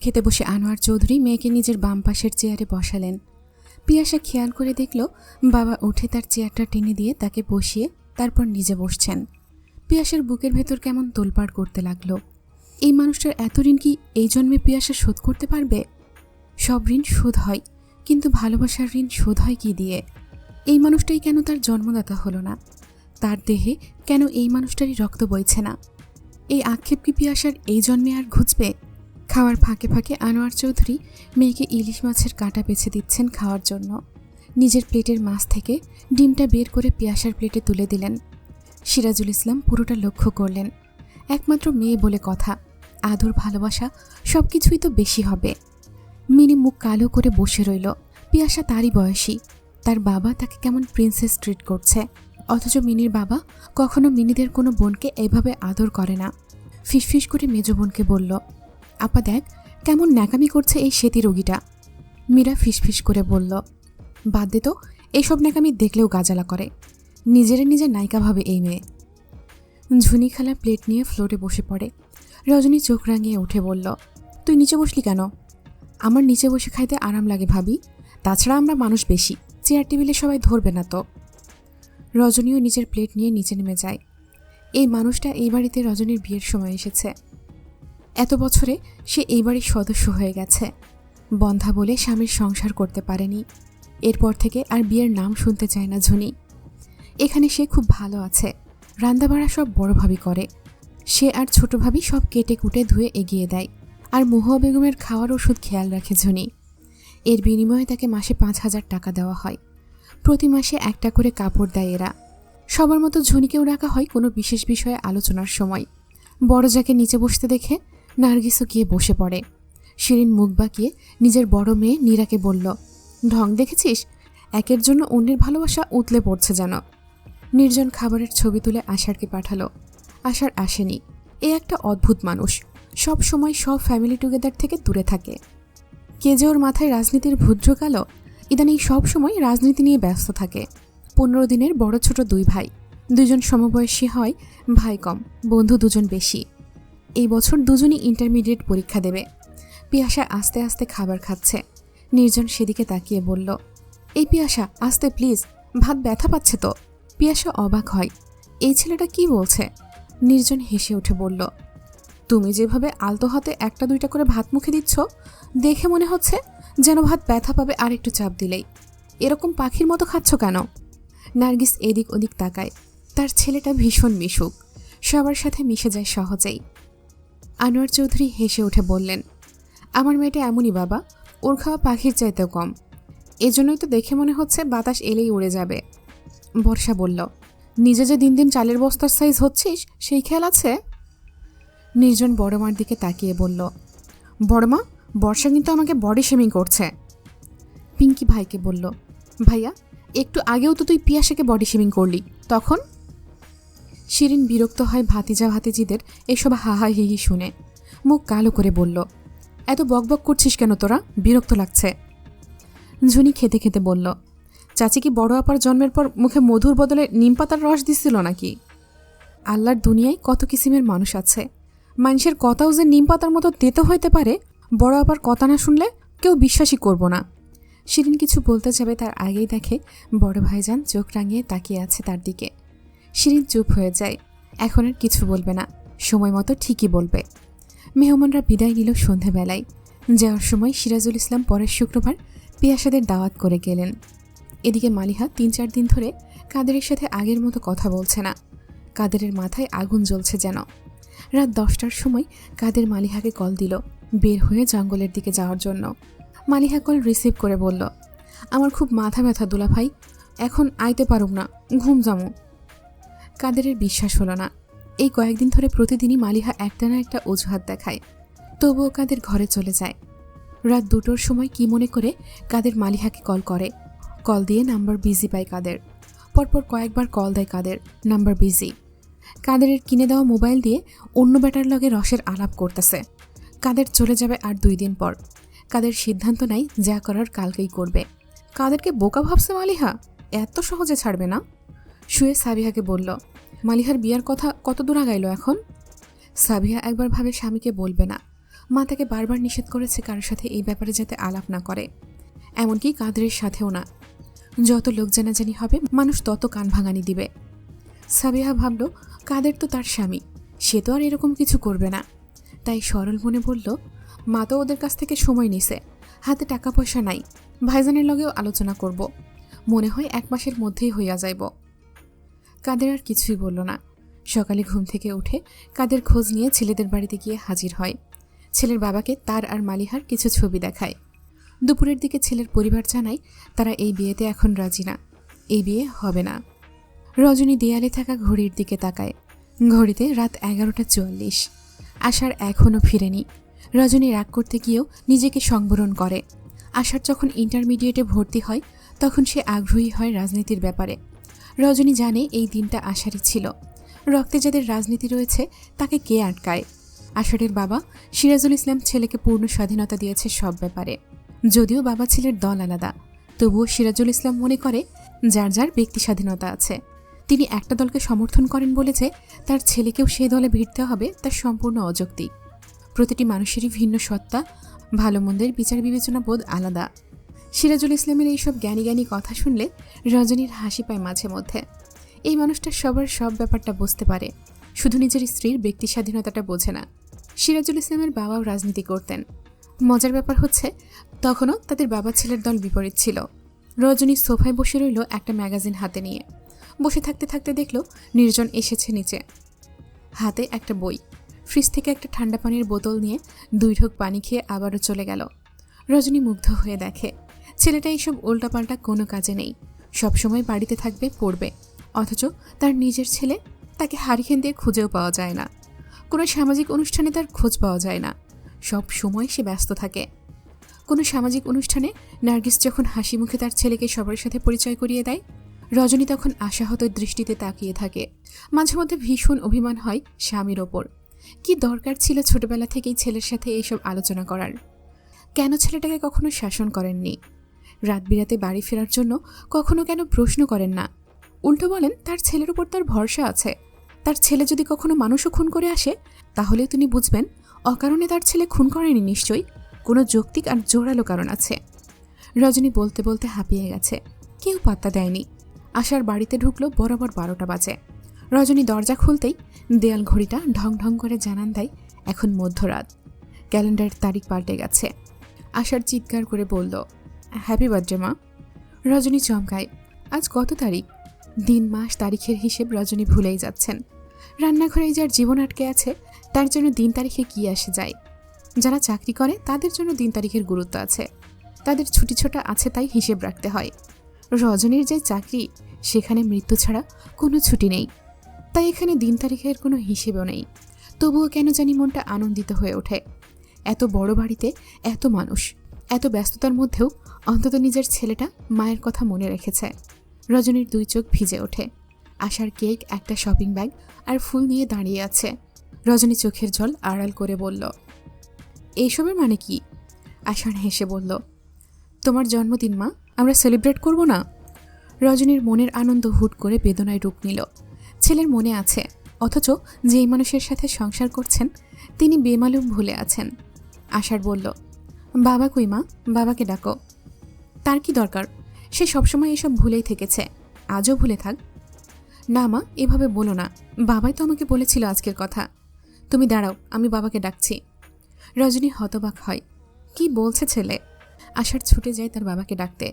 খেতে বসে আনোয়ার চৌধুরী মেয়েকে নিজের বাম পাশের চেয়ারে বসালেন। পিয়াসা খেয়াল করে দেখল বাবা উঠে তার চেয়ারটা টেনে দিয়ে তাকে বসিয়ে তারপর নিজে বসছেন। পিয়াসার বুকের ভেতর কেমন তোলপাড় করতে লাগলো। এই মানুষটার এত ঋণ কি এই জন্মে পিয়াসা শোধ করতে পারবে? সব ঋণ শোধ হয়, কিন্তু ভালোবাসার ঋণ শোধ হয় কি দিয়ে? এই মানুষটাই কেন তার জন্মদাতা হলো না? তার দেহে কেন এই মানুষটারই রক্ত বইছে না? এই আক্ষেপ কি পিয়াসার এই জন্মে আর ঘুচবে? খাওয়ার ফাঁকে ফাঁকে আনোয়ার চৌধুরী মেয়েকে ইলিশ মাছের কাঁটা বেছে দিচ্ছেন খাওয়ার জন্য। নিজের প্লেটের মাছ থেকে ডিমটা বের করে পিয়াসার প্লেটে তুলে দিলেন। সিরাজুল ইসলাম পুরোটা লক্ষ্য করলেন। একমাত্র মেয়ে বলে কথা, আদর ভালোবাসা সব কিছুই তো বেশি হবে। মিনি মুখ কালো করে বসে রইল। পিয়াসা তারই বয়সী, তার বাবা তাকে কেমন প্রিন্সেস ট্রিট করছে, অথচ মিনির বাবা কখনো মিনিদের কোনো বোনকে এভাবে আদর করে না। ফিসফিস করে মেজ বোনকে বলল, আপা দেখ কেমন ন্যাকামি করছে এই সেতী রোগীটা। মীরা ফিসফিস করে বলল, বাদ দে তো, এইসব ন্যাকামি দেখলেও গাজালা করে, নিজের নায়িকা ভাবে এই মেয়ে। ঝুনি খালা প্লেট নিয়ে ফ্লোরে বসে পড়ে। রজনী চোখ রাঙিয়ে উঠে বলল, তুই নিচে বসলি কেন? আমার নিচে বসে খাইতে আরাম লাগে ভাবি, তাছাড়া আমরা মানুষ বেশি, চেয়ার টেবিলে সবাই ধরবে না তো। রজনীও নিজের প্লেট নিয়ে নিচে নেমে যায়। এই মানুষটা এই বাড়িতে রজনীর বিয়ের সময় এসেছে। এত বছরে সে এই বাড়ির সদস্য হয়ে গেছে। বন্ধা বলে স্বামীর সংসার করতে পারেনি। এরপর থেকে আর বিয়ের নাম শুনতে চায় না ঝুনি। এখানে সে খুব ভালো আছে, রান্নাবাড়া সব বড় ভাবি করে। সে আর ছোট ভাবি সব কেটে কুটে ধুয়ে এগিয়ে দেয়। আর মহুয়া বেগমের খাওয়ার ওষুধ খেয়াল রাখে ঝুনি। এর বিনিময়ে তাকে মাসে 5,000 টাকা দেওয়া হয়। প্রতি মাসে একটা করে কাপড় দেয় এরা। সবার মতো ঝুনিকেও রাখা হয় কোনো বিশেষ বিষয়ে আলোচনার সময়। বড় যাকে নিচে বসতে দেখে নার্গিসও গিয়ে বসে পড়ে। শিরিন মুখ বাঁকিয়ে নিজের বড় মেয়ে নীরাকে বলল, ঢং দেখেছিস, একের জন্য অন্যের ভালোবাসা উতলে পড়ছে যেন। নির্জন খাবারের ছবি তুলে আশারকে পাঠালো। আশার আসেনি। এ একটা অদ্ভুত মানুষ, সব সময় সব ফ্যামিলি টুগেদার থেকে দূরে থাকে। কে যে ওর মাথায় রাজনীতির ভূত ঢোকালো, ইদানিং সব সময় রাজনীতি নিয়ে ব্যস্ত থাকে। 15 দিনের বড় ছোট 2 ভাই, 2জন সমবয়সী হয়, ভাই কম, বন্ধু 2জন বেশি। এই বছর 2জনই ইন্টারমিডিয়েট পরীক্ষা দেবে। পিয়াসা আস্তে আস্তে খাবার খাচ্ছে। নির্জন সেদিকে তাকিয়ে বলল, এই পিয়াসা আস্তে প্লিজ, ভাত ব্যথা পাচ্ছে তো। পিয়াসা অবাক হয়, এই ছেলেটা কি বলছে? নির্জন হেসে উঠে বলল, তুমি যেভাবে আলতো হাতে 1-2টা করে ভাত মুখে দিচ্ছ, দেখে মনে হচ্ছে যেন ভাত ব্যথা পাবে আর একটু চাপ দিলেই। এরকম পাখির মতো খাচ্ছ কেন? নার্গিস এদিক ওদিক তাকায়। তার ছেলেটা ভীষণ মিশুক, সবার সাথে মিশে যায় সহজেই। আনোয়ার চৌধুরী হেসে উঠে বললেন, আমার মেয়েটা এমনই বাবা, ওর খাওয়া পাখির চাইতেও কম। এজন্যই তো দেখে মনে হচ্ছে বাতাস এলেই উড়ে যাবে। বর্ষা বলল, নিজে যে দিন দিন চালের বস্তার সাইজ হচ্ছিস সেই খেয়াল আছে? নির্জন বড়মার দিকে তাকিয়ে বলল, বড়মা, বর্ষা কিন্তু আমাকে বডি শেমিং করছে। পিঙ্কি ভাইকে বলল, ভাইয়া একটু আগেও তো তুই পিয়াসাকে বডি শেমিং করলি, তখন? শিরিন বিরক্ত হয় ভাতিজা ভাতিজিদের এসব হাহা হিহি শুনে। মুখ কালো করে বলল, এত বকবক করছিস কেন তোরা, বিরক্ত লাগছে। ঝুনি খেতে খেতে বলল, চাচি কি বড় আপার জন্মের পর মুখে মধুর বদলে নিম পাতার রস দিছিল নাকি? আল্লাহর দুনিয়ায় কত কিসিমের মানুষ আছে, মানুষের কথাও যে নিম পাতার মতো তেতো হইতে পারে, বড় আপার কথা না শুনলে কেউ বিশ্বাসই করব না। শিরিন কিছু বলতে যাবে তার আগেই দেখে বড় ভাইজান চোখ রাঙিয়ে তাকিয়ে আছে তার দিকে। শিরিন চুপ হয়ে যায়, এখন আর কিছু বলবে না, সময় মতো ঠিকই বলবে। মেহমানরা বিদায় নিল সন্ধেবেলায়। যাওয়ার সময় সিরাজুল ইসলাম পরের শুক্রবার পিয়াসাদের দাওয়াত করে গেলেন। এদিকে মালিহা 3-4 দিন ধরে কাদেরের সাথে আগের মতো কথা বলছে না। কাদেরের মাথায় আগুন জ্বলছে যেন। রাত 10টার সময় কাদের মালিহাকে কল দিল বের হয়ে জঙ্গলের দিকে যাওয়ার জন্য। মালিহা কল রিসিভ করে বলল, আমার খুব মাথা ব্যথা দুলা ভাই, এখন আইতে পারুম না, ঘুম যামু। কাদেরের বিশ্বাস হলো না। এই কয়েকদিন ধরে প্রতিদিনই মালিহা একটা না একটা অজুহাত দেখায়, তবুও কাদের ঘরে চলে যায়। রাত 2টোর সময় কি মনে করে কাদের মালিহাকে কল করে। কল দিয়ে নাম্বার বিজি পায় কাদের। পরপর কয়েকবার কল দেয় কাদের, নাম্বার বিজি। কাদেরের কিনে দেওয়া মোবাইল দিয়ে অন্য ব্যাটার লগে রসের আলাপ করতেছে। কাদের চলে যাবে আর 2 দিন পর। কাদের সিদ্ধান্ত নাই যা করার কালকেই করবে। কাদেরকে বোকা ভাবছে মালিহা, এত সহজে ছাড়বে না। শুয়ে সাবিহাকে বলল, মালিহার বিয়ার কথা কত দূর আগাইল এখন? সাবিহা একবার ভাবে স্বামীকে বলবে না, মা তাকে বারবার নিষেধ করেছে কারোর সাথে এই ব্যাপারে যাতে আলাপ না করে, এমনকি কাদেরের সাথেও না। যত লোক জানাজানি হবে মানুষ তত কান ভাঙানি দিবে। সাবিহা ভাবল, কাদের তো তার স্বামী, সে তো আর এরকম কিছু করবে না। তাই সরল মনে বলল, মা তো ওদের কাছ থেকে সময় নিছে, হাতে টাকা পয়সা নাই, ভাইজানের লগেও আলোচনা করব, মনে হয় 1 মাসের মধ্যেই হইয়া যাইব। কাদের আর কিছুই বলল না। সকালে ঘুম থেকে উঠে কাদের খোঁজ নিয়ে ছেলেদের বাড়িতে গিয়ে হাজির হয়। ছেলের বাবাকে তার আর মালিহার কিছু ছবি দেখায়। দুপুরের দিকে ছেলের পরিবার জানায় তারা এই বিয়েতে এখন রাজি না, এই বিয়ে হবে না। রজনী দেয়ালে থাকা ঘড়ির দিকে তাকায়। ঘড়িতে রাত 11:44। আশার এখনও ফিরেনি। রজনী রাগ করতে গিয়েও নিজেকে সংবরণ করে। আশার যখন ইন্টারমিডিয়েটে ভর্তি হয় তখন সে আগ্রহী হয় রাজনীতির ব্যাপারে। রজনী জানে এই দিনটা আশারই ছিল। রক্তে যাদের রাজনীতি রয়েছে তাকে কে আটকায়? আশারের বাবা সিরাজুল ইসলাম ছেলেকে পূর্ণ স্বাধীনতা দিয়েছে সব ব্যাপারে। যদিও বাবা ছেলের দল আলাদা, তবুও সিরাজুল ইসলাম মনে করে যার যার ব্যক্তি স্বাধীনতা আছে। তিনি একটা দলকে সমর্থন করেন বলে যে তার ছেলেকেও সেই দলে ভিড়তে হবে তা সম্পূর্ণ অযৌক্তিক। প্রতিটি মানুষেরই ভিন্ন সত্তা, ভালো মন্দের বিচার বিবেচনা বোধ আলাদা। সিরাজুল ইসলামের এইসব জ্ঞানী জ্ঞানী কথা শুনলে রজনীর হাসি পায় মাঝে মধ্যে। এই মানুষটা সবার সব ব্যাপারটা বুঝতে পারে, শুধু নিজের স্ত্রীর ব্যক্তি স্বাধীনতাটা বোঝে না। সিরাজুল ইসলামের বাবাও রাজনীতি করতেন। মজার ব্যাপার হচ্ছে তখনও তাদের বাবা ছেলের দল বিপরীত ছিল। রজনী সোফায় বসে রইল একটা ম্যাগাজিন হাতে নিয়ে। বসে থাকতে থাকতে দেখল নির্জন এসেছে নিচে, হাতে একটা বই। ফ্রিজ থেকে একটা ঠান্ডা পানির বোতল নিয়ে 2 ঢোক পানি খেয়ে আবারও চলে গেল। রজনী মুগ্ধ হয়ে দেখে ছেলেটা এইসব উল্টাপাল্টা কোনো কাজে নেই, সবসময় বাড়িতে থাকবে, পড়বে। অথচ তার নিজের ছেলে, তাকে হারিকেন দিয়ে খুঁজেও পাওয়া যায় না। কোনো সামাজিক অনুষ্ঠানে তার খোঁজ পাওয়া যায় না, সব সময় সে ব্যস্ত থাকে। কোনো সামাজিক অনুষ্ঠানে নার্গিস যখন হাসি মুখে তার ছেলেকে সবার সাথে পরিচয় করিয়ে দেয়, রজনী তখন আশাহত দৃষ্টিতে তাকিয়ে থাকে। মাঝে মধ্যে ভীষণ অভিমান হয় স্বামীর ওপর। কি দরকার ছিল ছোটবেলা থেকেই ছেলের সাথে এইসব আলোচনা করার? কেন ছেলেটাকে কখনো শাসন করেননি? রাত বিরাতে বাড়ি ফেরার জন্য কখনো কেন প্রশ্ন করেন না? উল্টো বলেন তার ছেলের উপর তার ভরসা আছে। তার ছেলে যদি কখনো মানুষও খুন করে আসে তাহলেও তিনি বুঝবেন অকারণে তার ছেলে খুন করেনি, নিশ্চয়ই কোনো যৌক্তিক আর জোরালো কারণ আছে। রজনী বলতে বলতে হাঁপিয়ে গেছে, কেউ পাত্তা দেয়নি। আশার বাড়িতে ঢুকলো বরাবর 12টা বাজে। রজনী দরজা খুলতেই দেয়াল ঘড়িটা ঢং ঢং করে জানান দেয় এখন মধ্যরাত। ক্যালেন্ডারের তারিখ পাল্টে গেছে। আশার চিৎকার করে বলল, হ্যাপি বার্থডে মা। রজনী চমকায়, আজ কত তারিখ? দিন মাস তারিখের হিসেব রজনী ভুলেই যাচ্ছেন। রান্নাঘরেই যার জীবন আটকে আছে তার জন্য দিন তারিখে কি আসে যায়? যারা চাকরি করে তাদের জন্য দিন তারিখের গুরুত্ব আছে, তাদের ছুটি ছোটা আছে তাই হিসেব রাখতে হয়। রজনীর যে চাকরি সেখানে মৃত্যু ছাড়া কোনো ছুটি নেই, তাই এখানে দিন তারিখের কোনো হিসেবও নেই। তবুও কেন জানি মনটা আনন্দিত হয়ে ওঠে। এত বড় বাড়িতে এত মানুষ, এত ব্যস্ততার মধ্যেও অন্তত নিজের ছেলেটা মায়ের কথা মনে রেখেছে। রজনীর 2 চোখ ভিজে ওঠে। আশার কেক, একটা শপিং ব্যাগ আর ফুল নিয়ে দাঁড়িয়ে আছে। রজনী চোখের জল আড়াল করে বলল, এইসবের মানে কি? আশার হেসে বলল, তোমার জন্মদিন মা, আমরা সেলিব্রেট করব না? রজনীর মনের আনন্দ হুট করে বেদনায় রূপ নিল। ছেলের মনে আছে, অথচ যেই মানুষের সাথে সংসার করছেন তিনি বেমালুম ভুলে আছেন। আশার বলল, বাবা কই মা, বাবাকে ডাকো। তার কি দরকার? সে সবসময় এসব ভুলেই থেকেছে, আজও ভুলে থাক। না মা, এভাবে বলো না, বাবাই তো আমাকে বলেছিল আজকের কথা। তুমি দাঁড়াও, আমি বাবাকে ডাকছি। রজনী হতবাক হয়, কি বলছে ছেলে? আশার ছুটে যায় তার বাবাকে ডাকতে।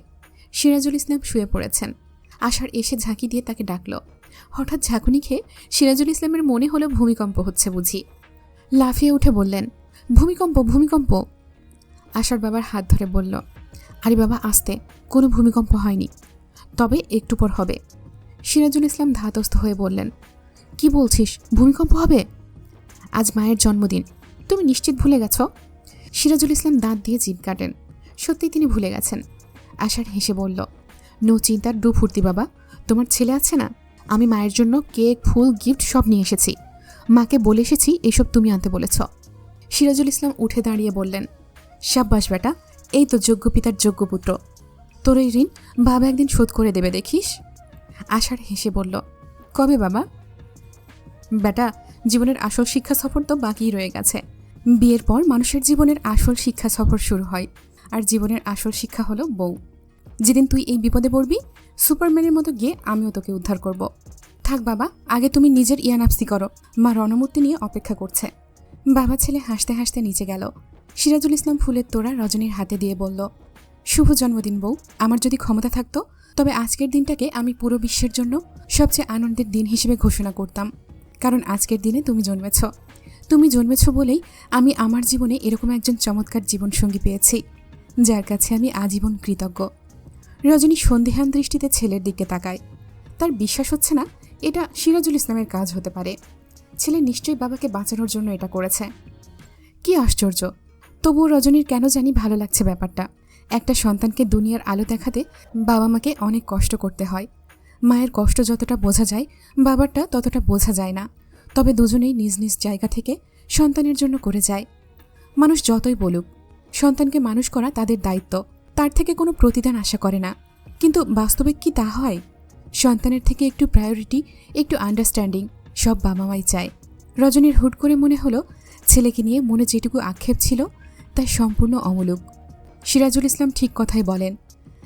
সিরাজুল ইসলাম শুয়ে পড়েছেন। আশার এসে ঝাঁকি দিয়ে তাকে ডাকল। হঠাৎ ঝাঁকুনি খেয়ে সিরাজুল ইসলামের মনে হলো ভূমিকম্প হচ্ছে বুঝি। লাফিয়ে উঠে বললেন, ভূমিকম্প, ভূমিকম্প। আশার বাবার হাত ধরে বলল, আরে বাবা আস্তে, কোনো ভূমিকম্প হয়নি, তবে একটু পর হবে। সিরাজুল ইসলাম ধাতস্থ হয়ে বললেন, কি বলছিস, ভূমিকম্প হবে? আজ মায়ের জন্মদিন, তুমি নিশ্চিত ভুলে গেছ? সিরাজুল ইসলাম দাঁত দিয়ে জিভ কাটেন। সত্যিই তিনি ভুলে গেছেন। আশার হেসে বলল, নো চিন্তার ডু ফুর্তি বাবা, তোমার ছেলে আছে না, আমি মায়ের জন্য কেক, ফুল, গিফট সব নিয়ে এসেছি। মাকে বলে এসেছি এসব তুমি আনতে বলেছ। সিরাজুল ইসলাম উঠে দাঁড়িয়ে বললেন, সাব্বাস বেটা, এই তো যোগ্য পিতার যোগ্য পুত্র। তোর এই ঋণ বাবা একদিন শোধ করে দেবে দেখিস। আশার হেসে বলল, কবে বাবা? বেটা, জীবনের আসল শিক্ষা সফর তো বাকিই রয়ে গেছে, বিয়ের পর মানুষের জীবনের আসল শিক্ষা সফর শুরু হয়, আর জীবনের আসল শিক্ষা হলো বউ। যেদিন তুই এই বিপদে পড়বি, সুপারম্যানের মতো গিয়ে আমিও তোকে উদ্ধার করব। থাক বাবা, আগে তুমি নিজের ইয়ানাফসি করো, মা রণমূর্তি নিয়ে অপেক্ষা করছে। বাবা ছেলে হাসতে হাসতে নিচে গেল। সিরাজুল ইসলাম ফুলের তোড়া রজনীর হাতে দিয়ে বলল, শুভ জন্মদিন বউ। আমার যদি ক্ষমতা থাকতো তবে আজকের দিনটাকে আমি পুরো বিশ্বের জন্য সবচেয়ে আনন্দের দিন হিসেবে ঘোষণা করতাম, কারণ আজকের দিনে তুমি জন্মেছ বলেই আমি আমার জীবনে এরকম একজন চমৎকার জীবনসঙ্গী পেয়েছি, যার কাছে আমি আজীবন কৃতজ্ঞ। রজনী সন্দেহান দৃষ্টিতে ছেলের দিকে তাকায়। তার বিশ্বাস হচ্ছে না এটা সিরাজুল ইসলামের কাজ হতে পারে। ছেলে নিশ্চয়ই বাবাকে বাঁচানোর জন্য এটা করেছে। কি আশ্চর্য! তবুও রজনীর কেন জানি ভালো লাগছে ব্যাপারটা। একটা সন্তানকে দুনিয়ার আলো দেখাতে বাবা মাকে অনেক কষ্ট করতে হয়। মায়ের কষ্ট যতটা বোঝা যায়, বাবারটা ততটা বোঝা যায় না। তবে দুজনেই নিজ নিজ জায়গা থেকে সন্তানের জন্য করে যায়। মানুষ যতই বলুক, সন্তানকে মানুষ করা তাদের দায়িত্ব, তার থেকে কোনো প্রতিদান আশা করে না। কিন্তু বাস্তবে কি তা হয়? সন্তানের থেকে একটু প্রায়োরিটি, একটু আন্ডারস্ট্যান্ডিং সব বাবা মাই চায়। রজনীর হুট করে মনে হলো ছেলেকে নিয়ে মনে যেটুকু আক্ষেপ ছিল তা সম্পূর্ণ অমূলক। সিরাজুল ইসলাম ঠিক কথাই বলেন,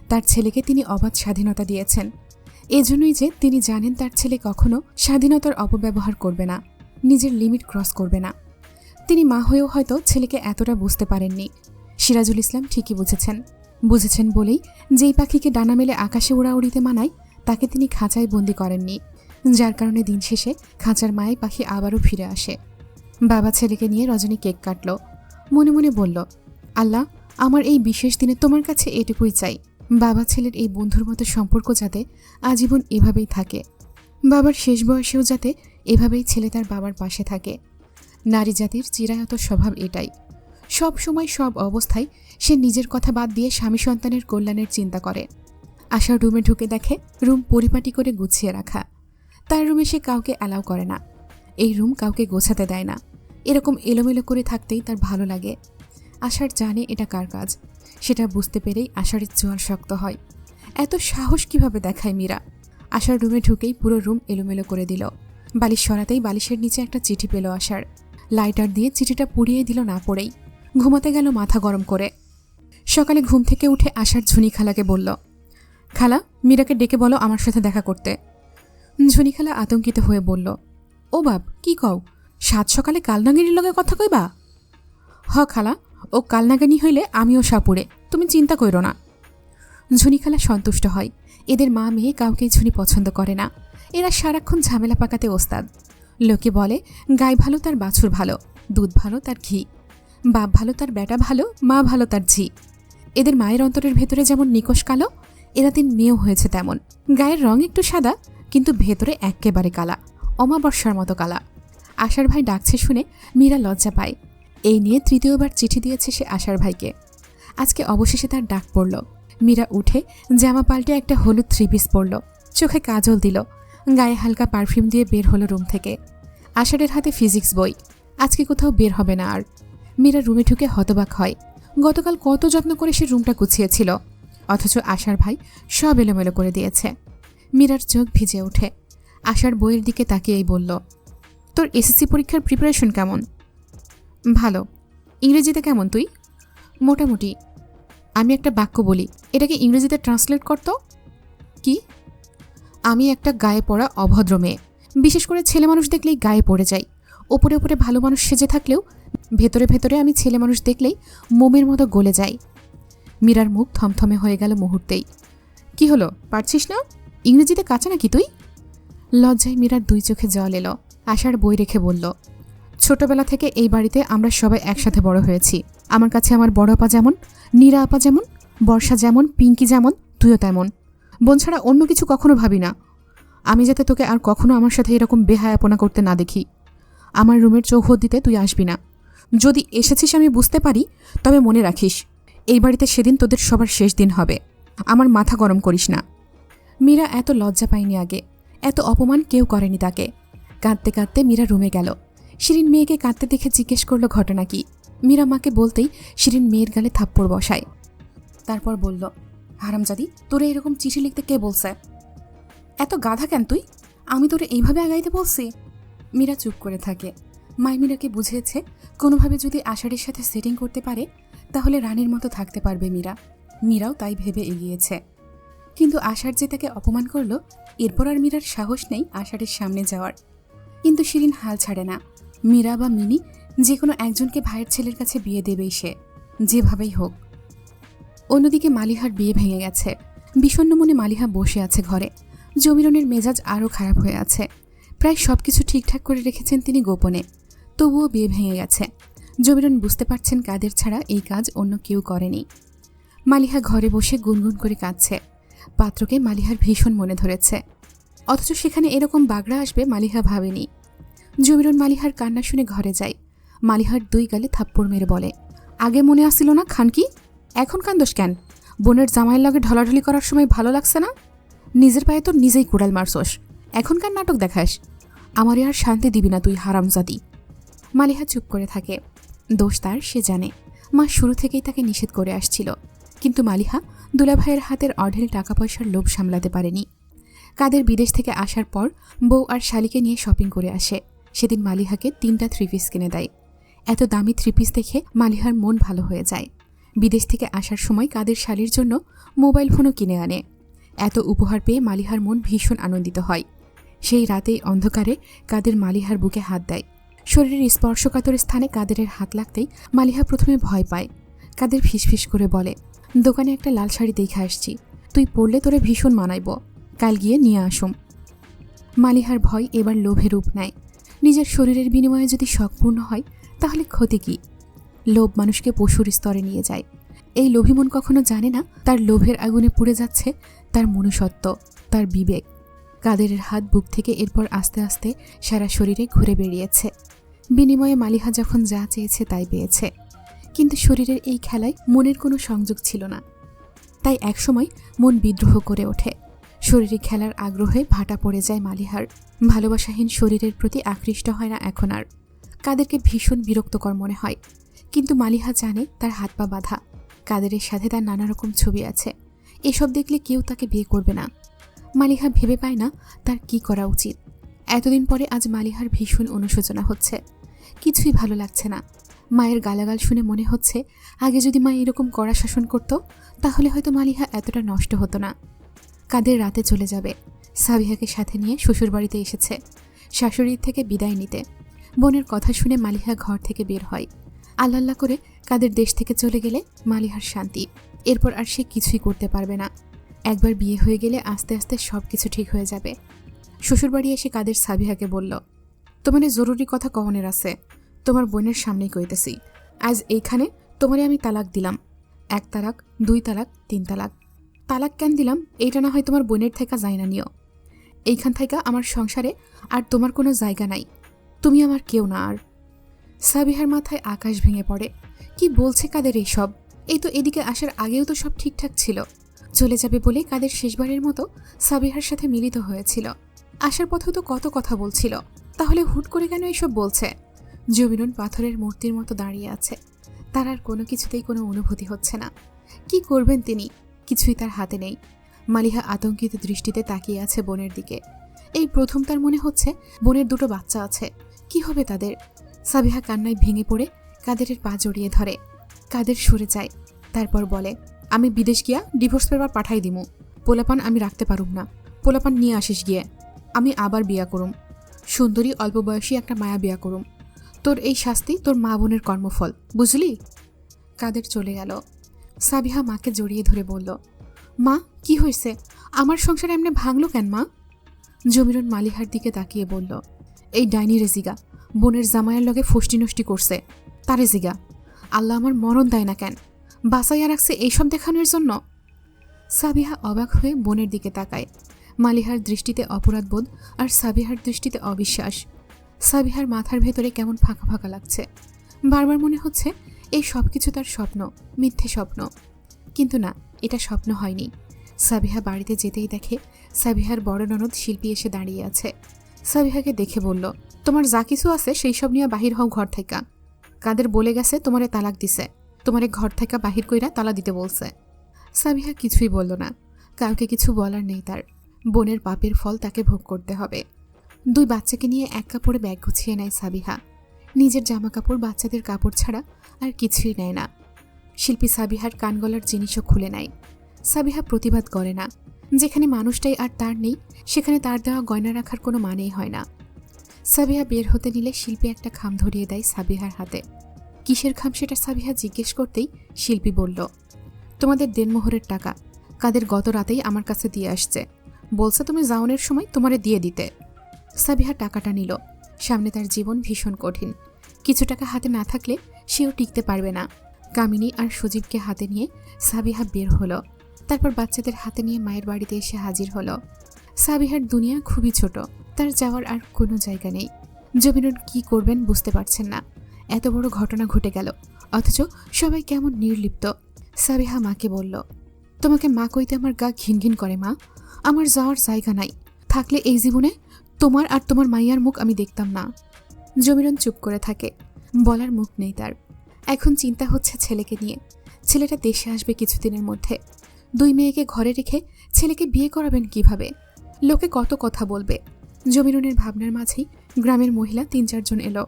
তার ছেলেকে তিনি অবাধ স্বাধীনতা দিয়েছেন। এজন্যই যে তিনি জানেন তার ছেলে কখনো স্বাধীনতার অপব্যবহার করবে না, নিজের লিমিট ক্রস করবে না। তিনি মা হয়েও হয়তো ছেলেকে এতটা বুঝতে পারেননি। সিরাজুল ইসলাম ঠিকই বুঝেছেন বলেই যেই পাখিকে ডানা মেলে আকাশে উড়াউড়িতে মানায় তাকে তিনি খাঁচায় বন্দি করেননি, যার কারণে দিন শেষে খাঁচার মায়ে পাখি আবারও ফিরে আসে। বাবা ছেলেকে নিয়ে রজনী কেক কাটল। মনে মনে বলল, আল্লাহ, আমার এই বিশেষ দিনে তোমার কাছে এটুকুই চাই, বাবা ছেলের এই বন্ধুর মতো সম্পর্ক যাতে আজীবন এভাবেই থাকে। বাবার শেষ বয়সেও যাতে এভাবেই ছেলে তার বাবার পাশে থাকে। নারী জাতির চিরায়ত স্বভাব এটাই। সব সময় সব অবস্থায় সে নিজের কথা বাদ দিয়ে স্বামী সন্তানের কল্যাণের চিন্তা করে। আশার রুমে ঢুকে দেখে রুম পরিপাটি করে গুছিয়ে রাখা। তার রুমে সে কাউকে অ্যালাউ করে না। এই রুম কাউকে গোছাতে দেয় না। এরকম এলোমেলো করে থাকতেই তার ভালো লাগে। আশার জানে এটা কার কাজ, সেটা বুঝতে পেরেই আশার জোয়ার শক্ত হয়। এত সাহস কিভাবে দেখায় মীরা? আশার রুমে ঢুকেই পুরো রুম এলোমেলো করে দিল। বালিশ সরাতেই বালিশের নিচে একটা চিঠি পেল আশার। লাইটার দিয়ে চিঠিটা পুড়িয়ে দিল না পড়েই। ঘুমাতে গেল মাথা গরম করে। সকালে ঘুম থেকে উঠে আশার ঝুনি খালাকে বলল, খালা, মীরাকে ডেকে বলো আমার সাথে দেখা করতে। ঝুনি খালা আতঙ্কিত হয়ে বলল, ও বাপ, কি কও? সাত সকালে কালনাগিনীর লগে কথা কইবা? হ খালা, ও কালনাগানি হইলে আমিও সাপুরে, তুমি চিন্তা কইরো না। ঝুনি খালা সন্তুষ্ট হয়। এদের মা মেয়ে কাউকেই ঝুনি পছন্দ করে না। এরা সারাক্ষণ ঝামেলা পাকাতে ওস্তাদ। লোকে বলে গাই ভালো তার বাছুর ভালো, দুধ ভালো তার ঘি, বাপ ভালো তার বেটা ভালো, মা ভালো তার ঝি। এদের মায়ের অন্তরের ভেতরে যেমন নিকষ কালো, এরা তিন মেয়েও হয়েছে তেমন। গায়ের রং একটু সাদা, কিন্তু ভেতরে এক্কেবারে কালা, অমাবস্যার মতো কালা। আশার ভাই ডাকছে শুনে মীরা লজ্জা পায়। এই নিয়ে তৃতীয়বার চিঠি দিয়েছে সে আশার ভাইকে। আজকে অবশেষে তার ডাক পড়ল। মীরা উঠে জামা পাল্টে একটা হলুদ থ্রি পিস পরল, চোখে কাজল দিল, গায়ে হালকা পারফিউম দিয়ে বের হলো রুম থেকে। আষাঢ়ের হাতে ফিজিক্স বই। আজকে কোথাও বের হবে না আর। মীরা রুমে ঢুকে হতবাক হয়। গতকাল কত যত্ন করে সে রুমটা গুছিয়েছিল, অথচ আশার ভাই সব এলোমেলো করে দিয়েছে। মীরার চোখ ভিজে ওঠে। আশার বইয়ের দিকে তাকিয়েই বলল, তোর এসএসসি পরীক্ষার প্রিপারেশন কেমন? ভালো। ইংরেজিতে কেমন তুই? মোটামুটি। আমি একটা বাক্য বলি, এটাকে ইংরেজিতে ট্রান্সলেট করতো। কি? আমি একটা গায়ে পড়া অভদ্র মেয়ে। বিশেষ করে ছেলে মানুষ দেখলেই গায়ে পড়ে যাই। ওপরে ওপরে ভালো মানুষ সেজে থাকলেও ভেতরে ভেতরে আমি ছেলে মানুষ দেখলেই মোমের মতো গলে যাই। মীরার মুখ থমথমে হয়ে গেল মুহূর্তেই। কি হলো, পারছিস না? ইংরেজিতে কাঁচা নাকি তুই? লজ্জায় মীরার দুই চোখে জল এলো। আশার বই রেখে বলল, ছোটবেলা থেকে এই বাড়িতে আমরা সবাই একসাথে বড় হয়েছি। আমার কাছে আমার বড় আপা যেমন, নীরা আপা যেমন, বর্ষা যেমন, পিঙ্কি যেমন, তুইও তেমন। বোন ছাড়া অন্য কিছু কখনো ভাবি না। আমি যাতে তোকে আর কখনো আমার সাথে এরকম বেহায়াপনা করতে না দেখি। আমার রুমের চৌহদ দিতে তুই আসবি না। যদি এসেছিস আমি বুঝতে পারি, তবে মনে রাখিস এই বাড়িতে সেদিন তোদের সবার শেষ দিন হবে। আমার মাথা গরম করিস না। মীরা এত লজ্জা পায়নি আগে, এত অপমান কেউ করেনি তাকে। কাঁদতে কাঁদতে মীরা রুমে গেল। শিরিন মেয়েকে কাঁদতে দেখে জিজ্ঞেস করলো ঘটনা কি। মীরা মাকে বলতেই শিরিন মেয়ের গালে থাপ্পড় বসায়। তারপর বলল, হারামজাদি, তোরে এরকম চিঠি লিখতে কে বলছে? এত গাধা কেন তুই? আমি তোরে এইভাবে আগাইতে বলছি? মীরা চুপ করে থাকে। মীরাকে বুঝিয়েছে কোনোভাবে যদি আষাঢ়ের সাথে সেটিং করতে পারে তাহলে রানীর মতো থাকতে পারবে মীরাও তাই ভেবে এগিয়েছে। কিন্তু আষাঢ় যে তাকে অপমান করল, এরপর আর মীরার সাহস নেই আষাঢ়ের সামনে যাওয়ার। কিন্তু শিরিন হাল ছাড়ে না। মীরা বা মিনি যে কোনো একজনকে ভাইয়ের ছেলের কাছে বিয়ে দেবেই সে, যেভাবেই হোক। অন্যদিকে মালিহার বিয়ে ভেঙে গেছে। বিষণ্ণ মনে মালিহা বসে আছে ঘরে। জমিরনের মেজাজ আরও খারাপ হয়ে আছে। প্রায় সবকিছু ঠিকঠাক করে রেখেছেন তিনি গোপনে, তবুও বিয়ে ভেঙে গেছে। জমিরন বুঝতে পারছেন কাদের ছাড়া এই কাজ অন্য কেউ করেনি। মালিহা ঘরে বসে গুনগুন করে কাঁদছে। পাত্রকে মালিহার ভীষণ মনে ধরেছে, অথচ সেখানে এরকম বাগড়া আসবে মালিহা ভাবেনি। জমিরন মালিহার কান্না শুনে ঘরে যায়। মালিহার 2 গালে থাপ্পড় মেরে বলে, আগে মনে আসছিল না খানকি? এখন কান্দোস কেন? বোনের জামাইয়ের লগে ঢলাঢলি করার সময় ভালো লাগছে না? নিজের পায়ে তো নিজেই কুড়াল মারছস, এখনকার নাটক দেখাস? আমারে আর শান্তি দিবি না তুই হারামজাদি। মালিহা চুপ করে থাকে। দোষ তার, সে জানে। মা শুরু থেকেই তাকে নিষেধ করে আসছিল, কিন্তু মালিহা দুলাভাইয়ের হাতের অঢেল টাকা পয়সার লোভ সামলাতে পারেনি। কাদের বিদেশ থেকে আসার পর বউ আর শালিকে নিয়ে শপিং করে আসে। সেদিন মালিহাকে 3টা 3 পিস কিনে দেয়। এত দামি 3 পিস দেখে মালিহার মন ভালো হয়ে যায়। বিদেশ থেকে আসার সময় কাদের শালির জন্য মোবাইল ফোনও কিনে আনে। এত উপহার পেয়ে মালিহার মন ভীষণ আনন্দিত হয়। সেই রাতেই অন্ধকারে কাদের মালিহার বুকে হাত দেয়। শরীরের স্পর্শকাতর স্থানে কাদেরের হাত লাগতেই মালিহা প্রথমে ভয় পায়। কাদের ফিসফিস করে বলে, দোকানে একটা লাল শাড়ি দেখে আসছি, তুই পরলে তোরে ভীষণ মানাইব, কাল গিয়ে নিয়ে আসুম। মালিহার ভয় এবার লোভে রূপ নেয়। নিজের শরীরের বিনিময়ে যদি শখ পূর্ণ হয় তাহলে ক্ষতি কি? লোভ মানুষকে পশুর স্তরে নিয়ে যায়। এই লোভী মন কখনো জানে না তার লোভের আগুনে পুড়ে যাচ্ছে তার মনুষ্যত্ব, তার বিবেক। কাদেরের হাত বুক থেকে এরপর আস্তে আস্তে সারা শরীরে ঘুরে বেরিয়েছে। বিনিময়ে মালিহা যখন যা চেয়েছে তাই পেয়েছে। কিন্তু শরীরের এই খেলায় মনের কোনো সংযোগ ছিল না। তাই একসময় মন বিদ্রোহ করে ওঠে। শরীরে খেলার আগ্রহে ভাটা পড়ে যায় মালিহার। ভালোবাসাহীন শরীরের প্রতি আকৃষ্ট হয় না এখন আর। কাদেরকে ভীষণ বিরক্তকর মনে হয়, কিন্তু মালিহা জানে তার হাত পা বাঁধা। কাদেরের সাথে তার নানা রকম ছবি আছে। এসব দেখলে কেউ তাকে বিয়ে করবে না। মালিহা ভেবে পায় না তার কি করা উচিত। এতদিন পরে আজ মালিহার ভীষণ অনুশোচনা হচ্ছে। কিছুই ভালো লাগছে না। মায়ের গালাগাল শুনে মনে হচ্ছে আগে যদি মা এরকম কড়া শাসন করত তাহলে হয়তো মালিহা এতটা নষ্ট হতো না। কাদের রাতে চলে যাবে। সাবিহাকে সাথে নিয়ে শ্বশুরবাড়িতে এসেছে শাশুড়ির থেকে বিদায় নিতে। বোনের কথা শুনে মালিহা ঘর থেকে বের হয়। আল্লাহ করে কাদের দেশ থেকে চলে গেলে মালিহার শান্তি। এরপর আর সে কিছুই করতে পারবে না। একবার বিয়ে হয়ে গেলে আস্তে আস্তে সব কিছু ঠিক হয়ে যাবে। শ্বশুরবাড়ি এসে কাদের সাবিহাকে বলল, তোমার জরুরি কথা কহনের আছে, তোমার বোনের সামনেই কইতেছি। আজ এইখানে তোমারে আমি তালাক দিলাম। 1 তালাক, 2 তালাক, 3 তালাক। তালাক কেন দিলাম এইটা না হয় তোমার বোনের থেকে যায় না নিও। এইখান থেকে আমার সংসারে আর তোমার কোনো জায়গা নাই। তুমি আমার কেউ না আর। সাবিহার মাথায় আকাশ ভেঙে পড়ে। কি বলছে কাদের এইসব? এই তো এদিকে আসার আগেও তো সব ঠিকঠাক ছিল। চলে যাবে বলে কাদের শেষবারের মতো সাবিহার সাথে মিলিত হয়েছিল। আসার পথেও তো কত কথা বলছিল, তাহলে হুট করে কেন এসব বলছে? জমিরন পাথরের মূর্তির মতো দাঁড়িয়ে আছে। তার আর কোনো কিছুতেই কোনো অনুভূতি হচ্ছে না। কি করবেন তিনি? কিছুই তার হাতে নেই। মালিহা আতঙ্কিত দৃষ্টিতে তাকিয়ে আছে বোনের দিকে। এই প্রথম তার মনে হচ্ছে বোনের 2টো বাচ্চা আছে, কি হবে তাদের? সাবিহা কান্নায় ভেঙে পড়ে কাদেরের পা জড়িয়ে ধরে। কাদের সরে যায়, তারপর বলে, আমি বিদেশ গিয়া ডিভোর্স পেপার পাঠাই দিমু। পোলাপান আমি রাখতে পারুম না। পোলাপান নিয়ে আসিস গিয়ে। আমি আবার বিয়া করুম, সুন্দরী অল্প বয়সী একটা মায়া বিয়া করুম। তোর এই শাস্তি তোর মা বোনের কর্মফল, বুঝলি? কাদের চলে গেল। সাবিহা মাকে জড়িয়ে ধরে বলল, মা কি হয়েছে? আমার সংসার এমনি ভাঙলো কেন মা? জমিরন মালিহার দিকে তাকিয়ে বলল, এই ডাইনি রেজিগা বোনের জামাইয়ের লগে ফষ্টি নষ্টি করছে, তারে জিগা। আল্লাহ আমার মরণ দেয় না কেন? বাঁচাইয়া রাখছে এইসব দেখানোর জন্য। সাবিহা অবাক হয়ে বোনের দিকে তাকায়। মালিহার দৃষ্টিতে অপরাধবোধ আর সাবিহার দৃষ্টিতে অবিশ্বাস। সাবিহার মাথার ভেতরে কেমন ফাঁকা ফাঁকা লাগছে। বারবার মনে হচ্ছে এই সব কিছু তার স্বপ্ন, মিথ্যে স্বপ্ন। কিন্তু না, এটা স্বপ্ন হয়নি। সাবিহা বাড়িতে যেতেই দেখে সাবিহার বড় ননদ শিল্পী এসে দাঁড়িয়ে আছে। সাবিহাকে দেখে বলল, তোমার যা কিছু আছে সেই সব নিয়ে বাহির হও ঘর থেকে। কাদের বলে গেছে তোমারে তালাক দিছে, তোমারে ঘর থেকে বাহির কইরা তালা দিতে বলছে। সাবিহা কিছুই বলল না। কাউকে কিছু বলার নেই তার। বোনের পাপের ফল তাকে ভোগ করতে হবে। 2 বাচ্চাকে নিয়ে এক কাপড়ে ব্যাগ গুছিয়ে নেয় সাবিহা। নিজের জামা কাপড়, বাচ্চাদের কাপড় ছাড়া আর কিছুই নেয় না। শিল্পী সাবিহার কানগলার জিনিসও খুলে নেয়। সাবিহা প্রতিবাদ করে না। যেখানে মানুষটাই আর তার নেই, সেখানে তার দেওয়া গয়না রাখার কোনো মানেই হয় না। সাবিহা বের হতে নিলে শিল্পী একটা খাম ধরিয়ে দেয় সাবিহার হাতে। কিসের খাম সেটা সাবিহা জিজ্ঞেস করতেই শিল্পী বলল, তোমাদের দেনমোহরের টাকা কাদের গত রাতেই আমার কাছে দিয়ে আসছে, বলছে তুমি জাউনের সময় তোমারে দিয়ে দিতে। সাবিহা টাকাটা নিল। সামনে তার জীবন ভীষণ কঠিন। কিছু টাকা হাতে না থাকলে সেও টিকতে পারবে না। কামিনী আর সজীবকে হাতে নিয়ে সাবিহা বের হলো। তারপর বাচ্চাদের হাতে নিয়ে মায়ের বাড়িতে এসে হাজির হলো। সাবিহার দুনিয়া খুবই ছোট, তার যাওয়ার আর কোনো জায়গা নেই। জমিরুল কি করবেন বুঝতে পারছেন না। এত বড় ঘটনা ঘটে গেল, অথচ সবাই কেমন নির্লিপ্ত। সাবিহা মাকে বলল, তোমাকে মা কইতে আমার গা ঘিন ঘিন করে মা। আমার যাওয়ার জায়গা নাই, থাকলে এই জীবনে তোমার আর তোমার মাইয়ার মুখ আমি দেখতাম না। জমিরন চুপ করে থাকে, বলার মুখ নেই তার। এখন চিন্তা হচ্ছে ছেলেকে নিয়ে। ছেলেটা দেশে আসবে কিছুদিনের মধ্যে। 2 মেয়েকে ঘরে রেখে ছেলেকে বিয়ে করাবেন কিভাবে? লোকে কত কথা বলবে। জমিরনের ভাবনার মাঝেই গ্রামের মহিলা 3-4 জন এলো।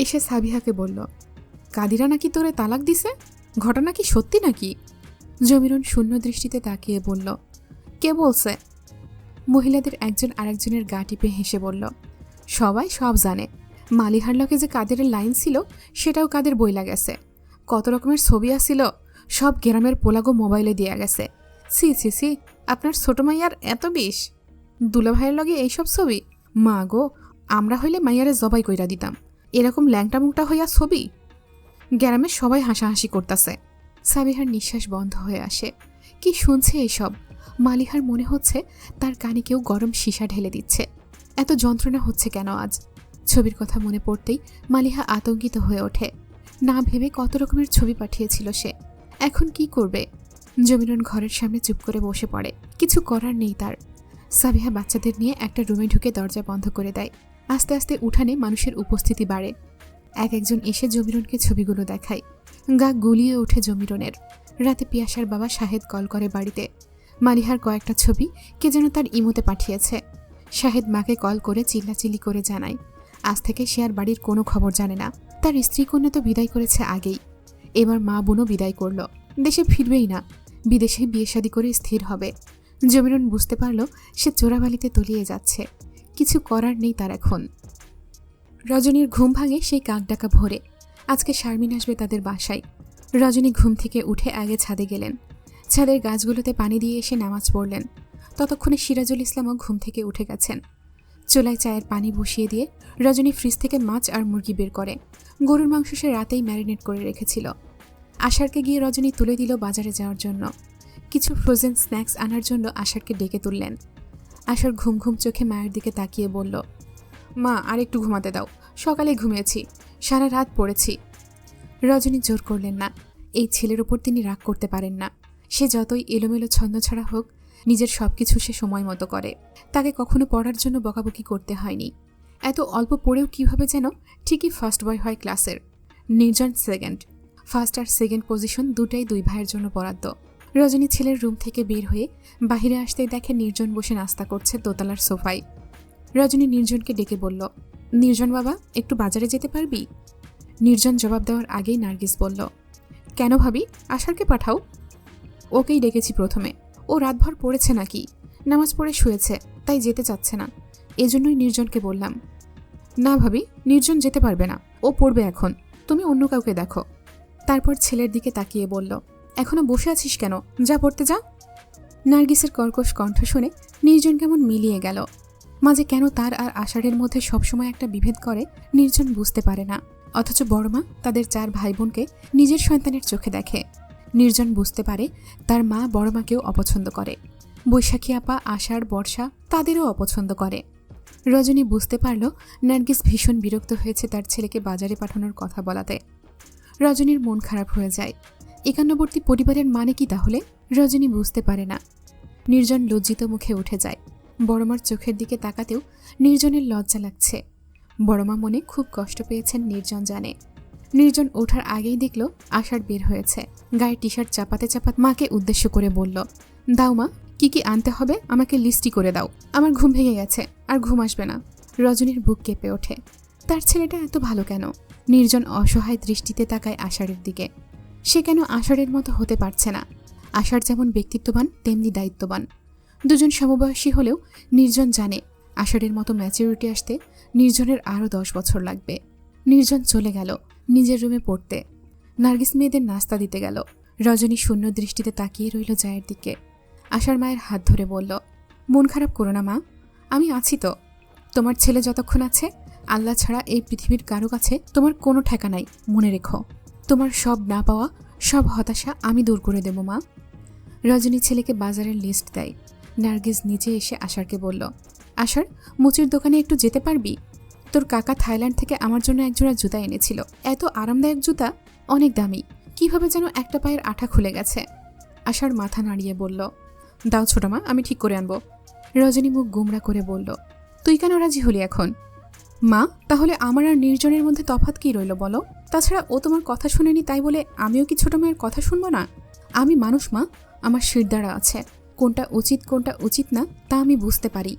এসে সাবিহাকে বলল, কাদিরা নাকি তোরে তালাক দিছে, ঘটনা কি সত্যি নাকি? জমিরন শূন্য দৃষ্টিতে তাকিয়ে বলল, কে বলছে? মহিলাদের একজন আরেকজনের গা টিপে হেসে বলল, সবাই সব জানে। মালিহার লগে যে কাদেরের লাইন ছিল সেটাও কাদের বইলা গেছে। কত রকমের ছবি আসছিল, সব গ্রামের পোলাগো মোবাইলে দিয়া গেছে। সি সি সি, আপনার ছোট মাইয়ার এত বিষ! দুলাভাইয়ের লগে এইসব ছবি? মা গো, আমরা হইলে মাইয়ারে জবাই কইরা দিতাম। এরকম ল্যাংটা মুংটা হইয়া ছবি? গ্রামের সবাই হাসাহাসি করতেছে। সাবিহার নিঃশ্বাস বন্ধ হয়ে আসে। কি শুনছে এইসব? মালিহার মনে হচ্ছে তার কানে কেউ গরম সীসা ঢেলে দিচ্ছে। এত যন্ত্রণা হচ্ছে কেন আজ? ছবির কথা মনে পড়তেই মালিহা আতঙ্কিত হয়ে ওঠে। না ভেবে কত রকমের ছবি পাঠিয়েছিল সে। এখন কি করবে? জমিরন ঘরের সামনে চুপ করে বসে পড়ে। কিছু করার নেই তার। সাবিহা বাচ্চাদের নিয়ে একটা রুমে ঢুকে দরজা বন্ধ করে দেয়। আস্তে আস্তে উঠানে মানুষের উপস্থিতি বাড়ে। একজন এসে জমিরনকে ছবিগুলো দেখায়। গা গুলিয়ে ওঠে জমিরনের। রাতে পিয়াসার বাবা শাহেদ কল করে বাড়িতে। মালিহার কয়েকটা ছবি কে যেন তার ইমোতে পাঠিয়েছে। শাহেদ মাকে কল করে চিল্লাচিল্লি করে জানায়, আজ থেকে সে আর বাড়ির কোনো খবর জানে না। তার স্ত্রী কন্যা তো বিদায় করেছে আগেই, এবার মা বোনও বিদায় করল। দেশে ফিরবেই না, বিদেশে বিয়ে শাদী করে স্থির হবে। জমিরন বুঝতে পারল সে চোরাবালিতে তলিয়ে যাচ্ছে। কিছু করার নেই তার এখন। রজনীর ঘুম ভাঙে সেই কাক ডাকা ভোরে। আজকে শারমিন আসবে তাদের বাসায়। রজনী ঘুম থেকে উঠে আগে ছাদে গেলেন। ছাদের গাছগুলোতে পানি দিয়ে এসে নামাজ পড়লেন। ততক্ষণে সিরাজুল ইসলামও ঘুম থেকে উঠে গেছেন। চুলায় চায়ের পানি বসিয়ে দিয়ে রজনী ফ্রিজ থেকে মাছ আর মুরগি বের করে। গরুর মাংস সে রাতেই ম্যারিনেট করে রেখেছিল। আশারকে গিয়ে রজনী তুলে দিল বাজারে যাওয়ার জন্য। কিছু ফ্রোজেন স্ন্যাক্স আনার জন্য আশারকে ডেকে তুললেন। আশার ঘুম ঘুম চোখে মায়ের দিকে তাকিয়ে বলল, মা আর একটু ঘুমাতে দাও, সকালে ঘুমিয়েছি, সারা রাত পড়েছি। রজনী জোর করলেন না। এই ছেলের ওপর তিনি রাগ করতে পারেন না। সে যতই এলোমেলো ছন্দ ছাড়া হোক, নিজের সবকিছু সে সময় মতো করে। তাকে কখনো পড়ার জন্য বকাবকি করতে হয়নি। এত অল্প পড়েও কিভাবে যেন ঠিকই ফার্স্ট বয় হয় ক্লাসের। নির্জন সেকেন্ড। ফার্স্ট আর সেকেন্ড পজিশন দুটাই 2 ভাইয়ের জন্য বরাদ্দ। রজনী ছেলের রুম থেকে বের হয়ে বাহিরে আসতেই দেখে নির্জন বসে নাস্তা করছে দোতলার সোফায়। রজনী নির্জনকে ডেকে বলল, নির্জন বাবা, একটু বাজারে যেতে পারবি? নির্জন জবাব দেওয়ার আগেই নার্গিস বলল, কেন ভাবি, আশারকে পাঠাও। ওকেই ডেকেছি প্রথমে। ও রাতভর পড়েছে নাকি, নামাজ পড়ে শুয়েছে, তাই যেতে চাচ্ছে না। এজন্যই নির্জনকে বললাম। না ভাবি, নির্জন যেতে পারবে না, ও পড়বে এখন, তুমি অন্য কাউকে দেখো। তারপর ছেলের দিকে তাকিয়ে বলল, এখনো বসে আছিস কেন, যা পড়তে যা। নার্গিসের কর্কশ কণ্ঠ শুনে নির্জন কেমন মিলিয়ে গেল। মাঝে কেন তার আর আষাঢ়ের মধ্যে সবসময় একটা বিভেদ করে নির্জন বুঝতে পারে না। অথচ বড়মা তাদের 4 ভাই বোনকে নিজের সন্তানের চোখে দেখে। নির্জন বুঝতে পারে তার মা বড়মাকেও অপছন্দ করে। বৈশাখী আপা, আষাঢ়, বর্ষা তাদেরও অপছন্দ করে। রজনী বুঝতে পারল নার্গিস ভীষণ বিরক্ত হয়েছে তার ছেলেকে বাজারে পাঠানোর কথা বলাতে। রজনীর মন খারাপ হয়ে যায়। একান্নবর্তী পরিবারের মানে কি তাহলে? রজনী বুঝতে পারে না। নির্জন লজ্জিত মুখে উঠে যায়। বড়মার চোখের দিকে তাকাতেও নির্জনের লজ্জা লাগছে। বড়মা মনে খুব কষ্ট পেয়েছেন নির্জন জানে। নির্জন ওঠার আগেই দেখল আষাঢ় বের হয়েছে। গায়ে টি শার্ট চাপাতে চাপাতে মাকে উদ্দেশ্য করে বলল, দাও মা, কি কি আনতে হবে আমাকে লিস্টি করে দাও, আমার ঘুম ভেঙে গেছে, আর ঘুম আসবে না। রজনীর বুক কেঁপে ওঠে। তার ছেলেটা এত ভালো কেন? নির্জন অসহায় দৃষ্টিতে তাকায় আষাঢ়ের দিকে। সে কেন আষাঢ়ের মতো হতে পারছে না? আষাঢ় যেমন ব্যক্তিত্ববান তেমনি দায়িত্ববান। দুজন সমবয়সী হলেও নির্জন জানে আষাঢ়ের মতো ম্যাচুরিটি আসতে নির্জনের আরও 10 বছর লাগবে। নির্জন চলে গেল নিজের রুমে পড়তে। নার্গিস মেয়েদের নাস্তা দিতে গেল। রজনী শূন্য দৃষ্টিতে তাকিয়ে রইল জায়ের দিকে। আষাঢ় মায়ের হাত ধরে বলল, মন খারাপ করো না মা, আমি আছি তো। তোমার ছেলে যতক্ষণ আছে আল্লাহ ছাড়া এই পৃথিবীর কারো কাছে তোমার কোনো ঠেকা নাই, মনে রেখো। তোমার সব না পাওয়া, সব হতাশা আমি দূর করে দেব মা। রজনী ছেলেকে বাজারের লিস্ট দেয়। নার্গিস নিচে এসে আষাঢ়কে বলল, আষাঢ়, মুচির দোকানে একটু যেতে পারবি? তোর কাকা থাইল্যান্ড থেকে আমার জন্য একজোড়া জুতা এনেছিল। এত আরামদায়ক জুতা, অনেক দামি, কিভাবে যেন একটা পায়ের আঠা খুলে গেছে। আষাঢ় মাথা নাড়িয়ে বলল, দাও ছোট মা, আমি ঠিক করে আনবো। রজনী মুখ গুমরা করে বলল, তুই কেন রাজি হলি এখন? মা, তাহলে আমার আর নির্জনের মধ্যে তফাৎ কি রইল বলো? তাছাড়া ও তোমার কথা শুনেনি তাই বলে আমিও কি ছোট মেয়ের কথা শুনবো না? আমি মানুষ মা, আমার শিরদাঁড়া আছে। কোনটা উচিত কোনটা উচিত না তা আমি বুঝতে পারি।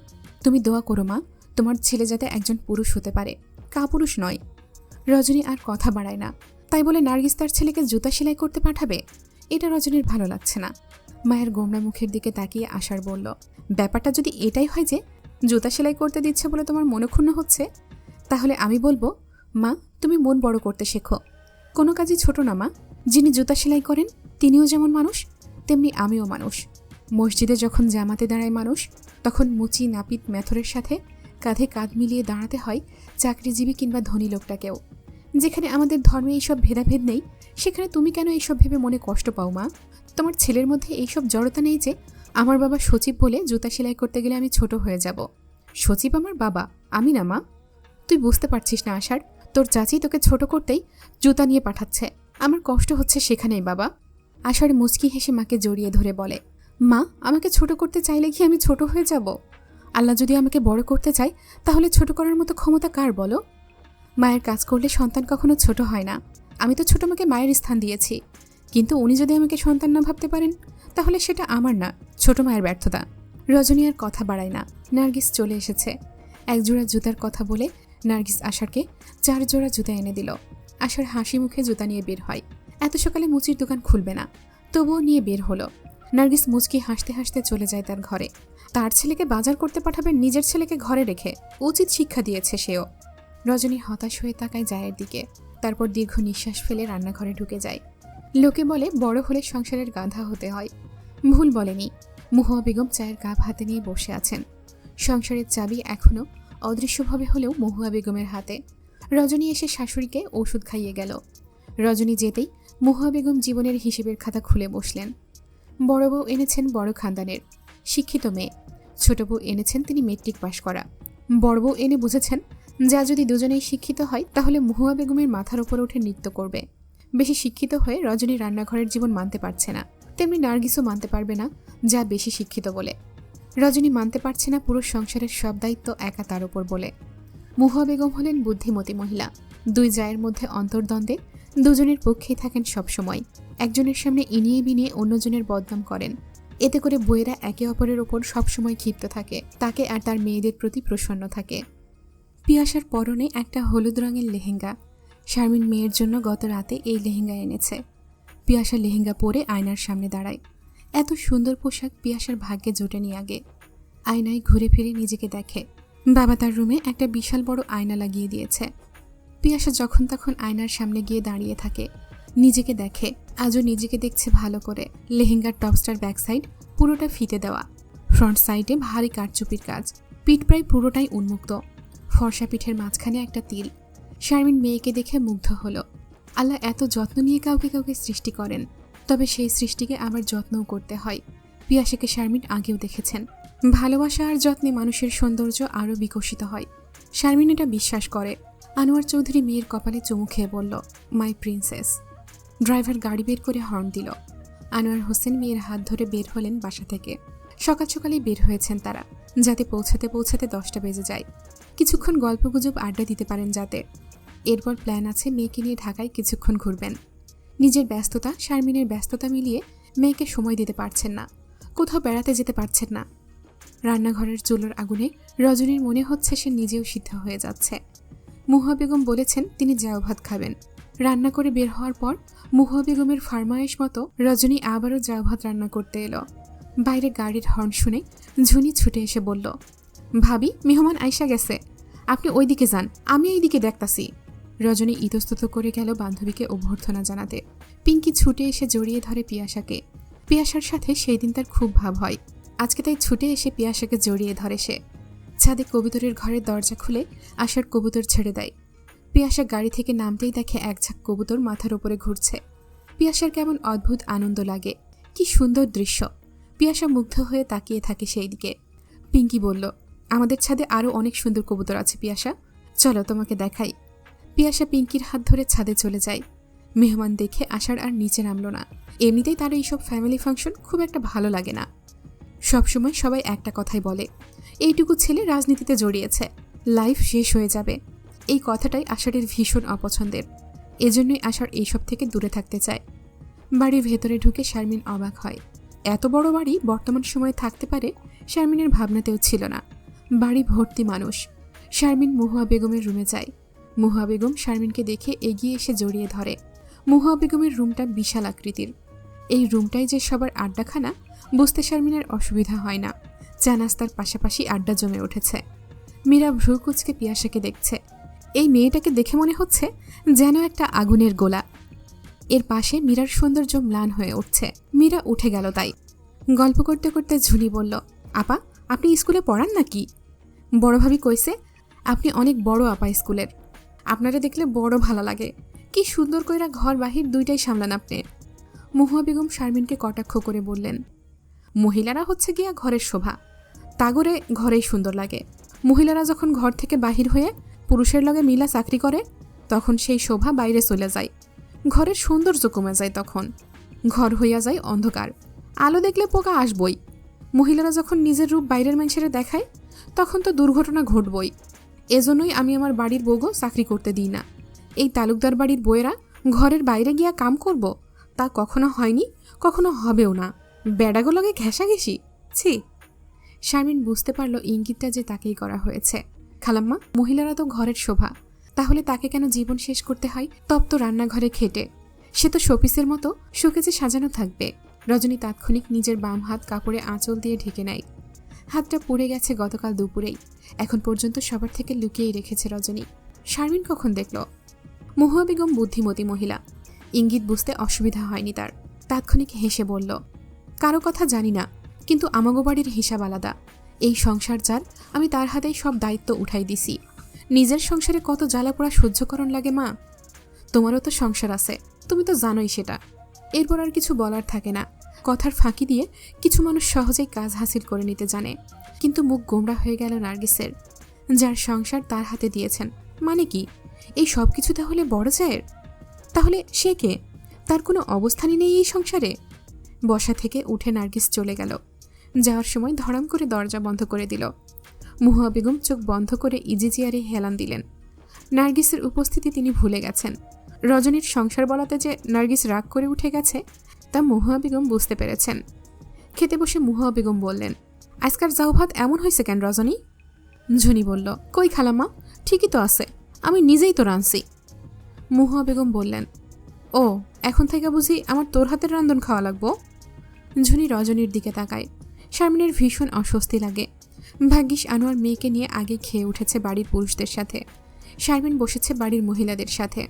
তুমি দোয়া করো মা, তোমার ছেলে যাতে একজন পুরুষ হতে পারে, কাপুরুষ নয়। রজনী আর কথা বাড়ায় না। তাই বলে নার্গিস তার ছেলেকে জুতা সেলাই করতে পাঠাবে? এটা রজনীর ভালো লাগছে না। মায়ের গোমরা মুখের দিকে তাকিয়ে আষাঢ় বলল, ব্যাপারটা যদি এটাই হয় যে জুতা সেলাই করতে দিচ্ছে বলে তোমার মনক্ষুণ্ণ হচ্ছে, তাহলে আমি বলবো, মা তুমি মন বড় করতে শেখো। কোনো কাজই ছোট না মা। যিনি জুতা সেলাই করেন তিনিও যেমন মানুষ, তেমনি আমিও মানুষ। মসজিদে যখন জামাতে দাঁড়ায় মানুষ, তখন মুচি নাপিত মেথরের সাথে কাঁধে কাঁধ মিলিয়ে দাঁড়াতে হয় চাকরিজীবী কিংবা ধনী লোকটাকেও। যেখানে আমাদের ধর্মে এইসব ভেদাভেদ নেই, সেখানে তুমি কেন এইসব ভেবে মনে কষ্ট পাও মা? তোমার ছেলের মধ্যে এইসব জড়তা নেই যে আমার বাবা সচিব বলে জুতা সেলাই করতে গেলে আমি ছোট হয়ে যাব। সচিব আমার বাবা, আমি না মা। তুই বুঝতে পারছিস না আষাঢ়, তোর চাচি তোকে ছোট করতেই জুতা নিয়ে পাঠাচ্ছে। আমার কষ্ট হচ্ছে সেখানেই বাবা। আষাঢ় মুচকি হেসে মাকে জড়িয়ে ধরে বলে, মা আমাকে ছোট করতে চাইলে কি আমি ছোট হয়ে যাব? আল্লাহ যদি আমাকে বড় করতে চায় তাহলে ছোট করার মতো ক্ষমতা কার বলো? মায়ের কাজ করলে সন্তান কখনো ছোট হয় না। আমি তো ছোট মাকে মায়ের স্থান দিয়েছি, কিন্তু উনি যদি আমাকে সন্তান না ভাবতে পারেন তাহলে সেটা আমার না, ছোট মায়ের ব্যর্থতা। রজনী আর কথা বাড়ায় না। নার্গিস চলে এসেছে। একজোড়া জুতার কথা বলে নার্গিস আষাঢ়কে 4 জোড়া জুতা এনে দিল। আষাঢ় হাসি মুখে জুতা নিয়ে বের হয়। এত সকালে মুচির দোকান খুলবে না, তবুও নিয়ে বের হলো। নার্গিস মুচকি হাসতে হাসতে চলে যায় তার ঘরে। তার ছেলেকে বাজার করতে পাঠাবে নিজের ছেলেকে ঘরে রেখে, উচিত শিক্ষা দিয়েছে সেও। রজনী হতাশ হয়ে তাকায় জায়ের দিকে। তারপর দীর্ঘ নিঃশ্বাস ফেলে রান্নাঘরে ঢুকে যায়। লোকে বলে বড় হলে সংসারের গাধা হতে হয়। ভুল বলেনি। মুহুয়া বেগম চায়ের কাপ হাতে নিয়ে বসে আছেন। সংসারের চাবি এখনও অদৃশ্যভাবে হলেও মহুয়া বেগমের হাতে। রজনী এসে শাশুড়িকে ওষুধ খাইয়ে গেল। রজনী যেতেই মহুয়া বেগম জীবনের হিসেবের খাতা খুলে বসলেন। বড় বউ এনেছেন বড় খানদানের, শিক্ষিত মেয়ে। ছোট বউ এনেছেন তিনি মেট্রিক পাশ করা। বড় বউ এনে বুঝেছেন যা যদি দুজনেই শিক্ষিত হয় তাহলে মহুয়া বেগমের মাথার উপর উঠে নৃত্য করবে। বেশি শিক্ষিত হয়ে রজনী রান্নাঘরের জীবন মানতে পারছে না, তেমনি নার্গিসও মানতে পারবে না যা বেশি শিক্ষিত বলে। রজনী মানতে পারছে না পুরুষ সংসারের সব দায়িত্ব একা তার উপর বলে। মহুয়া বেগম হলেন বুদ্ধিমতী মহিলা। দুই জায়ের মধ্যে অন্তর্দ্বন্দ্বে দুজনের পক্ষেই থাকেন সবসময়। একজনের সামনে ইনিয়ে বিনিয়ে অন্যজনের বদনাম করেন। এতে করে বউয়েরা একে অপরের ওপর সবসময় ক্ষিপ্ত থাকে, তাকে আর তার মেয়েদের প্রতি প্রসন্ন থাকে। পিয়াসার পরনে একটা হলুদ রঙের লেহেঙ্গা। শারমিন মেয়ের জন্য গত রাতে এই লেহেঙ্গা এনেছে। পিয়াসা লেহেঙ্গা পরে আয়নার সামনে দাঁড়ায়। এত সুন্দর পোশাক পিয়াসার ভাগ্যে জোটেনি আগে। আয়নায় ঘুরে ফিরে নিজেকে দেখে। বাবা তার রুমে একটা বিশাল বড় আয়না লাগিয়ে দিয়েছে। পিয়াসা যখন তখন আয়নার সামনে গিয়ে দাঁড়িয়ে থাকে, নিজেকে দেখে। আজও নিজেকে দেখছে ভালো করে। লেহেঙ্গার টপস্টার ব্যাক সাইড পুরোটা ফিতে দেওয়া, ফ্রন্ট সাইডে ভারী কারচুপির কাজ, পিঠ প্রায় পুরোটাই উন্মুক্ত, ফর্সা পিঠের মাঝখানে একটা তিল। শারমিন মেয়েকে দেখে মুগ্ধ হলো। আল্লাহ এত যত্ন নিয়ে কাউকে কাউকে সৃষ্টি করেন, তবে সেই সৃষ্টিকে আবার যত্নও করতে হয়। পিয়াসাকে শারমিন আগেও দেখেছেন। ভালোবাসা আর যত্নে মানুষের সৌন্দর্য আরও বিকশিত হয়। শারমিন এটা বিশ্বাস করে। আনোয়ার চৌধুরী মেয়ের কপালে চুমু খেয়ে বলল, মাই প্রিন্সেস। ড্রাইভার গাড়ি বের করে হর্ন দিল। আনোয়ার হোসেন মেয়ের হাত ধরে বের হলেন বাসা থেকে। সকাল সকালেই বের হয়েছেন তারা, যাতে পৌঁছাতে পৌঁছাতে 10টা বেজে যায়। কিছুক্ষণ গল্পগুজব আড্ডা দিতে পারেন যাতে। এরপর প্ল্যান আছে মেয়েকে নিয়ে ঢাকায় কিছুক্ষণ ঘুরবেন। নিজের ব্যস্ততা শারমিনের ব্যস্ততা মিলিয়ে মেয়েকে সময় দিতে পারছেন না, কোথাও বেড়াতে যেতে পারছেন না। রান্নাঘরের চুলোর আগুনে রজনীর মনে হচ্ছে সে নিজেও সিদ্ধ হয়ে যাচ্ছে। মুহুয়া বেগম বলেছেন তিনি জাউ ভাত খাবেন। রান্না করে বের হওয়ার পর মুহুয়া বেগমের ফরমায়েশ মতো রজনী আবারও জাউ ভাত রান্না করতে এলো। বাইরে গাড়ির হর্ন শুনে ঝুনি ছুটে এসে বলল, ভাবি মেহমান আয়সা গেছে, আপনি ওইদিকে যান, আমি এইদিকে দেখতাছি। রজনী ইতস্তত করে গেল বান্ধবীকে অভ্যর্থনা জানাতে। পিঙ্কি ছুটে এসে জড়িয়ে ধরে পিয়াসাকে। পিয়াসার সাথে সেই দিন তার খুব ভাব হয়, আজকে তাই ছুটে এসে পিয়াসাকে জড়িয়ে ধরে সে। ছাদে কবুতরের ঘরের দরজা খুলে আশার কবুতর ছেড়ে দেয়। পিয়াসা গাড়ি থেকে নামতেই দেখে এক ঝাঁক কবুতর মাথার উপরে ঘুরছে। পিয়াসার কেমন অদ্ভুত আনন্দ লাগে, কি সুন্দর দৃশ্য। পিয়াসা মুগ্ধ হয়ে তাকিয়ে থাকে সেই দিকে। পিঙ্কি বলল, আমাদের ছাদে আরও অনেক সুন্দর কবুতর আছে পিয়াসা, চলো তোমাকে দেখাই। পিয়াসা পিঙ্কির হাত ধরে ছাদে চলে যায়। মেহমান দেখে আশার আর নিচে নামলো না। এমনিতেই তার এইসব ফ্যামিলি ফাংশন খুব একটা ভালো লাগে না। সবসময় সবাই একটা কথাই বলে, এইটুকু ছেলে রাজনীতিতে জড়িয়েছে, লাইফ শেষ হয়ে যাবে। এই কথাটাই আশারের ভীষণ অপছন্দের। এজন্যই আশার এইসব থেকে দূরে থাকতে চায়। বাড়ির ভেতরে ঢুকে শারমিন অবাক হয়। এত বড় বাড়ি বর্তমান সময়ে থাকতে পারে শারমিনের ভাবনাতেও ছিল না। বাড়ি ভর্তি মানুষ। শারমিন মুহুয়া বেগমের রুমে যায়। মুহুয়া বেগম শারমিনকে দেখে এগিয়ে এসে জড়িয়ে ধরে। মুহুয়া বেগমের রুমটা বিশাল আকৃতির। এই রুমটাই যে সবার আড্ডাখানা বুঝতে শারমিনের অসুবিধা হয় না। চা নাস্তার পাশাপাশি আড্ডা জমে উঠেছে। মীরা ভ্রু কুচকে পিয়াসাকে দেখছে। এই মেয়েটাকে দেখে মনে হচ্ছে যেন একটা আগুনের গোলা। এর পাশে মীরার সৌন্দর্য ম্লান হয়ে উঠছে। মীরা উঠে গেল তাই। গল্প করতে করতে ঝুলি বলল, আপা আপনি স্কুলে পড়ান নাকি? বড় ভাবি কইছে আপনি অনেক বড় আপা স্কুলের, আপনারা দেখলে বড় ভালো লাগে। কি সুন্দর কইরা ঘর বাহির দুইটাই সামলান আপনি। মুহুয়া বেগম শারমিনকে কটাক্ষ করে বললেন, মহিলারা হচ্ছে গিয়া ঘরের শোভা, তাগরে ঘরেই সুন্দর লাগে। মহিলারা যখন ঘর থেকে বাহির হয়ে পুরুষের লগে মিলা চাকরি করে তখন সেই শোভা বাইরে চলে যায়, ঘরের সৌন্দর্য কমে যায়। তখন ঘর হইয়া যায় অন্ধকার, আলো দেখলে পোকা আসবই। মহিলারা যখন নিজের রূপ বাইরের মানুষের দেখায় তখন তো দুর্ঘটনা ঘটবই। এজন্যই আমি আমার বাড়ির বউগো চাকরি করতে দিই না। এই তালুকদার বাড়ির বউয়েরা ঘরের বাইরে গিয়া কাম করব তা কখনো হয়নি, কখনো হবেও না। বেড়াগুলোকে ঘেঁষাঘেঁষি, ছি। শারমিন বুঝতে পারল ইঙ্গিতটা যে তাকেই করা হয়েছে। খালাম্মা, মহিলারা তো ঘরের শোভা, তাহলে তাকে কেন জীবন শেষ করতে হয় তপ্ত রান্নাঘরে খেটে? সে তো শোপিসের মতো শোকেজে সাজানো থাকবে। রজনী তাৎক্ষণিক নিজের বাম হাত কাপড়ে আঁচল দিয়ে ঢেকে নেয়। হাতটা পুড়ে গেছে গতকাল দুপুরেই, এখন পর্যন্ত সবার থেকে লুকিয়েই রেখেছে রজনী। শারমিন কখন দেখল? মুহুয়া বেগম বুদ্ধিমতী মহিলা, ইঙ্গিত বুঝতে অসুবিধা হয়নি তার। তাৎক্ষণিক হেসে বলল, কারো কথা জানি না, কিন্তু আমাগো বাড়ির হিসাব আলাদা। এই সংসার যার, আমি তার হাতেই সব দায়িত্ব উঠাই দিছি। নিজের সংসারে কত জ্বালাপোড়া সহ্যকরণ লাগে মা। তোমারও তো সংসার আছে, তুমি তো জানোই সেটা। এরপর আর কিছু বলার থাকে না। কথার ফাঁকি দিয়ে কিছু মানুষ সহজেই কাজ হাসিল করে নিতে জানে। কিন্তু মুখ গোমরা হয়ে গেল নার্গিসের। যার সংসার তার হাতে দিয়েছেন মানে কি? এই সব কিছু তাহলে বড় জায়ের? তাহলে সে কে? তার কোনো অবস্থানই নেই এই সংসারে? বসা থেকে উঠে নার্গিস চলে গেল। যাওয়ার সময় ধড়াম করে দরজা বন্ধ করে দিল। মুহুয়া বেগম চোখ বন্ধ করে ইজি চেয়ারে হেলান দিলেন। নার্গিসের উপস্থিতি তিনি ভুলে গেছেন। রজনীর সংসার বলাতে যে নার্গিস রাগ করে উঠে গেছে তা মুহুয়া বেগম বুঝতে পেরেছেন। খেতে বসে মুহুয়া বেগম বললেন, আজকার জাউ ভাত এমন হয়েছে কেন রজনী? ঝুনি বলল, কই খালাম্মা, ঠিকই তো আছে, আমি নিজেই তো রাঁধছি। মুহুয়া বেগম বললেন, ও এখন থেকে বুঝি আমার তোর হাতের রান্ধন খাওয়া লাগবো? ঝুনি রজনীর দিকে তাকায়। শারমিনের ভীষণ অস্বস্তি লাগে। ভাগ্যিস আনোয়ার মেয়েকে নিয়ে আগে খেয়ে উঠেছে বাড়ির পুরুষদের সাথে। শারমিন বসেছে বাড়ির মহিলাদের সাথে।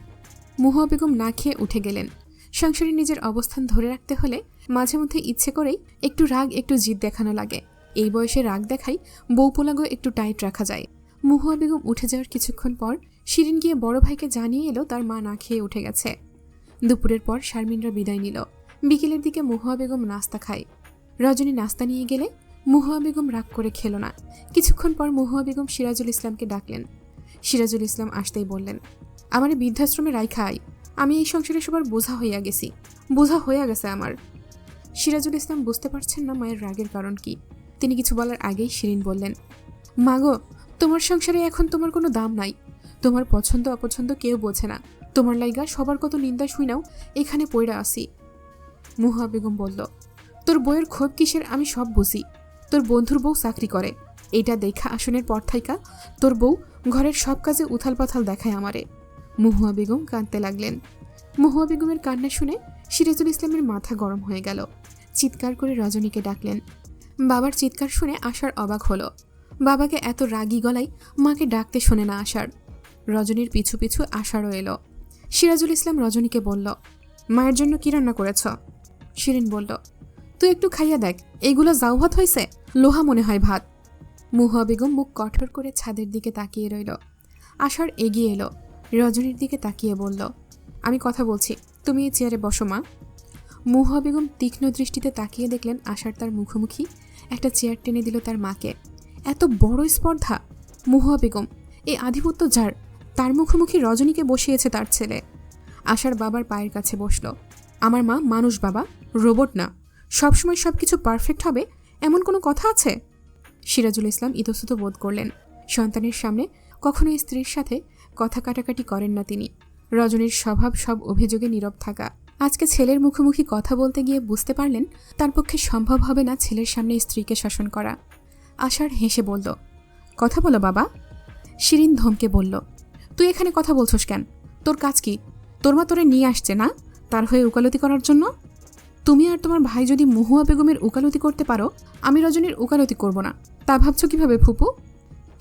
মুহুয়া বেগম না খেয়ে উঠে গেলেন। সংসারে নিজের অবস্থান ধরে রাখতে হলে মাঝে মধ্যে ইচ্ছে করেই একটু রাগ একটু জিদ দেখানো লাগে। এই বয়সে রাগ দেখাই বউ পোলাগো একটু টাইট রাখা যায়। মুহুয়া বেগম উঠে যাওয়ার কিছুক্ষণ পর শিরিন গিয়ে বড় ভাইকে জানিয়ে এলো তার মা না খেয়ে উঠে গেছে। দুপুরের পর শারমিনরা বিদায় নিল। বিকেলের দিকে মুহুয়া বেগম নাস্তা খায়। রজনী নাস্তা নিয়ে গেলে মুহুয়া বেগম রাগ করে খেল না। কিছুক্ষণ পর মুহুয়া বেগম সিরাজুল ইসলামকে ডাকলেন। সিরাজুল ইসলাম আসতেই বললেন, আমার বৃদ্ধাশ্রমে রাইখা আই, আমি এই সংসারে সবার বোঝা হইয়া গেছি, বোঝা হইয়া গেছে আমার। সিরাজুল ইসলাম বুঝতে পারছেন না মায়ের রাগের কারণ কি। তিনি কিছু বলার আগেই শিরিন বললেন, মাগো, তোমার সংসারে এখন তোমার কোনো দাম নাই। তোমার পছন্দ অপছন্দ কেউ বোঝে না। তোমার লাইগা সবার কত নিন্দা শুইনাও এখানে পইরা আসি। মুহুয়া বেগম বলল, তোর বইয়ের ক্ষোভ কিসের আমি সব বুঝি। তোর বন্ধুর বউ চাকরি করে, এটা দেখা আসনের পর থাইকা তোর বউ ঘরের সব কাজে উথাল পাথাল দেখায় আমারে। মহুয়া বেগম কাঁদতে লাগলেন। মহুয়া বেগমের কান্না শুনে সিরাজুল ইসলামের মাথা গরম হয়ে গেল। চিৎকার করে রজনীকে ডাকলেন। বাবার চিৎকার শুনে আশার অবাক হলো। বাবাকে এত রাগী গলায় মাকে ডাকতে শোনে না আশার। রজনীর পিছু পিছু আশারও এলো। সিরাজুল ইসলাম রজনীকে বলল, মায়ের জন্য কি রান্না করেছ? শিরিন বলল, তুই একটু খাইয়া দেখ, এইগুলো জাউ ভাত হয়েছে, লোহা মনে হয় ভাত। মহুয়া বেগম মুখ কঠোর করে ছাদের দিকে তাকিয়ে রইল। আশার এগিয়ে এলো, রজনীর দিকে তাকিয়ে বলল, আমি কথা বলছি, তুমি এই চেয়ারে বসো মা। মহুয়া বেগম তীক্ষ্ণ দৃষ্টিতে তাকিয়ে দেখলেন আশার তার মুখোমুখি। একটা চেয়ার টেনে দিল তার মাকে। এত বড় স্পর্ধা! মহুয়া বেগম, এই আধিপত্য যার, তার মুখোমুখি রজনীকে বসিয়েছে তার ছেলে। আশার বাবার পায়ের কাছে বসল। আমার মা মানুষ বাবা, রোবট না। সবসময় সবকিছু পারফেক্ট হবে এমন কোনো কথা আছে? সিরাজুল ইসলাম ইতস্তত বোধ করলেন। সন্তানের সামনে কখনো স্ত্রীর সাথে কথা কাটাকাটি করেন না তিনি। রজনীর স্বভাব সব অভিযোগে নীরব থাকা। আজকে ছেলের মুখোমুখি কথা বলতে গিয়ে বুঝতে পারলেন তার পক্ষে সম্ভব হবে না ছেলের সামনে স্ত্রীকে শাসন করা। আশার হেসে বলল, কথা বলো বাবা। শিরিন ধমকে বলল, তুই এখানে কথা বলছস কেন? তোর কাজ কি? তোর মা তোরে নিয়ে আসছে না তার হয়ে উকালতি করার জন্য? তুমি আর তোমার ভাই যদি মহুয়া বেগমের উকালতি করতে পারো, আমি রজনীর উকালতি করব না, তা ভাবছ কিভাবে ফুপু?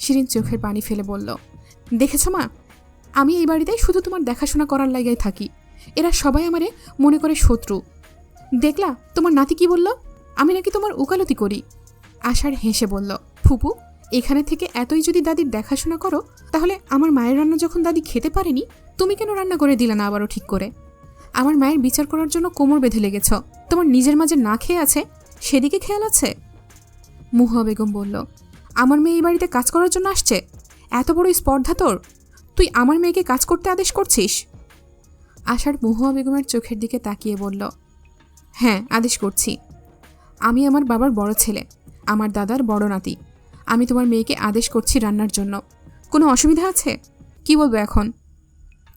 শিরিন চোখের পানি ফেলে বলল, দেখেছ মা, আমি এই বাড়িতে শুধু তোমার দেখাশোনা করার লাগাই থাকি। এরা সবাই আমারে মনে করে শত্রু। দেখলা তোমার নাতি কি বলল, আমি নাকি তোমার উকালতি করি। আশার হেসে বলল, ফুপু, এখানে থেকে এতই যদি দাদির দেখাশোনা করো, তাহলে আমার মায়ের রান্না যখন দাদি খেতে পারেনি, তুমি কেন রান্না করে দিলা না আবারও ঠিক করে? আমার মায়ের বিচার করার জন্য কোমর বেঁধে লেগেছ, তোমার নিজের মাঝে না খেয়ে আছে সেদিকে খেয়াল আছে? মহুয়া বেগম বলল, আমার মেয়ে এই বাড়িতে কাজ করার জন্য আসছে? এত বড় স্পর্ধা তোর! তুই আমার মেয়েকে কাজ করতে আদেশ করছিস? আশার মহুয়া বেগমের চোখের দিকে তাকিয়ে বলল, হ্যাঁ, আদেশ করছি। আমি আমার বাবার বড় ছেলে, আমার দাদার বড় নাতি। আমি তোমার মেয়েকে আদেশ করছি রান্নার জন্য। কোনো অসুবিধা আছে? কি বলবো এখন?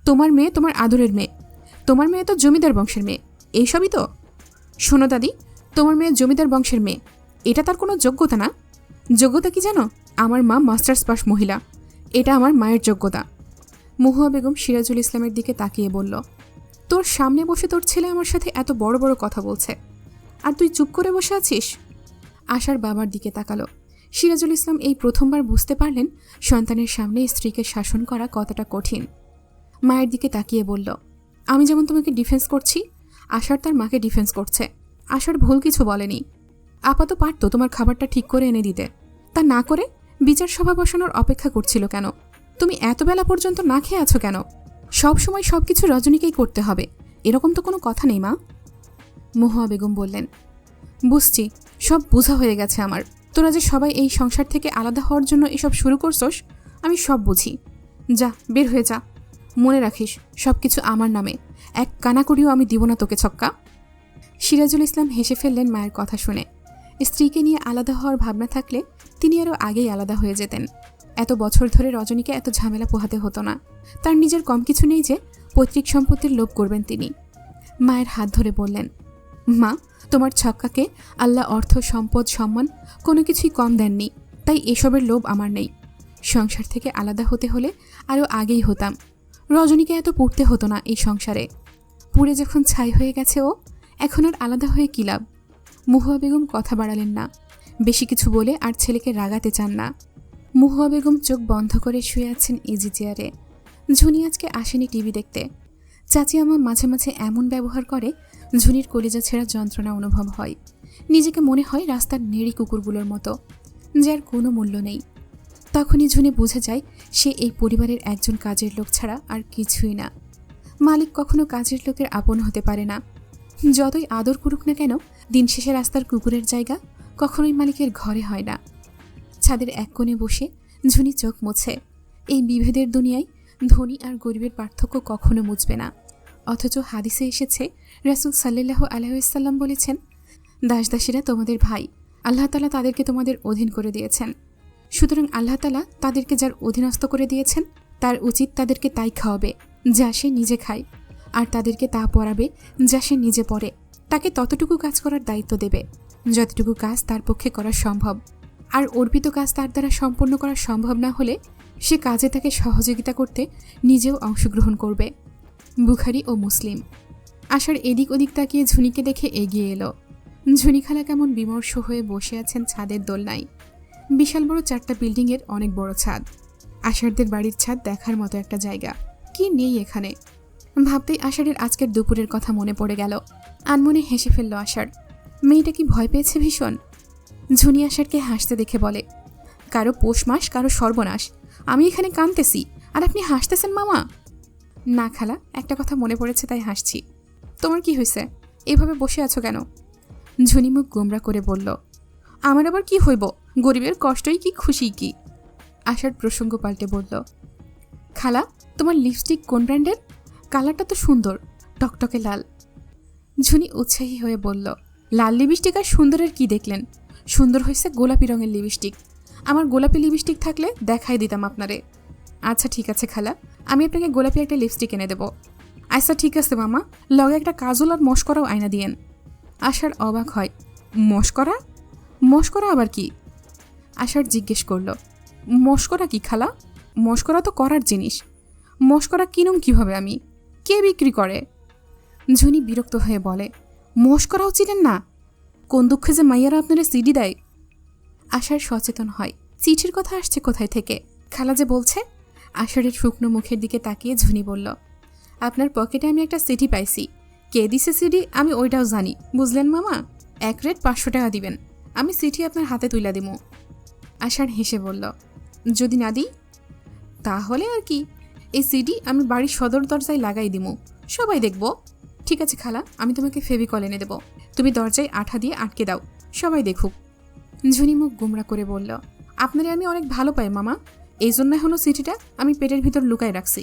তোমার মেয়ে তোমার আদরের মেয়ে, তোমার মেয়ে তো জমিদার বংশের মেয়ে, এইসবই তো। শোনো দাদি, তোমার মেয়ে জমিদার বংশের মেয়ে, এটা তার কোনো যোগ্যতা না। যোগ্যতা কি জানো? আমার মা মাস্টার্স পাস মহিলা, এটা আমার মায়ের যোগ্যতা। মহুয়া বেগম সিরাজুল ইসলামের দিকে তাকিয়ে বলল, তোর সামনে বসে তোর ছেলে আমার সাথে এত বড় বড় কথা বলছে, আর তুই চুপ করে বসে আছিস? আশার বাবার দিকে তাকালো। সিরাজুল ইসলাম এই প্রথমবার বুঝতে পারলেন সন্তানের সামনে স্ত্রীকে শাসন করা কতটা কঠিন। মায়ের দিকে তাকিয়ে বলল, আমি যেমন তোমাকে ডিফেন্স করছি, আশার তার মাকে ডিফেন্স করছে। আশার ভুল কিছু বলেনি। আপাতত পারতো তোমার খাবারটা ঠিক করে এনে দিতে, তা না করে বিচার সভা বসানোর অপেক্ষা করছিল কেন? তুমি এত বেলা পর্যন্ত না খেয়ে আছো কেন? সব সময় সবকিছু রজনীকেই করতে হবে, এরকম তো কোনো কথা নেই মা। মহুয়া বেগম বললেন, বুঝছি, সব বোঝা হয়ে গেছে আমার। তোরা যে সবাই এই সংসার থেকে আলাদা হওয়ার জন্য এসব শুরু করছস, আমি সব বুঝি। যা, বের হয়ে যা। মনে রাখিস, সবকিছু আমার নামে, এক কানাকড়িও আমি দিব না তোকে ছক্কা। সিরাজুল ইসলাম হেসে ফেললেন মায়ের কথা শুনে। স্ত্রীকে নিয়ে আলাদা হওয়ার ভাবনা থাকলে তিনি আরও আগেই আলাদা হয়ে যেতেন। এত বছর ধরে রজনীকে এত ঝামেলা পোহাতে হতো না। তার নিজের কম কিছু নেই যে পৈতৃক সম্পত্তির লোভ করবেন তিনি। মায়ের হাত ধরে বললেন, মা, তোমার ছক্কাকে আল্লাহ অর্থ, সম্পদ, সম্মান কোনো কিছুই কম দেননি, তাই এসবের লোভ আমার নেই। সংসার থেকে আলাদা হতে হলে আরও আগেই হতাম। রজনীকে এত পুড়তে হতো না এই সংসারে। পুড়ে যখন ছাই হয়ে গেছে ও, এখন আর আলাদা হয়ে কী লাভ? মহুয়া বেগম কথা বাড়ালেন না, বেশি কিছু বলে আর ছেলেকে রাগাতে চান না। মহুয়া বেগম চোখ বন্ধ করে শুয়ে আছেন ইজি চেয়ারে। ঝুনি আজকে আসেনি টিভি দেখতে। চাচি আমা মাঝে মাঝে এমন ব্যবহার করে ঝুনির কলিজা ছেঁড়া যন্ত্রণা অনুভব হয়। নিজেকে মনে হয় রাস্তার নেড়ি কুকুরগুলোর মতো, যার কোনো মূল্য নেই। তখনই ঝুনি বুঝে যায় সে এই পরিবারের একজন কাজের লোক ছাড়া আর কিছুই না। মালিক কখনো কাজের লোকের আপন হতে পারে না। যতই আদর করুক না কেন, দিন শেষে রাস্তার কুকুরের জায়গা কখনোই মালিকের ঘরে হয় না। ছাদের এক কোণে বসে ঝুনি চোখ মুছে। এই বিভেদের দুনিয়ায় ধনী আর গরিবের পার্থক্য কখনো মুছবে না। অথচ হাদিসে এসেছে, রাসূল সাল্লাল্লাহু আলাইহি ওয়াসাল্লাম বলেছেন, দাসদাসীরা তোমাদের ভাই, আল্লাহ তাআলা তাদেরকে তোমাদের অধীন করে দিয়েছেন। সুতরাং আল্লাহ তাআলা তাদেরকে যার অধীনস্থ করে দিয়েছেন, তার উচিত তাদেরকে তাই খাওয়াবে যা সে নিজে খায়, আর তাদেরকে তা পড়াবে যা সে নিজে পড়ে। তাকে ততটুকু কাজ করার দায়িত্ব দেবে যতটুকু কাজ তার পক্ষে করা সম্ভব। আর অর্পিত কাজ তার দ্বারা সম্পন্ন করা সম্ভব না হলে সে কাজে তাকে সহযোগিতা করতে নিজেও অংশগ্রহণ করবে। বুখারী ও মুসলিম। আশার এদিক ওদিক তাকিয়ে ঝুনিকে দেখে এগিয়ে এলো। ঝুনি খালা কেমন বিমর্ষ হয়ে বসে আছেন ছাদের দোলনায়। বিশাল বড় 4টা বিল্ডিংয়ের অনেক বড় ছাদ। আষাঢ়দের বাড়ির ছাদ দেখার মতো একটা জায়গা। কি নেই এখানে ভাবতেই আষাঢ়ের আজকের দুপুরের কথা মনে পড়ে গেল। আনমনে হেসে ফেলল আষাঢ়। মেয়েটা কি ভয় পেয়েছে ভীষণ। ঝুনি আষাঢ়কে হাসতে দেখে বলে, কারো পৌষ মাস কারো সর্বনাশ। আমি এখানে কাঁদতেছি আর আপনি হাসতেছেন মামা। না খালা, একটা কথা মনে পড়েছে তাই হাসছি। তোমার কি হয়েছে, এভাবে বসে আছো কেন? ঝুনি মুখ গোমরা করে বলল, আমার আবার কি হইব, গরিবের কষ্টই কি খুশি কি। আষাঢ় প্রসঙ্গ পাল্টে বলল, খালা তোমার লিপস্টিক কোন ব্র্যান্ডের? কালারটা তো সুন্দর, টকটকে লাল। ঝুনি উৎসাহী হয়ে বলল, লাল লিপস্টিক আর সুন্দরের কি দেখলেন? সুন্দর হয়েছে গোলাপি রঙের লিপস্টিক। আমার গোলাপি লিপস্টিক থাকলে দেখাই দিতাম আপনারে। আচ্ছা ঠিক আছে খালা, আমি আপনাকে গোলাপি একটা লিপস্টিক এনে দেব। আচ্ছা ঠিক আছে মামা, লগে একটা কাজল আর মস্করাও আয়না দিয়েন। আষাঢ় অবাক হয়, মস্করা? মস্করা আবার কি? আষাঢ় জিজ্ঞেস করল, মস্করা কি খালা? মস্করা তো করার জিনিস। মস্করা কিনুম কিভাবে আমি? কে বিক্রি করে? ঝুনি বিরক্ত হয়ে বলে, মস্করাও চিনেন না? কোন দুঃখে যে মাইয়ারা আপনারা সিডি দেয়। আষাঢ় সচেতন হয়, চিঠির কথা আসছে কোথায় থেকে? খালা যে বলছে। আষাঢ়ের শুকনো মুখের দিকে তাকিয়ে ঝুনি বলল, আপনার পকেটে আমি একটা সিডি পাইছি। কে দিছে সিডি আমি ওইটাও জানি, বুঝলেন মামা? এক রেট 500 টাকা দিবেন, আমি চিঠি আপনার হাতে তুইলা দিমু। আষাঢ় হেসে বলল, যদি না দিই? তাহলে আর কি, এই সিডি আমি বাড়ির সদর দরজায় লাগাই দিমু, সবাই দেখব। ঠিক আছে খালা, আমি তোমাকে ফেভিকল এনে দেব, তুমি দরজায় আঠা দিয়ে আটকে দাও, সবাই দেখুক। ঝুনি মুখ গুমরা করে বলল, আপনারে আমি অনেক ভালো পাই মামা, এই জন্য এখনো চিঠিটা আমি পেটের ভিতর লুকায় রাখছি।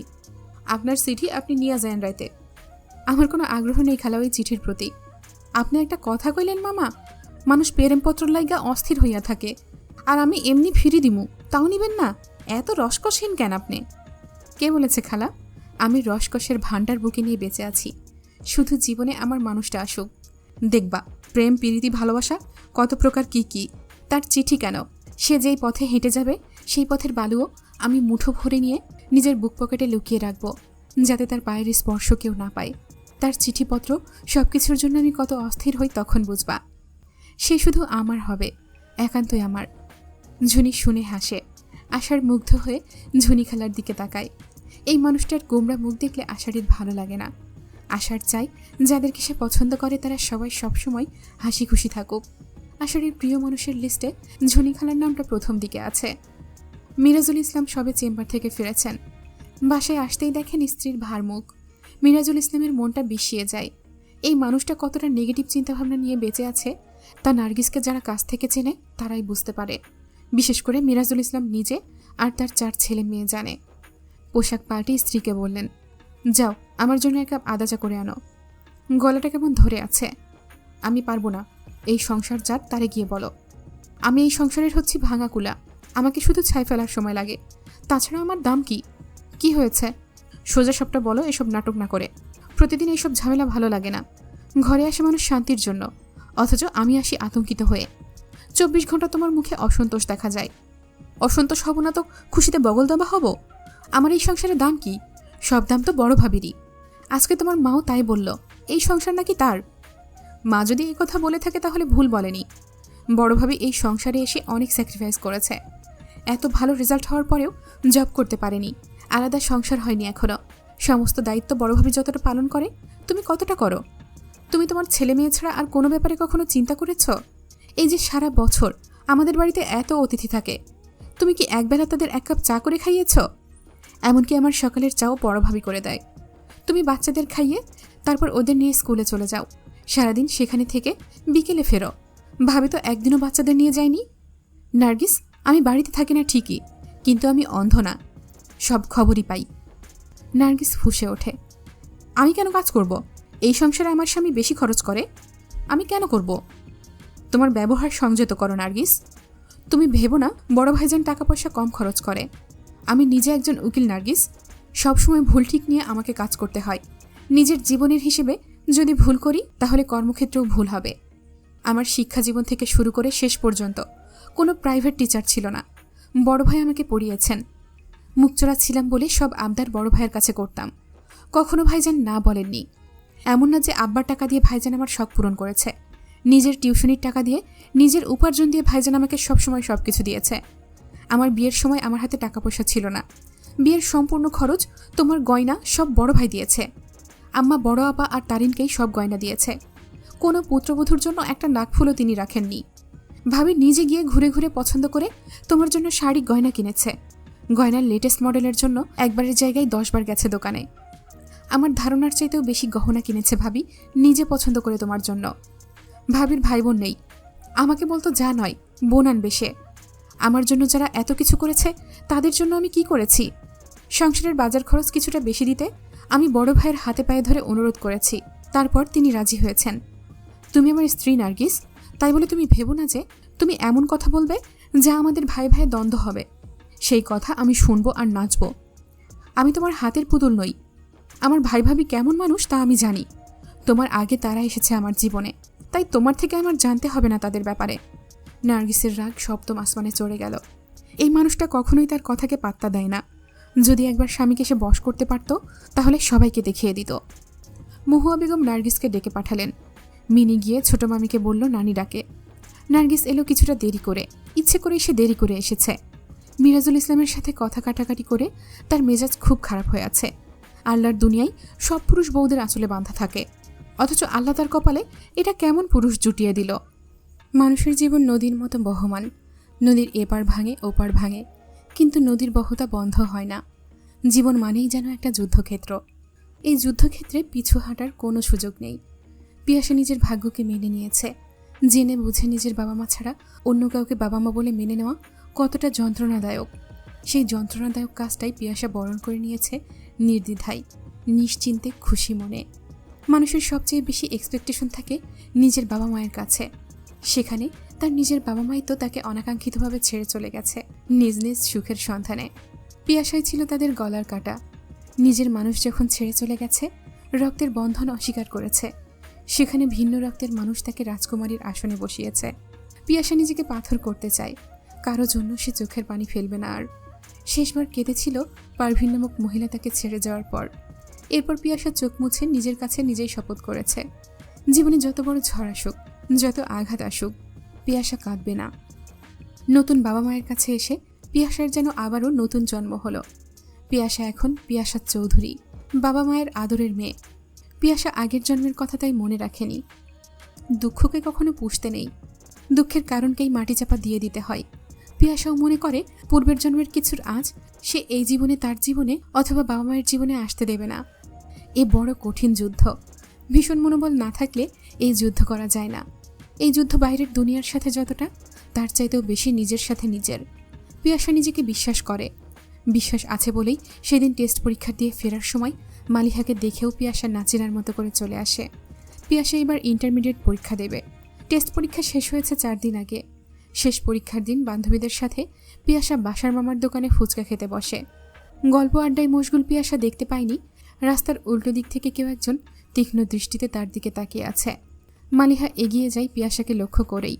আপনার চিঠি আপনি নিয়ে যান রাইতে। আমার কোনো আগ্রহ নেই খালা ওই চিঠির প্রতি। আপনি একটা কথা কইলেন মামা, মানুষ প্রেমপত্র লাইগা অস্থির হইয়া থাকে, আর আমি এমনি ফিরি দিমু, তাও নিবেন না? এত রসকসহীন কেন আপনি? কে বলেছে খালা? আমি রসকসের ভাণ্ডার বুকে নিয়ে বেঁচে আছি, শুধু জীবনে আমার মানুষটা আসুক। দেখবা প্রেম প্রীতি ভালোবাসা কত প্রকার কি কি। তার চিঠি কেন, সে যেই পথে হেঁটে যাবে সেই পথের বালুও আমি মুঠো ভরে নিয়ে নিজের বুক পকেটে লুকিয়ে রাখবো, যাতে তার পায়ের স্পর্শ কেউ না পায়। তার চিঠিপত্র সব কিছুর জন্য আমি কত অস্থির হই তখন বুঝবা। সে শুধু আমার হবে, একান্তই আমার। ঝুনি শুনে হাসে। আষাঢ় মুগ্ধ হয়ে ঝুনি খালার দিকে তাকায়। এই মানুষটার গোমরা মুখ দেখলে আষাঢ়ের ভালো লাগে না। আষাঢ় চায় যাদেরকে সে পছন্দ করে তারা সবাই সবসময় হাসি খুশি থাকুক। আষাঢ়ের প্রিয় মানুষের লিস্টে ঝুনি খালার নামটা প্রথম দিকে আছে। মিরাজুল ইসলাম সবে চেম্বার থেকে ফিরেছেন। বাসায় আসতেই দেখেন স্ত্রীর ভারমুখ। মিরাজুল ইসলামের মনটা বিষিয়ে যায়। এই মানুষটা কতটা নেগেটিভ চিন্তাভাবনা নিয়ে বেঁচে আছে তা নার্গিসকে যারা কাছ থেকে চেনে তারাই বুঝতে পারে। বিশেষ করে মিরাজুল ইসলাম নিজে আর তার 4 ছেলে মেয়ে জানে। পোশাক পাল্টে স্ত্রীকে বললেন, যাও আমার জন্য 1 কাপ আদা চা করে আনো। গলাটা কেমন ধরে আছে। আমি পারবো না, এই সংসার যার তারে গিয়ে বলো। আমি এই সংসারের হচ্ছি ভাঙা কুলা, আমাকে শুধু ছাই ফেলার সময় লাগে, তাছাড়া আমার দাম কি? কি হয়েছে? সোজা সবটা বলো, এসব নাটক না করে। প্রতিদিন এইসব ঝামেলা ভালো লাগে না। ঘরে আসে মানুষ শান্তির জন্য, অথচ আমি আসি আতঙ্কিত হয়ে। 24 ঘন্টা তোমার মুখে অসন্তোষ দেখা যায়। অসন্তোষ হব না তো খুশিতে বগল দাবা হব? আমার এই সংসারের দাম কি? সব দাম তো বড় ভাবিরই। আজকে তোমার মাও তাই বলল, এই সংসার নাকি তার। মা যদি এই কথা বলে থাকে তাহলে ভুল বলেনি। বড় ভাবি এই সংসারে এসে অনেক স্যাক্রিফাইস করেছে। এত ভালো রেজাল্ট হওয়ার পরেও জব করতে পারেনি, আলাদা সংসার হয়নি এখনো। সমস্ত দায়িত্ব বড় ভাবি যতটা পালন করে তুমি কতটা করো? তুমি তোমার ছেলে মেয়ে ছাড়া আর কোনো ব্যাপারে কখনো চিন্তা করেছ? এই যে সারা বছর আমাদের বাড়িতে এত অতিথি থাকে, তুমি কি একবেলা তাদের 1 কাপ চা করে খাইয়েছ? এমনকি আমার সকালের চাও বড় ভাবি করে দেয়। তুমি বাচ্চাদের খাইয়ে তারপর ওদের নিয়ে স্কুলে চলে যাও, সারাদিন সেখানে থেকে বিকেলে ফেরো। ভাবি তো একদিনও বাচ্চাদের নিয়ে যায়নি। নার্গিস, আমি বাড়িতে থাকি না ঠিকই, কিন্তু আমি অন্ধ না, সব খবরই পাই। নার্গিস ফুঁসে ওঠে, আমি কেন কাজ করব? এই সংসারে আমার স্বামী বেশি খরচ করে, আমি কেন করব? তোমার ব্যবহার সংযত করো নার্গিস। তুমি ভেবো না বড় ভাইজান টাকা পয়সা কম খরচ করে। আমি নিজে একজন উকিল নার্গিস, সবসময় ভুল ঠিক নিয়ে আমাকে কাজ করতে হয়। নিজের জীবনের হিসেবে যদি ভুল করি তাহলে কর্মক্ষেত্রেও ভুল হবে। আমার শিক্ষা জীবন থেকে শুরু করে শেষ পর্যন্ত কোনো প্রাইভেট টিচার ছিল না। বড় ভাই আমাকে পড়িয়েছেন। মুখচোরা ছিলাম বলে সব আবদার বড় ভাইয়ের কাছে করতাম। কখনো ভাইজান না বলেননি। এমন না যে আব্বার টাকা দিয়ে ভাইজান আমার শখ পূরণ করেছে। নিজের টিউশনির টাকা দিয়ে, নিজের উপার্জন দিয়ে ভাইজান আমাকে সবসময় সব কিছু দিয়েছে। আমার বিয়ের সময় আমার হাতে টাকা পয়সা ছিল না। বিয়ের সম্পূর্ণ খরচ, তোমার গয়না সব বড় ভাই দিয়েছে। আম্মা বড় আপা আর তারিনকেই সব গয়না দিয়েছে। কোনো পুত্রবধূর জন্য একটা নাকফুলও তিনি রাখেননি। ভাবি নিজে গিয়ে ঘুরে ঘুরে পছন্দ করে তোমার জন্য শাড়ি গয়না কিনেছে। গয়নার লেটেস্ট মডেলের জন্য একবারের জায়গায় 10 বার গেছে দোকানে। আমার ধারণার চাইতেও বেশি গহনা কিনেছে ভাবি নিজে পছন্দ করে তোমার জন্য। ভাবির ভাই বোন নেই। আমাকে বলতো যা নয় বোন আনবে সে। আমার জন্য যারা এত কিছু করেছে তাদের জন্য আমি কি করেছি? সংসারের বাজার খরচ কিছুটা বেশি দিতে আমি বড় ভাইয়ের হাতে পায়ে ধরে অনুরোধ করেছি। তারপর তিনি রাজি হয়েছেন। তুমি আমার স্ত্রী নার্গিস, তাই বলে তুমি ভেবো না যে তুমি এমন কথা বলবে যা আমাদের ভাই ভাইয়ে দ্বন্দ্ব হবে। সেই কথা আমি শুনবো আর নাচব। আমি তোমার হাতের পুতুল নই। আমার ভাই ভাবি কেমন মানুষ তা আমি জানি। তোমার আগে তারা এসেছে আমার জীবনে, তাই তোমার থেকে আমার জানতে হবে না তাদের ব্যাপারে। নার্গিসের রাগ সপ্তম আসমানে চড়ে গেল। এই মানুষটা কখনোই তার কথাকে পাত্তা দেয় না। যদি একবার স্বামীকে সে বশ করতে পারত তাহলে সবাইকে দেখিয়ে দিত। মহুয়া বেগম নার্গিসকে ডেকে পাঠালেন। মিনি গিয়ে ছোট মামিকে বলল নানি ডাকে। নার্গিস এলো কিছুটা দেরি করে। ইচ্ছে করেই সে দেরি করে এসেছে। মিরাজুল ইসলামের সাথে কথা কাটাকাটি করে তার মেজাজ খুব খারাপ হয়ে আছে। আল্লাহর দুনিয়ায় সব পুরুষ বউদের আঁচলে বাঁধা থাকে, অথচ আল্লাহ তার কপালে এটা কেমন পুরুষ জুটিয়ে দিল। মানুষের জীবন নদীর মতো বহমান। নদীর এপার ভাঙে ওপার ভাঙে, কিন্তু নদীর বহতা বন্ধ হয় না। জীবন মানেই যেন একটা যুদ্ধক্ষেত্র। এই যুদ্ধক্ষেত্রে পিছু হাঁটার কোনো সুযোগ নেই। পিয়াসা নিজের ভাগ্যকে মেনে নিয়েছে। জেনে বুঝে নিজের বাবা মা ছাড়া অন্য কাউকে বাবা মা বলে মেনে নেওয়া কতটা যন্ত্রণাদায়ক। সেই যন্ত্রণাদায়ক কাজটাই পিয়াসা বরণ করে নিয়েছে নির্দ্বিধায়, নিশ্চিন্তে, খুশি মনে। মানুষের সবচেয়ে বেশি এক্সপেকটেশন থাকে নিজের বাবা মায়ের কাছে। সেখানে তার নিজের বাবা মাই তো তাকে অনাকাঙ্ক্ষিতভাবে ছেড়ে চলে গেছে নিজ নিজ সুখের সন্ধানে। পিয়াসাই ছিল তাদের গলার কাটা। নিজের মানুষ যখন ছেড়ে চলে গেছে, রক্তের বন্ধন অস্বীকার করেছে, সেখানে ভিন্ন রক্তের মানুষ তাকে রাজকুমারীর আসনে বসিয়েছে। পিয়াসা নিজেকে পাথর করতে চায়, কারো জন্য সে চোখের পানি ফেলবে না আর। শেষবার কেঁদেছিল পারভিন নামক মহিলা তাকে ছেড়ে যাওয়ার পর। এরপর পিয়াসা চোখ মুছে নিজের কাছে নিজেই শপথ করেছে, জীবনে যত বড় ঝড় আসুক, যত আঘাত আসুক, পিয়াসা কাঁদবে না। নতুন বাবা মায়ের কাছে এসে পিয়াসার যেন আবারও নতুন জন্ম হলো। পিয়াসা এখন পিয়াসা চৌধুরী, বাবা মায়ের আদরের মেয়ে। পিয়াসা আগের জন্মের কথা তাই মনে রাখেনি। দুঃখকে কখনো পুষতে নেই, দুঃখের কারণকেই মাটি চাপা দিয়ে দিতে হয়। পিয়াসাও মনে করে পূর্বের জন্মের কিছুর আজ সে এই জীবনে, তার জীবনে অথবা বাবা মায়ের জীবনে আসতে দেবে না। এ বড় কঠিন যুদ্ধ। ভীষণ মনোবল না থাকলে এই যুদ্ধ করা যায় না। এই যুদ্ধ বাইরের দুনিয়ার সাথে যতটা, তার চাইতেও বেশি নিজের সাথে নিজের। পিয়াসা নিজেকে বিশ্বাস করে। বিশ্বাস আছে বলেই সেদিন টেস্ট পরীক্ষা দিয়ে ফেরার সময় মালিহাকে দেখেও পিয়াসা নাচিনার মতো করে চলে আসে। পিয়াসা এবার ইন্টারমিডিয়েট পরীক্ষা দেবে। টেস্ট পরীক্ষা শেষ হয়েছে 4 দিন আগে। শেষ পরীক্ষার দিন বান্ধবীদের সাথে পিয়াসা বাসার মামার দোকানে ফুচকা খেতে বসে। গল্প আড্ডায় মশগুল পিয়াসা দেখতে পায়নি রাস্তার উল্টো দিক থেকে কেউ একজন তীক্ষ্ণ দৃষ্টিতে তার দিকে তাকিয়ে আছে। মালিহা এগিয়ে যায় পিয়াসাকে লক্ষ্য করেই।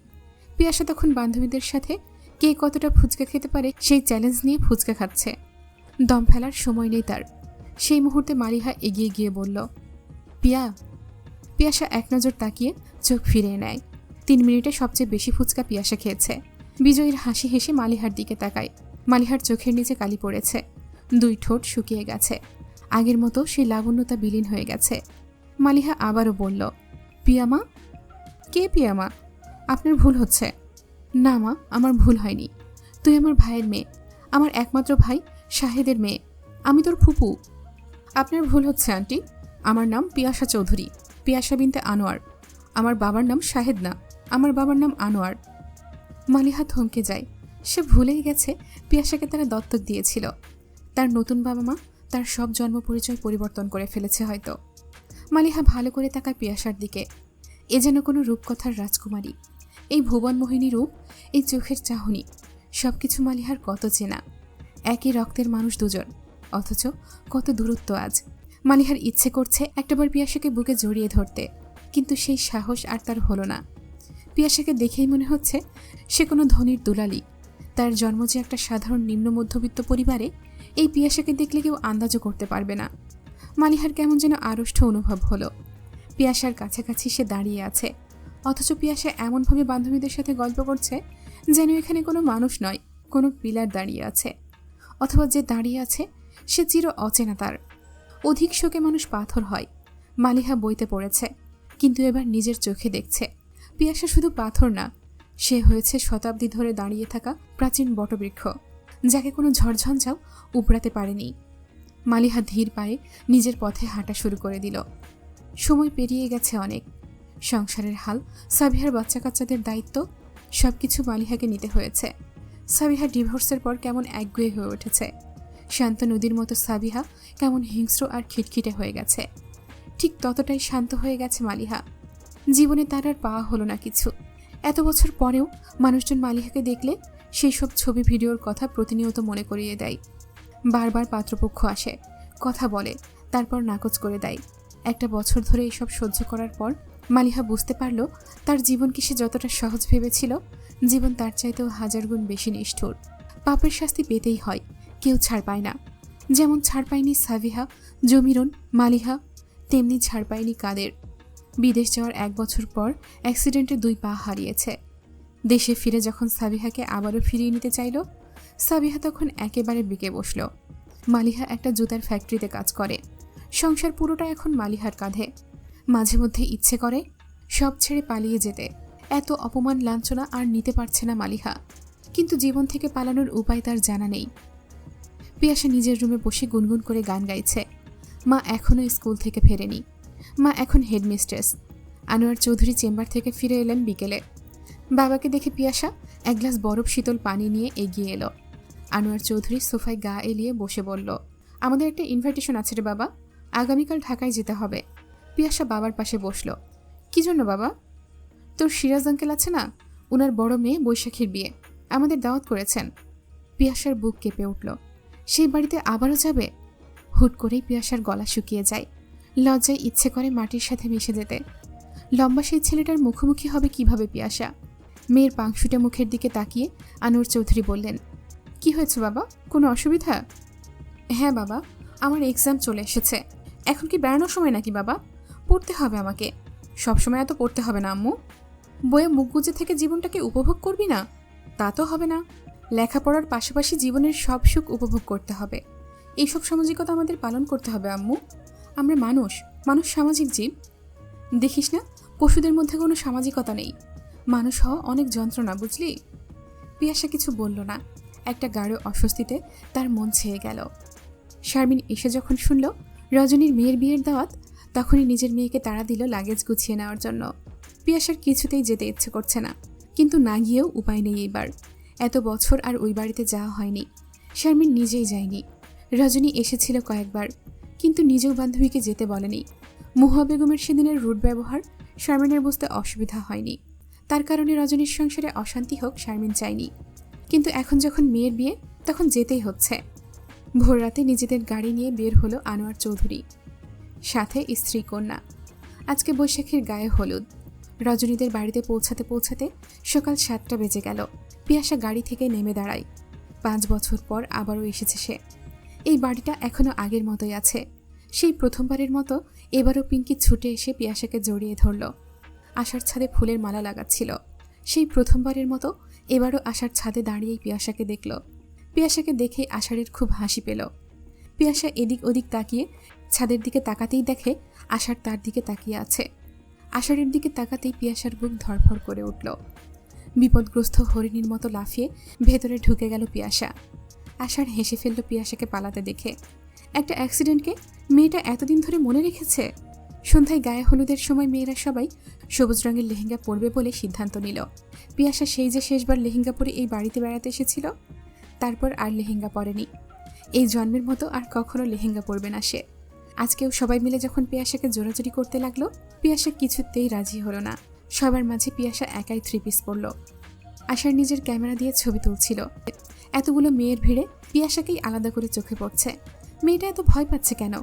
পিয়াসা তখন বান্ধবীদের সাথে কে কতটা ফুচকা খেতে পারে সেই চ্যালেঞ্জ নিয়ে ফুচকা খাচ্ছে। দম ফেলার সময় নেই তার। সেই মুহূর্তে মালিহা এগিয়ে গিয়ে বলল, পিয়াসা এক নজর তাকিয়ে চোখ ফিরিয়ে নেয়। 3 মিনিটে সবচেয়ে বেশি ফুচকা পিয়াসা খেয়েছে। বিজয়ীর হাসি হেসে মালিহার দিকে তাকায়। মালিহার চোখের নিচে কালি পড়েছে, 2 ঠোঁট শুকিয়ে গেছে। আগের মতো সেই লাবণ্যতা বিলীন হয়ে গেছে। মালিহা আবারও বলল, পিয়ামা? কে পিয়ামা? আপনার ভুল হচ্ছে। না মা, আমার ভুল হয়নি। তুই আমার ভাইয়ের মেয়ে, আমার একমাত্র ভাই শাহেদের মেয়ে। আমি তোর ফুপু। আপনার ভুল হচ্ছে আন্টি। আমার নাম পিয়াসা চৌধুরী, পিয়াসা বিনতে আনোয়ার। আমার বাবার নাম শাহেদ না, আমার বাবার নাম আনোয়ার। মালিহা থমকে যায়। সে ভুলেই গেছে পিয়াসাকে তারা দত্তক দিয়েছিল। তার নতুন বাবা মা তার সব জন্ম পরিচয় পরিবর্তন করে ফেলেছে হয়তো। মালিহা ভালো করে তাকায় পিয়াসার দিকে। এ যেন কোনো রূপকথার রাজকুমারী। এই ভুবনমোহিনী রূপ, এই চোখের চাহনি, সবকিছু মালিহার কত চেনা। একই রক্তের মানুষ দুজন, অথচ কত দূরত্ব আজ। মালিহার ইচ্ছে করছে একটাবার পিয়াসাকে বুকে জড়িয়ে ধরতে, কিন্তু সেই সাহস আর তার হলো না। পিয়াসাকে দেখেই মনে হচ্ছে সে কোনো ধনীর দুলালি। তার জন্ম যে একটা সাধারণ নিম্ন মধ্যবিত্ত পরিবারে, এই পিয়াসাকে দেখলে কেউ আন্দাজও করতে পারবে না। মালিহার কেমন যেন আড়ষ্ট অনুভব হলো। পিয়াসার কাছাকাছি সে দাঁড়িয়ে আছে, অথচ পিয়াসা এমনভাবে বান্ধবীদের সাথে গল্প করছে যেন এখানে কোনো মানুষ নয়, কোনো পিলার দাঁড়িয়ে আছে, অথবা যে দাঁড়িয়ে আছে সে চির অচেনা তার। অধিক শোকে মানুষ পাথর হয়। মালিহা বইতে পড়েছে, কিন্তু এবার নিজের চোখে দেখছে পিয়াসা শুধু পাথর না, সে হয়েছে শতাব্দী ধরে দাঁড়িয়ে থাকা প্রাচীন বটবৃক্ষ, যাকে কোনো ঝড়ঝঞ্ঝাও উপড়াতে পারেনি। মালিহা ধীর পায়ে নিজের পথে হাঁটা শুরু করে দিল। সময় পেরিয়ে গেছে অনেক। সংসারের হাল, সাবিহার বাচ্চা কাচ্চাদের দায়িত্ব, সবকিছু মালিহাকে নিতে হয়েছে। সাবিহা ডিভোর্সের পর কেমন একগুঁয়ে হয়ে উঠেছে। শান্ত নদীর মতো সাবিহা কেমন হিংস্র আর খিটখিটে হয়ে গেছে। ঠিক ততটাই শান্ত হয়ে গেছে মালিহা। জীবনে তার আর পাওয়া হলো না কিছু। এত বছর পরেও মানুষজন মালিহাকে দেখলে সেই সব ছবি ভিডিওর কথা প্রতিনিয়ত মনে করিয়ে দেয়। বারবার পাত্রপক্ষ আসে, কথা বলে, তারপর নাকচ করে দেয়। একটা বছর ধরে এসব সহ্য করার পর মালিহা বুঝতে পারল তার জীবনকে সে যতটা সহজ ভেবেছিল, জীবন তার চাইতেও হাজার গুণ বেশি নিষ্ঠুর। পাপের শাস্তি পেতেই হয়, কেউ ছাড় পায় না। যেমন ছাড় পায়নি সাবিহা, জমিরন, মালিহা, তেমনি ছাড় পায়নি কাদের। বিদেশ যাওয়ার 1 বছর পর অ্যাক্সিডেন্টে 2 পা হারিয়েছে। দেশে ফিরে যখন সাবিহাকে আবারও ফিরিয়ে নিতে চাইল, সাবিহা তখন একেবারে বিকে বসল। মালিহা একটা জুতার ফ্যাক্টরিতে কাজ করে। সংসার পুরোটা এখন মালিহার কাঁধে। মাঝে মধ্যে ইচ্ছে করে সব ছেড়ে পালিয়ে যেতে। এত অপমান লাঞ্ছনা আর নিতে পারছে না মালিহা, কিন্তু জীবন থেকে পালানোর উপায় তার জানা নেই। পিয়াসা নিজের রুমে বসে গুনগুন করে গান গাইছে। মা এখনও স্কুল থেকে ফেরেনি। মা এখন হেডমিস্ট্রেস। আনোয়ার চৌধুরী চেম্বার থেকে ফিরে এলেন বিকেলে। বাবাকে দেখে পিয়াসা 1 গ্লাস বরফ শীতল পানি নিয়ে এগিয়ে এলো। আনোয়ার চৌধুরী সোফায় গা এলিয়ে বসে বলল, আমাদের একটা ইনভাইটেশন আছে রে বাবা, আগামীকাল ঢাকায় যেতে হবে। পিয়াসা বাবার পাশে বসল। কি জন্য বাবা? তোর সিরাজ আঙ্কেল আছে না, ওনার বড় মেয়ে বৈশাখীর বিয়ে, আমাদের দাওয়াত করেছেন। পিয়াসার বুক কেঁপে উঠল। সেই বাড়িতে আবারও যাবে? হুট করেই পিয়াসার গলা শুকিয়ে যায়। লজ্জায় ইচ্ছে করে মাটির সাথে মিশে যেতে। লম্বা সেই ছেলেটার মুখোমুখি হবে কিভাবে পিয়াসা? মেয়ের পাংশুটে মুখের দিকে তাকিয়ে আনোয়ার চৌধুরী বললেন, কি হয়েছে বাবা, কোনো অসুবিধা? হ্যাঁ বাবা, আমার এক্সাম চলে এসেছে। এখন কি বেড়ানোর সময় নাকি বাবা? পড়তে হবে আমাকে। সবসময় এত পড়তে হবে না আম্মু। বইয়ে মুখ গুজে থেকে জীবনটাকে উপভোগ করবি না? তা তো হবে না। লেখাপড়ার পাশাপাশি জীবনের সব সুখ উপভোগ করতে হবে। এইসব সামাজিকতা আমাদের পালন করতে হবে আম্মু। আমরা মানুষ, মানুষ সামাজিক জীব। দেখিস না, পশুদের মধ্যে কোনো সামাজিকতা নেই। মানুষ হওয়া অনেক যন্ত্রণা, বুঝলি? পিয়াসা কিছু বলল না। একটা গাঢ় অস্বস্তিতে তার মন ছেয়ে গেল। শারমিন এসে যখন শুনল রজনীর মেয়ের বিয়ের দাওয়াত, তখনই নিজের মেয়েকে তাড়া দিল লাগেজ গুছিয়ে নেওয়ার জন্য। পিয়াসার কিছুতেই যেতে ইচ্ছে করছে না, কিন্তু না গিয়েও উপায় নেই। এইবার এত বছর আর ওই বাড়িতে যাওয়া হয়নি। শারমিন নিজেই যায়নি। রজনী এসেছিল কয়েকবার, কিন্তু নিজেও বান্ধবীকে যেতে বলেনি। মুহুয়া বেগমের সেদিনের রুট ব্যবহার শারমিনের বুঝতে অসুবিধা হয়নি। তার কারণে রজনীর সংসারে অশান্তি হোক শারমিন চায়নি, কিন্তু এখন যখন মেয়ের বিয়ে, তখন যেতেই হচ্ছে। ভোররাতে নিজেদের গাড়ি নিয়ে বের হলো আনোয়ার চৌধুরী, সাথে স্ত্রী কন্যা। আজকে বৈশাখীর গায়ে হলুদ। রজনীদের বাড়িতে পৌঁছাতে পৌঁছাতে সকাল 7টা বেজে গেল। পিয়াসা গাড়ি থেকে নেমে দাঁড়ায়। 5 বছর পর আবারও এসেছে সে। এই বাড়িটা এখনো আগের মতোই আছে। সেই প্রথমবারের মতো এবারও পিঙ্কি ছুটে এসে পিয়াসাকে জড়িয়ে ধরল। আশার ছাদে ফুলের মালা লাগাচ্ছিল। সেই প্রথমবারের মতো এবারও আশার ছাদে দাঁড়িয়েই পিয়াসাকে দেখল। পিয়াসাকে দেখে আষাঢ়ের খুব হাসি পেল। পিয়াসা এদিক ওদিক তাকিয়ে ছাদের দিকে তাকাতেই দেখে আষাঢ় তার দিকে তাকিয়ে আছে। আষাঢ়ের দিকে তাকাতেই পিয়াসার বুক ধড়ফড় করে উঠল। বিপদগ্রস্ত হরিণীর মতো লাফিয়ে ভেতরে ঢুকে গেল পিয়াসা। আষাঢ় হেসে ফেলল পিয়াসাকে পালাতে দেখে। একটা অ্যাক্সিডেন্টকে মেয়েটা এতদিন ধরে মনে রেখেছে। সন্ধ্যায় গায়ে হলুদের সময় মেয়েরা সবাই সবুজ রঙের লেহেঙ্গা পরবে বলে সিদ্ধান্ত নিল। পিয়াসা সেই যে শেষবার লেহেঙ্গা পরে এই বাড়িতে বেড়াতে এসেছিল, তারপর আর লেহেঙ্গা পরেনি। এই জন্মের মতো আর কখনো লেহেঙ্গা পরবে না সে। আজকেও সবাই মিলে যখন পিয়াসাকে জোরাজুরি করতে লাগলো, পিয়াসা কিছুতেই রাজি হলো না। সবার মাঝে পিয়াসা একাই 3 পিস পরল। আশার নিজের ক্যামেরা দিয়ে ছবি তুলছিল। এতগুলো মেয়ের ভিড়ে পিয়াসাকেই আলাদা করে চোখে পড়ছে। মেয়েটা এত ভয় পাচ্ছে কেন?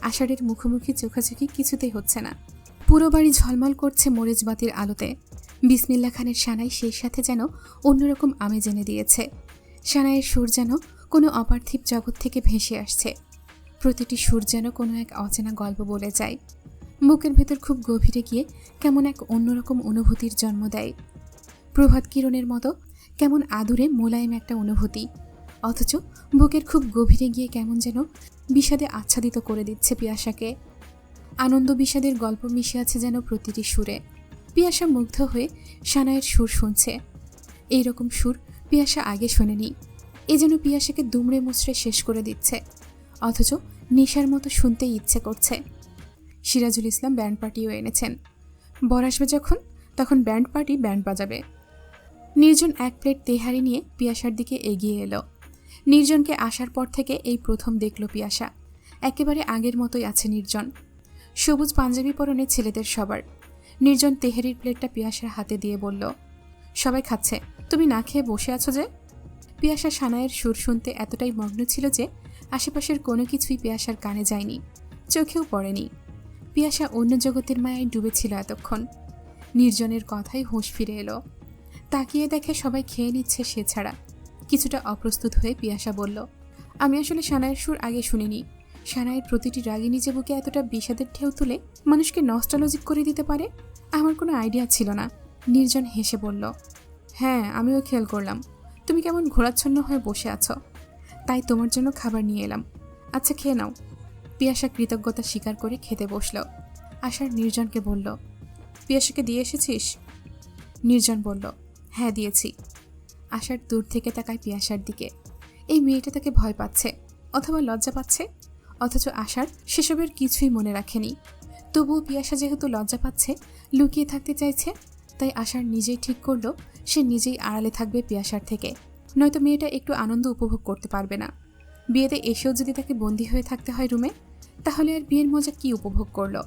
আষাঢ়ের মুখোমুখি চোখাচোখি কিছুতেই হচ্ছে না। পুরো বাড়ি ঝলমল করছে মরিচ বাতির আলোতে। বিসমিল্লাহ খানের সানাই সেই সাথে যেন অন্যরকম আমেজ এনে দিয়েছে। সানাইয়ের সুর যেন কোনো অপার্থিব জগৎ থেকে ভেসে আসছে। প্রতিটি সুর যেন কোনো এক অচেনা গল্প বলে যায়। বুকের ভেতর খুব গভীরে গিয়ে কেমন এক অন্যরকম অনুভূতির জন্ম দেয়। প্রভাত কিরণের মতো কেমন আদুরে মোলায়েম একটা অনুভূতি, অথচ বুকের খুব গভীরে গিয়ে কেমন যেন বিষাদে আচ্ছাদিত করে দিচ্ছে পিয়াসাকে। আনন্দ বিষাদের গল্প মিশে আছে যেন প্রতিটি সুরে। পিয়াসা মুগ্ধ হয়ে সানাইয়ের সুর শুনছে। এইরকম সুর পিয়াসা আগে শোনেনি। এ যেন পিয়াসাকে দুমড়ে মুচড়ে শেষ করে দিচ্ছে, অথচ নেশার মতো শুনতেই ইচ্ছে করছে। সিরাজুল ইসলাম ব্যান্ড পার্টিও এনেছেন। বর আসবে যখন, তখন ব্যান্ড পার্টি ব্যান্ড বাজাবে। নির্জন এক প্লেট তেহারি নিয়ে পিয়াসার দিকে এগিয়ে এলো। নির্জনকে আসার পর থেকে এই প্রথম দেখল পিয়াসা। একেবারে আগের মতোই আছে নির্জন। সবুজ পাঞ্জাবি পরনে ছেলেদের সবার। নির্জন তেহারির প্লেটটা পিয়াসার হাতে দিয়ে বলল, সবাই খাচ্ছে, তুমি না খেয়ে বসে আছো যে? পিয়াসা সানাইয়ের সুর শুনতে এতটাই মগ্ন ছিল যে আশেপাশের কোনো কিছুই পিয়াসার কানে যায়নি, চোখেও পড়েনি। পিয়াসা অন্য জগতের মায়ায় ডুবেছিল এতক্ষণ। নির্জনের কথাই হুঁশ ফিরে এলো। তাকিয়ে দেখে সবাই খেয়ে নিচ্ছে, সে ছাড়া। কিছুটা অপ্রস্তুত হয়ে পিয়াসা বলল, আমি আসলে সানাইয়ের সুর আগে শুনিনি। সানাইয়ের প্রতিটি রাগিনী যে বুকে এতটা বিষাদের ঢেউ তুলে মানুষকে নস্টালজিক করে দিতে পারে, আমার কোনো আইডিয়া ছিল না। নির্জন হেসে বলল, হ্যাঁ, আমিও খেয়াল করলাম তুমি কেমন ঘোরাচ্ছন্ন হয়ে বসে আছো, তাই তোমার জন্য খাবার নিয়ে এলাম। আচ্ছা, খেয়ে নাও। পিয়াসা কৃতজ্ঞতা স্বীকার করে খেতে বসল। আশার নির্জনকে বলল, পিয়াসাকে দিয়ে এসেছিস? নির্জন বলল, হ্যাঁ দিয়েছি। আশার দূর থেকে তাকায় পিয়াসার দিকে। এই মেয়েটা তাকে ভয় পাচ্ছে অথবা লজ্জা পাচ্ছে, অথচ আশার সেসবের কিছুই মনে রাখেনি। তবুও পিয়াসা যেহেতু লজ্জা পাচ্ছে, লুকিয়ে থাকতে চাইছে, তাই আশার নিজেই ঠিক করলো সে নিজেই আড়ালে থাকবে পিয়াসার থেকে, নয়তো মেয়েটা একটু আনন্দ উপভোগ করতে পারবে না। বিয়েতে এসেও যদি তাকে বন্দী হয়ে থাকতে হয় রুমে, তাহলে আর বিয়ের মজা কি উপভোগ করলো?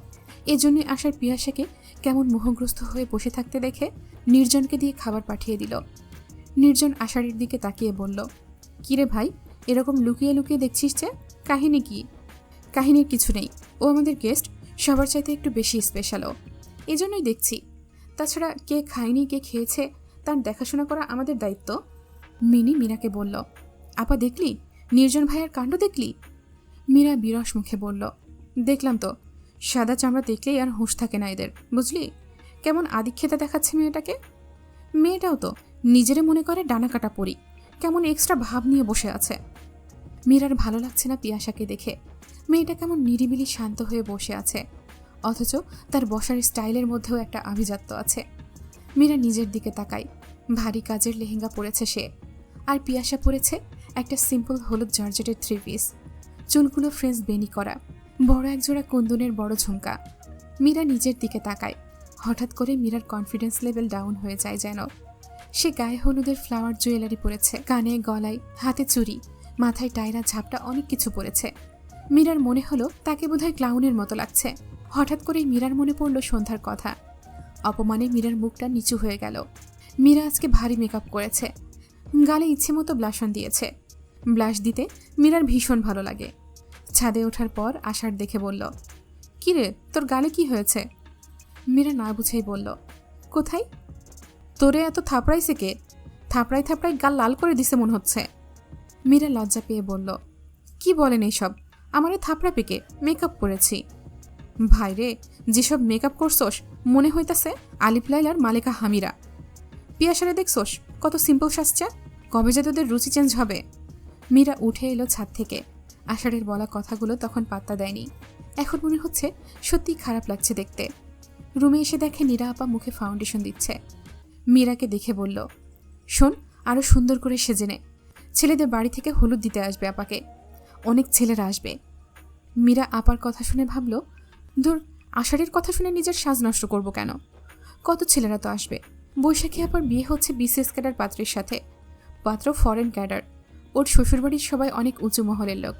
এজন্যই আশার পিয়াসাকে কেমন মোহগ্রস্ত হয়ে বসে থাকতে দেখে নির্জনকে দিয়ে খাবার পাঠিয়ে দিল। নির্জন আষাঢ়ের দিকে তাকিয়ে বলল, কিরে ভাই, এরকম লুকিয়ে লুকিয়ে দেখছিস যে, কাহিনী কি? কাহিনীর কিছু নেই, ও আমাদের গেস্ট, সবার চাইতে একটু বেশি স্পেশালও, এজন্যই দেখছি। তাছাড়া কে খায়নি কে খেয়েছে তার দেখাশোনা করা আমাদের দায়িত্ব। মিনি মীরাকে বলল, আপা দেখলি, নির্জন ভাইয়ার কাণ্ড দেখলি? মীরা বিরস মুখে বলল, দেখলাম তো। সাদা চামড়া দেখলেই আর হুঁশ থাকে না এদের, বুঝলি? কেমন আদিক্ষেতা দেখাচ্ছে মেয়েটাকে। মেয়েটাও তো নিজেরে মনে করে ডানা কাটা পড়ি, কেমন এক্সট্রা ভাব নিয়ে বসে আছে। মীরার ভালো লাগছে না পিয়াসাকে দেখে। মেয়েটা কেমন নিরিবিলি শান্ত হয়ে বসে আছে, অথচ তার বসার স্টাইলের মধ্যেও একটা আভিজাত্য আছে। মীরা নিজের দিকে তাকায়। ভারী কাজের লেহেঙ্গা পরেছে সে, আর পিয়াসা পরেছে একটা সিম্পল হলুদ জর্জেটের 3 পিস, চুলগুলো ফ্রেঞ্চ বেনি করা, বড় একজোড়া কুন্দনের বড় ঝুমকা। মীরা নিজের দিকে তাকায়। হঠাৎ করে মীরার কনফিডেন্স লেভেল ডাউন হয়ে যায় যেন। সে গায়ে হলুদের ফ্লাওয়ার জুয়েলারি পরেছে, কানে গলায় হাতে চুড়ি, মাথায় টায়রা ঝাপটা অনেক কিছু পরেছে। মীরার মনে হলো তাকে বোধহয় ক্লাউনের মতো লাগছে। হঠাৎ করেই মীরার মনে পড়ল সন্ধ্যার কথা। অপমানে মীরার মুখটা নিচু হয়ে গেল। মীরা আজকে ভারী মেকআপ করেছে, গালে ইচ্ছে মতো ব্লাশন দিয়েছে। ব্লাশ দিতে মীরার ভীষণ ভালো লাগে। ছাদে ওঠার পর আশার দেখে বলল, কিরে, তোর গালে কি হয়েছে? মীরা না বুঝেই বলল, কোথায়? তোরে এত থাপড়াইছে কে? থাপড়াই থাপড়াই গাল লাল করে দিছে মনে হচ্ছে। মীরা লজ্জা পেয়ে বলল, কি বলেন এইসব? আমারে থাপড়া পেকে, মেকআপ করেছি। ভাইরে, যেসব মেকআপ করছোস মনে হইতাছে আলিফ লাইলার মালেকা হামিরা। পিয়াসারে দেখছোস কত সিম্পল সাজছে, কবে যে তোদের রুচি চেঞ্জ হবে? মীরা উঠে এলো ছাদ থেকে। আষাঢ়ের বলা কথাগুলো তখন পাত্তা দেয়নি। এখন মনে হচ্ছে সত্যিই খারাপ লাগছে দেখতে। রুমে এসে দেখে নীরা আপা মুখে ফাউন্ডেশন দিচ্ছে। মীরাকে দেখে বলল, শোন, আরো সুন্দর করে সেজে নে, ছেলেদের বাড়ি থেকে হলুদ দিতে আসবে আপাকে, অনেক ছেলেরা আসবে। মীরা আপার কথা শুনে ভাবল, ধুর, আষাঢ়ের কথা শুনে নিজের সাজ নষ্ট করব কেন? কত ছেলেরা তো আসবে। বৈশাখী আপার বিয়ে হচ্ছে বিসিএস ক্যাডার পাত্রের সাথে। পাত্র ফরেন ক্যাডার। ওর শ্বশুরবাড়ির সবাই অনেক উঁচু মহলের লোক।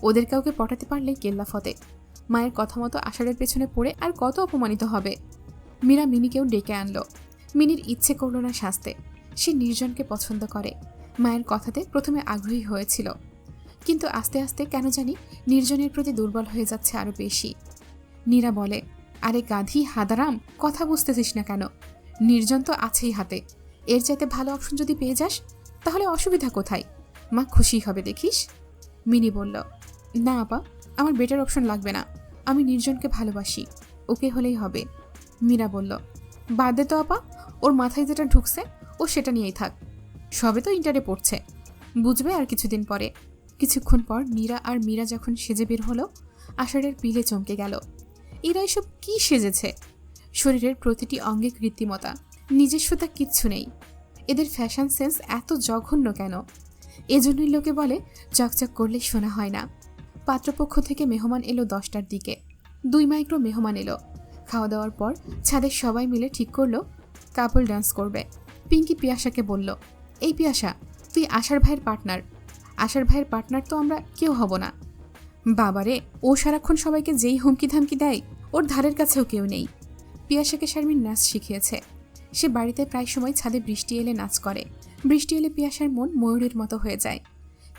ওদের কাউকে পটাতে পারলেই কেল্লা ফতে। মায়ের কথা মতো আষাঢ়ের পেছনে পড়ে আর কত অপমানিত হবে। মীরা মিনিকেও ডেকে আনলো। মিনির ইচ্ছে করল না সাজতে। সে নির্জনকে পছন্দ করে। মায়ের কথাতে প্রথমে আগ্রহী হয়েছিল, কিন্তু আস্তে আস্তে কেন জানি নির্জনের প্রতি দুর্বল হয়ে যাচ্ছে আরো বেশি। নীরা বলে, আরে গাধি হাদারাম, কথা বুঝতেছিস না কেন? নির্জন তো আছেই হাতে, এর চাইতে ভালো অপশন যদি পেয়ে যাস তাহলে অসুবিধা কোথায়? মা খুশি হবে দেখিস। মিনি বলল, না আপা, আমার বেটার অপশন লাগবে না, আমি নির্জনকে ভালোবাসি, ওকে হলেই হবে। মীরা বলল, বাদ দে তো আপা, ওর মাথায় যেটা ঢুকছে ও সেটা নিয়েই থাক, সবে তো ইন্টারে পড়ছে, বুঝবে আর কিছুদিন পরে। কিছুক্ষণ পর নীরা আর মীরা যখন সেজে বের হলো, আষাঢ়ের পিলে চমকে গেল। এরা এসব কি সেজেছে? শরীরের প্রতিটি অঙ্গে কৃত্রিমতা, নিজস্বতা কিচ্ছু নেই। এদের ফ্যাশন সেন্স এত জঘন্য কেন? এজন্যই লোকে বলে চকচক করলে শোনা হয় না। পাত্রপক্ষ থেকে মেহমান এলো 10টার দিকে। 2 মাইক্রো মেহমান এলো। খাওয়া দাওয়ার পর ছাদের সবাই মিলে ঠিক করলো কাপল ডান্স করবে। পিঙ্কি পিয়াসাকে বলল, এই পিয়াসা, তুই আশার ভাইয়ের পার্টনার। আশার ভাইয়ের পার্টনার তো আমরা কেউ হব না। বাবারে, ও সারাক্ষণ সবাইকে যেই হুমকি ধামকি দেয়, ওর ধারের কাছেও কেউ নেই। পিয়াসাকে শারমিন নাচ শিখিয়েছে। সে বাড়িতে প্রায় সময় ছাদে বৃষ্টি এলে নাচ করে। বৃষ্টি এলে পিয়াসার মন ময়ূরের মতো হয়ে যায়।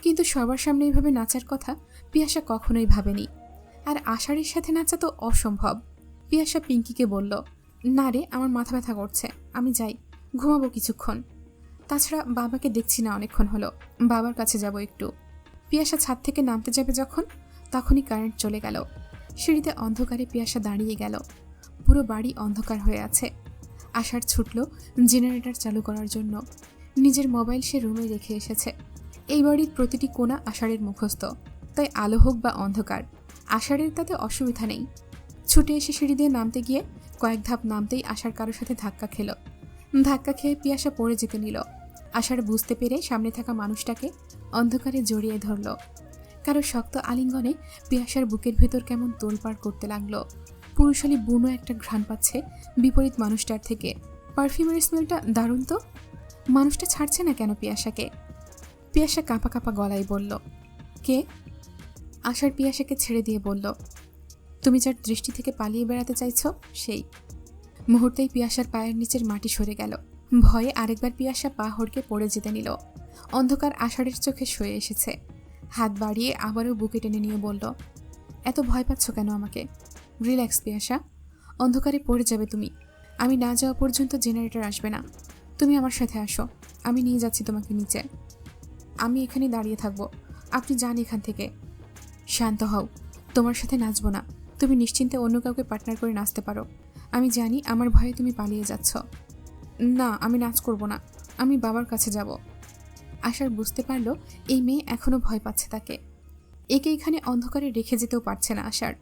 কিন্তু সবার সামনে এইভাবে নাচার কথা পিয়াসা কখনোই ভাবেনি। আর আষাঢ়ের সাথে নাচা তো অসম্ভব। পিয়াসা পিঙ্কিকে বলল, না রে, আমার মাথা ব্যথা করছে, আমি যাই, ঘুমাবো কিছুক্ষণ। তাছাড়া বাবাকে দেখছি না অনেকক্ষণ হলো, বাবার কাছে যাব একটু। পিয়াসা ছাদ থেকে নামতে যাবে যখন, তখনই কারেন্ট চলে গেল। সিঁড়িতে অন্ধকারে পিয়াসা দাঁড়িয়ে গেল। পুরো বাড়ি অন্ধকার হয়ে আছে। আষাঢ় ছুটল জেনারেটর চালু করার জন্য। নিজের মোবাইল সে রুমে রেখে এসেছে। এই বাড়ির প্রতিটি কোণা আষাঢ়ের মুখস্থ, তাই আলো হোক বা অন্ধকার আষাঢ়ের তাতে অসুবিধা নেই। ছুটে এসে সিঁড়ি দিয়ে নামতে গিয়ে কয়েক ধাপ নামতেই আষাঢ় কারোর সাথে ধাক্কা খেল। ধাক্কা খেয়ে পিয়াসা পড়ে যেতে নিল। আষাঢ় বুঝতে পেরে সামনে থাকা মানুষটাকে অন্ধকারে জড়িয়ে ধরল। কারো শক্ত আলিঙ্গনে পিয়াসার বুকের ভেতর কেমন তোলপাড় করতে লাগলো। পুরুষালী বুনো একটা ঘ্রাণ পাচ্ছে বিপরীত মানুষটার থেকে। পারফিউমের স্মেলটা দারুণ তো। মানুষটা ছাড়ছে না কেন পিয়াসাকে? পিয়াসা কাঁপা কাঁপা গলায় বলল, কে? আষাঢ় পিয়াসাকে ছেড়ে দিয়ে বলল, তুমি যার দৃষ্টি থেকে পালিয়ে বেড়াতে চাইছ সেই। মুহূর্তেই পিয়াসার পায়ের নিচের মাটি সরে গেল। ভয়ে আরেকবার পিয়াসা পা হড়কে পড়ে যেতে নিল। অন্ধকার আষাঢ়ের চোখে সয়ে এসেছে। হাত বাড়িয়ে আবারও বুকে টেনে নিয়ে বলল, এত ভয় পাচ্ছ কেন আমাকে? রিল্যাক্স পিয়াসা, অন্ধকারে পড়ে যাবে তুমি। আমি না যাওয়া পর্যন্ত জেনারেটর আসবে না। তুমি আমার সাথে আসো, আমি নিয়ে যাচ্ছি তোমাকে নিচে। আমি এখানে দাঁড়িয়ে থাকবো, আপনি যান এখান থেকে। শান্ত হও, তোমার সাথে নাচবো না। তুমি নিশ্চিন্তে অন্য কাউকে পার্টনার করে নাচতে পারো। আমি জানি আমার ভয়ে তুমি পালিয়ে যাচ্ছ। না, আমি নাচ করব না, আমি বাবার কাছে যাব। আশার বুঝতে পারল এই মেয়ে এখনো ভয় পাচ্ছে তাকে। একে এখানে অন্ধকারে রেখে যেতেও পারছে না আশার।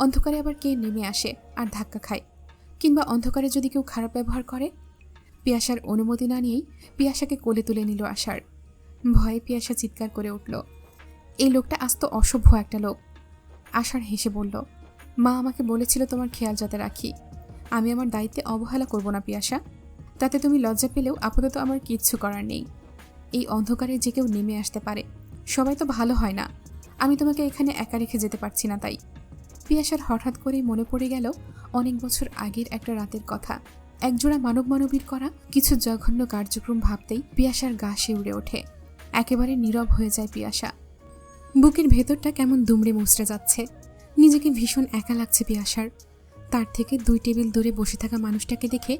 অন্ধকারে আবার কে নেমে আসে আর ধাক্কা খায়, কিংবা অন্ধকারে যদি কেউ খারাপ ব্যবহার করে? পিয়াসার অনুমতি না নিয়েই পিয়াসাকে কোলে তুলে নিল আশার। ভয়ে পিয়াসা চিৎকার করে উঠল, এই লোকটা আস্ত অসভ্য একটা লোক। আশার হেসে বলল, মা আমাকে বলেছিল তোমার খেয়াল যাতে রাখি। আমি আমার দায়িত্বে অবহেলা করব না পিয়াসা। তাতে তুমি লজ্জা পেলেও আপাতত আমার কিচ্ছু করার নেই। এই অন্ধকারে যে কেউ নেমে আসতে পারে, সবাই তো ভালো হয় না। আমি তোমাকে এখানে একা রেখে যেতে পারছি না তাই। পিয়াসার হঠাৎ করেই মনে পড়ে গেল অনেক বছর আগের একটা রাতের কথা। একজোড়া মানব মানবীর করা কিছু জঘন্য কার্যক্রম ভাবতেই পিয়াসার গা শিউরে ওঠে। একেবারে নীরব হয়ে যায় পিয়াসা। বুকের ভেতরটা কেমন দুমড়ে মুচড়ে যাচ্ছে। নিজেকে ভীষণ একা লাগছে পিয়াসার। তার থেকে 2 টেবিল দূরে বসে থাকা মানুষটাকে দেখে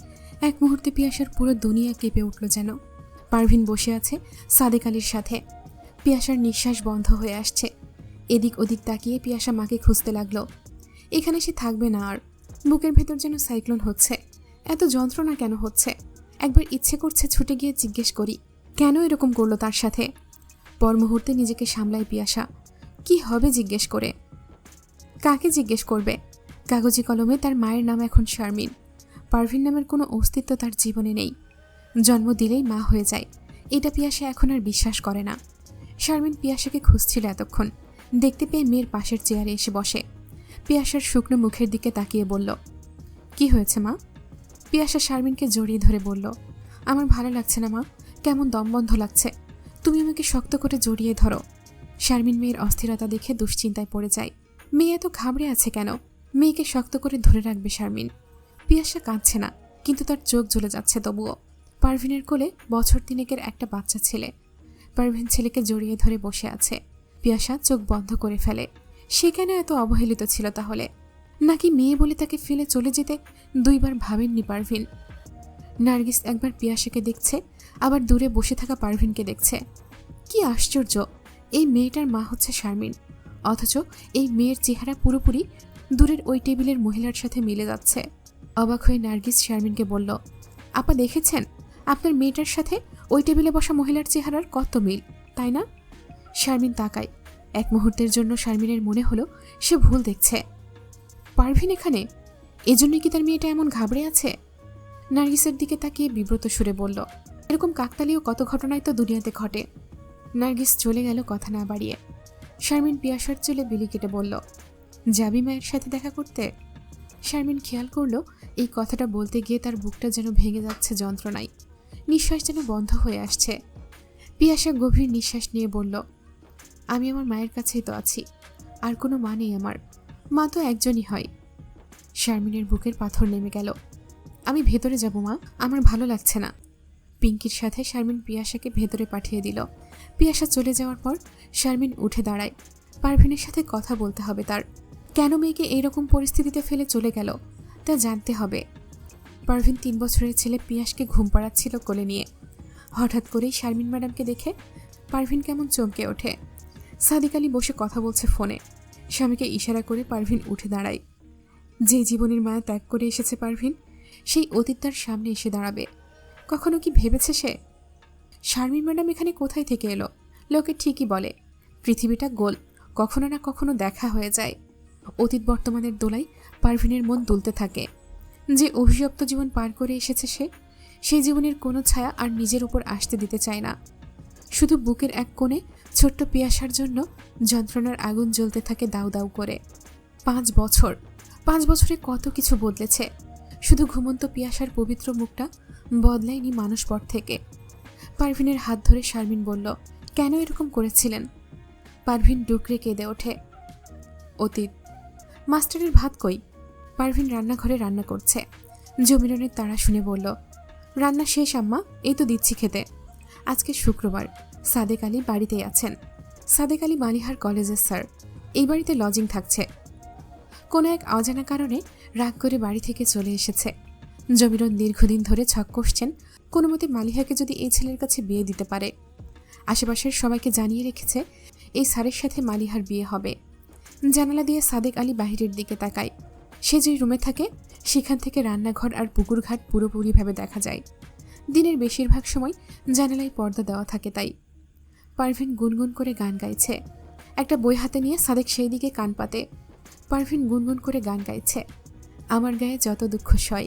এক মুহূর্তে পিয়াসার পুরো দুনিয়া কেঁপে উঠল যেন। পারভিন বসে আছে সাদেক আলীর সাথে। পিয়াসার নিঃশ্বাস বন্ধ হয়ে আসছে। এদিক ওদিক তাকিয়ে পিয়াসা মাকে খুঁজতে লাগলো। এখানে সে থাকবে না আর। বুকের ভেতর যেন সাইক্লোন হচ্ছে। এত যন্ত্রণা কেন হচ্ছে? একবার ইচ্ছে করছে ছুটে গিয়ে জিজ্ঞেস করি, কেন এরকম করলো তার সাথে? পর মুহূর্তে নিজেকে সামলায় পিয়াসা। কি হবে জিজ্ঞেস করে? কাকে জিজ্ঞেস করবে? কাগজি কলমে তার মায়ের নাম এখন শারমিন। পারভিন নামের কোনো অস্তিত্ব তার জীবনে নেই। জন্ম দিলেই মা হয়ে যায়, এটা পিয়াসা এখন আর বিশ্বাস করে না। শারমিন পিয়াসাকে খুঁজছিল এতক্ষণ। দেখতে পেয়ে মেয়ের পাশের চেয়ারে এসে বসে। পিয়াসার শুকনো মুখের দিকে তাকিয়ে বলল, কি হয়েছে মা? পিয়াসা শারমিনকে জড়িয়ে ধরে বলল, আমার ভালো লাগছে না মা, কেমন দমবন্ধ লাগছে। তুমি আমাকে শক্ত করে জড়িয়ে ধরো। শারমিন মেয়ের অস্থিরতা দেখে দুশ্চিন্তায় পড়ে যায়। মেয়ে এত ঘাবড়ে আছে কেন? মেয়েকে শক্ত করে ধরে রাখবে শারমিন। পিয়াসা কাঁদছে না, কিন্তু তার চোখ জ্বলে যাচ্ছে তবুও। পারভিনের কোলে বছর 3 একটা বাচ্চা ছেলে। পারভিন ছেলেকে জড়িয়ে ধরে বসে আছে। পিয়াসা চোখ বন্ধ করে ফেলে। সে কেন এত অবহেলিত ছিল তাহলে? নাকি মেয়ে বলে তাকে ফেলে চলে যেতে 2বার ভাবেননি পারভিন? নার্গিস একবার পিয়াসাকে দেখছে, আবার দূরে বসে থাকা পারভিনকে দেখছে। কি আশ্চর্য, এই মেয়েটার মা হচ্ছে শারমিন, অথচ এই মেয়ের চেহারা পুরোপুরি দূরের ওই টেবিলের মহিলার সাথে মিলে যাচ্ছে। অবাক হয়ে নার্গিস শারমিনকে বলল, আপা দেখেছেন, আপনার মেয়েটার সাথে ওই টেবিলে বসা মহিলার চেহারার কত মিল, তাই না? শারমিন তাকায়। এক মুহূর্তের জন্য শারমিনের মনে হলো সে ভুল দেখছে। পারভিন এখানে? এজন্যই কি তার মেয়েটা এমন ঘাবড়ে আছে? নার্গিসের দিকে তাকিয়ে বিব্রত সুরে বলল, এরকম কাকতালীয় কত ঘটনাই তো দুনিয়াতে ঘটে। নার্গিস চলে গেল কথা না বাড়িয়ে। শারমিন পিয়াসার চুলে বিলি কেটে বলল, যাবি মায়ের সাথে দেখা করতে? শারমিন খেয়াল করলো এই কথাটা বলতে গিয়ে তার বুকটা যেন ভেঙে যাচ্ছে যন্ত্রণায়, নিঃশ্বাস যেন বন্ধ হয়ে আসছে। পিয়াসা গভীর নিঃশ্বাস নিয়ে বলল, আমি আমার মায়ের কাছেই তো আছি, আর কোনো মা নেই আমার, মা তো একজনই হয়। শারমিনের বুকের পাথর নেমে গেল। আমি ভেতরে যাব মা, আমার ভালো লাগছে না। পিঙ্কির সাথে শারমিন পিয়াসাকে ভেতরে পাঠিয়ে দিল। পিয়াসা চলে যাওয়ার পর শারমিন উঠে দাঁড়ায়। পারভিনের সাথে কথা বলতে হবে তার। কেন মেয়েকে এইরকম পরিস্থিতিতে ফেলে চলে গেল তা জানতে হবে। পারভিন 3 বছরের ছেলে পিয়াসকে ঘুম পাড়াচ্ছিল কোলে নিয়ে। হঠাৎ করেই শারমিন ম্যাডামকে দেখে পারভিন কেমন চমকে ওঠে। সাদিক আলী বসে কথা বলছে ফোনে। স্বামীকে ইশারা করে পারভিন উঠে দাঁড়ায়। যে জীবনের মায়া ত্যাগ করে এসেছে পারভিন, সেই অতীত তার সামনে এসে দাঁড়াবে। কখনো কি ভেবেছে সে? শারমিন ম্যাডাম এখানে কোথায় থেকে এলো? লোকে ঠিকই বলে পৃথিবীটা গোল, কখনো না কখনো দেখা হয়ে যায়। অতীত বর্তমানের দোলাই পারভিনের মন দুলতে থাকে। যে অভিশপ্ত জীবন পার করে এসেছে সে, সেই জীবনের কোনো ছায়া আর নিজের উপর আসতে দিতে চায় না। শুধু বুকের এক কোণে ছোট্ট পিয়াসার জন্য যন্ত্রণার আগুন জ্বলতে থাকে দাউ দাউ করে। 5 বছর, 5 বছরে কত কিছু বদলেছে। শুধু ঘুমন্ত পিয়াসার পবিত্র মুখটা বদলায়নি মানুষ পর থেকে। পারভিনের হাত ধরে শারমিন বলল, কেন এরকম করেছিলেন? পারভিন ডুকরে কেঁদে ওঠে। অতীত। মাস্টারের ভাত কই? পারভিন রান্নাঘরে রান্না করছে। জমিরনের তাড়া শুনে বলল, রান্না শেষ আম্মা, এই তো দিচ্ছি খেতে। আজকে শুক্রবার, সাদেক আলী বাড়িতেই আছেন। সাদেক আলী মালিহার কলেজের স্যার, এই বাড়িতে লজিং থাকছে। কোনো এক অজানা কারণে রাগ করে বাড়ি থেকে চলে এসেছে। জমিরন দীর্ঘদিন ধরে ছক কষছেন কোনো মতে মালিহাকে যদি এই ছেলের কাছে বিয়ে দিতে পারে। আশেপাশের সবাইকে জানিয়ে রেখেছে এই স্যারের সাথে মালিহার বিয়ে হবে। জানালা দিয়ে সাদেক আলী বাহিরের দিকে তাকায়। সে যে রুমে থাকে সেখান থেকে রান্নাঘর আর পুকুরঘাট পুরোপুরিভাবে দেখা যায়। দিনের বেশিরভাগ সময় জানালায় পর্দা দেওয়া থাকে তাই। পারভিন গুনগুন করে গান গাইছে। একটা বই হাতে নিয়ে সাদেক সেই দিকে কান পাতে। পারভিন গুনগুন করে গান গাইছে, আমার গায়ে যত দুঃখ সয়,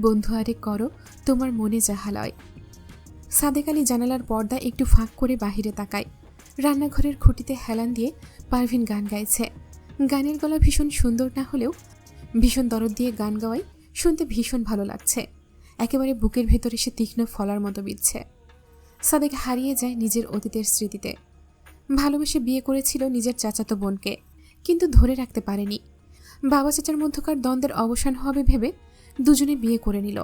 বন্ধু আরে করো তোমার মনে যাহা লয়। সাদেক আলী জানালার পর্দা একটু ফাঁক করে বাহিরে তাকায়। রান্নাঘরের খুঁটিতে হেলান দিয়ে পারভিন গান গাইছে। গানের গলা ভীষণ সুন্দর না হলেও ভীষণ দরদ দিয়ে গান গাওয়ায় শুনতে ভীষণ ভালো লাগছে। একেবারে বুকের ভেতরে সে তীক্ষ্ণ ফলার মতো বিচ্ছে। সাদেক হারিয়ে যায় নিজের অতীতের স্মৃতিতে। ভালোবেসে বিয়ে করেছিল নিজের চাচাতো বোনকে, কিন্তু ধরে রাখতে পারেনি। বাবা চাচার মধ্যকার দ্বন্দ্বের অবসান হবে ভেবে দুজনে বিয়ে করে নিল,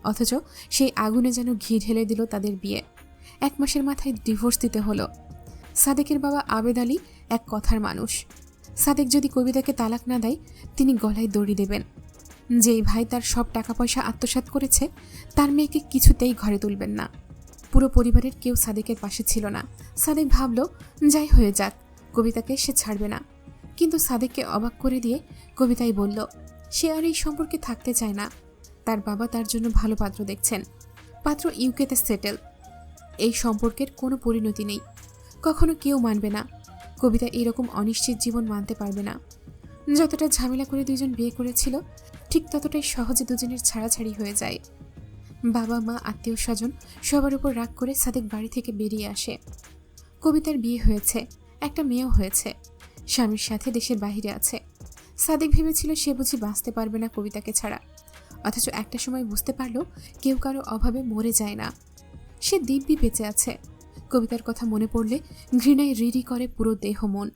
অথচ সেই আগুনে যেন ঘি ঢেলে দিল তাদের বিয়ে। 1 মাসের মাথায় ডিভোর্স দিতে হলো। সাদেকের বাবা আবেদ আলী এক কথার মানুষ। সাদেক যদি কবিতাকে তালাক না দেয় তিনি গলায় দড়ি দেবেন। যেই ভাই তার সব টাকা পয়সা আত্মসাৎ করেছে তার মেয়েকে কিছুতেই ঘরে তুলবেন না। পুরো পরিবারের কেউ সাদেকের পাশে ছিল না। সাদেক ভাবল যাই হয়ে যাক, কবিতাকে সে ছাড়বে না। কিন্তু সাদেককে অবাক করে দিয়ে কবিতাই বলল সে আর এই সম্পর্কে থাকতে চায় না। তার বাবা তার জন্য ভালো পাত্র দেখছেন। পাত্র ইউকেতে সেটেল। এই সম্পর্কের কোনো পরিণতি নেই, কখনো কেউ মানবে না। কবিতা এরকম অনিশ্চিত জীবন মানতে পারবে না। যতটা ঝামেলা করে দুজন বিয়ে করেছিল ঠিক ততটাই সহজে দুজনের ছাড়াছাড়ি হয়ে যায়। বাবা মা আত্মীয় স্বজন সবার উপর রাগ করে সাদেক বাড়ি থেকে বেরিয়ে আসে। কবিতার বিয়ে হয়েছে, একটা মেয়েও হয়েছে, স্বামীর সাথে দেশের বাইরে আছে। সাদেক ভেবেছিল সে বুঝি বাঁচতে পারবে না কবিতাকে ছাড়া, অথচ একটা সময় বুঝতে পারল কেউ কারো অভাবে মরে যায় না, সে দিব্যি বেঁচে আছে। কবিতার কথা মনে পড়লে ঘৃণায় রিরি করে পুরো দেহ মন।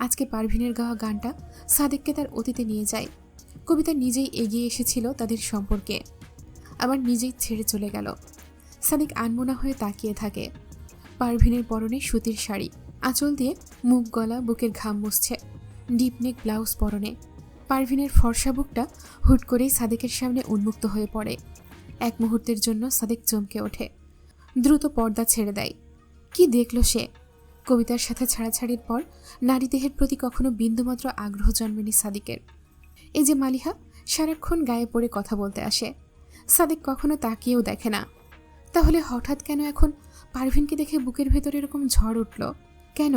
আজকে পারভিনের গাওয়া গানটা সাদেককে তার অতীতে নিয়ে যায়। কবিতা নিজেই এগিয়ে এসেছিল তাদের সম্পর্কে, আবার নিজেই ছেড়ে চলে গেল। সাদেক আনমনা হয়ে তাকিয়ে থাকে। পারভিনের পরনে সুতির শাড়ি, আঁচল দিয়ে মুখ গলা বুকের ঘাম মুছছে, ডিপনেক ব্লাউজ পরনে। পারভিনের ফর্সা বুকটা হুট করেই সাদেকের সামনে উন্মুক্ত হয়ে পড়ে। এক মুহূর্তের জন্য সাদেক চমকে ওঠে, দ্রুত পর্দা ছেড়ে দেয়। কি দেখল সে? কবিতার সাথে ছাড়াছাড়ির পর নারী দেহের প্রতি কখনো বিন্দুমাত্র আগ্রহ জন্মেনি সাদিকের। এই যে মালিহা সারাক্ষণ গায়ে পড়ে কথা বলতে আসে, সাদেক কখনো তাকিয়েও দেখে না। তাহলে হঠাৎ কেন এখন পারভিনকে দেখে বুকের ভেতরে এরকম ঝড় উঠল কেন?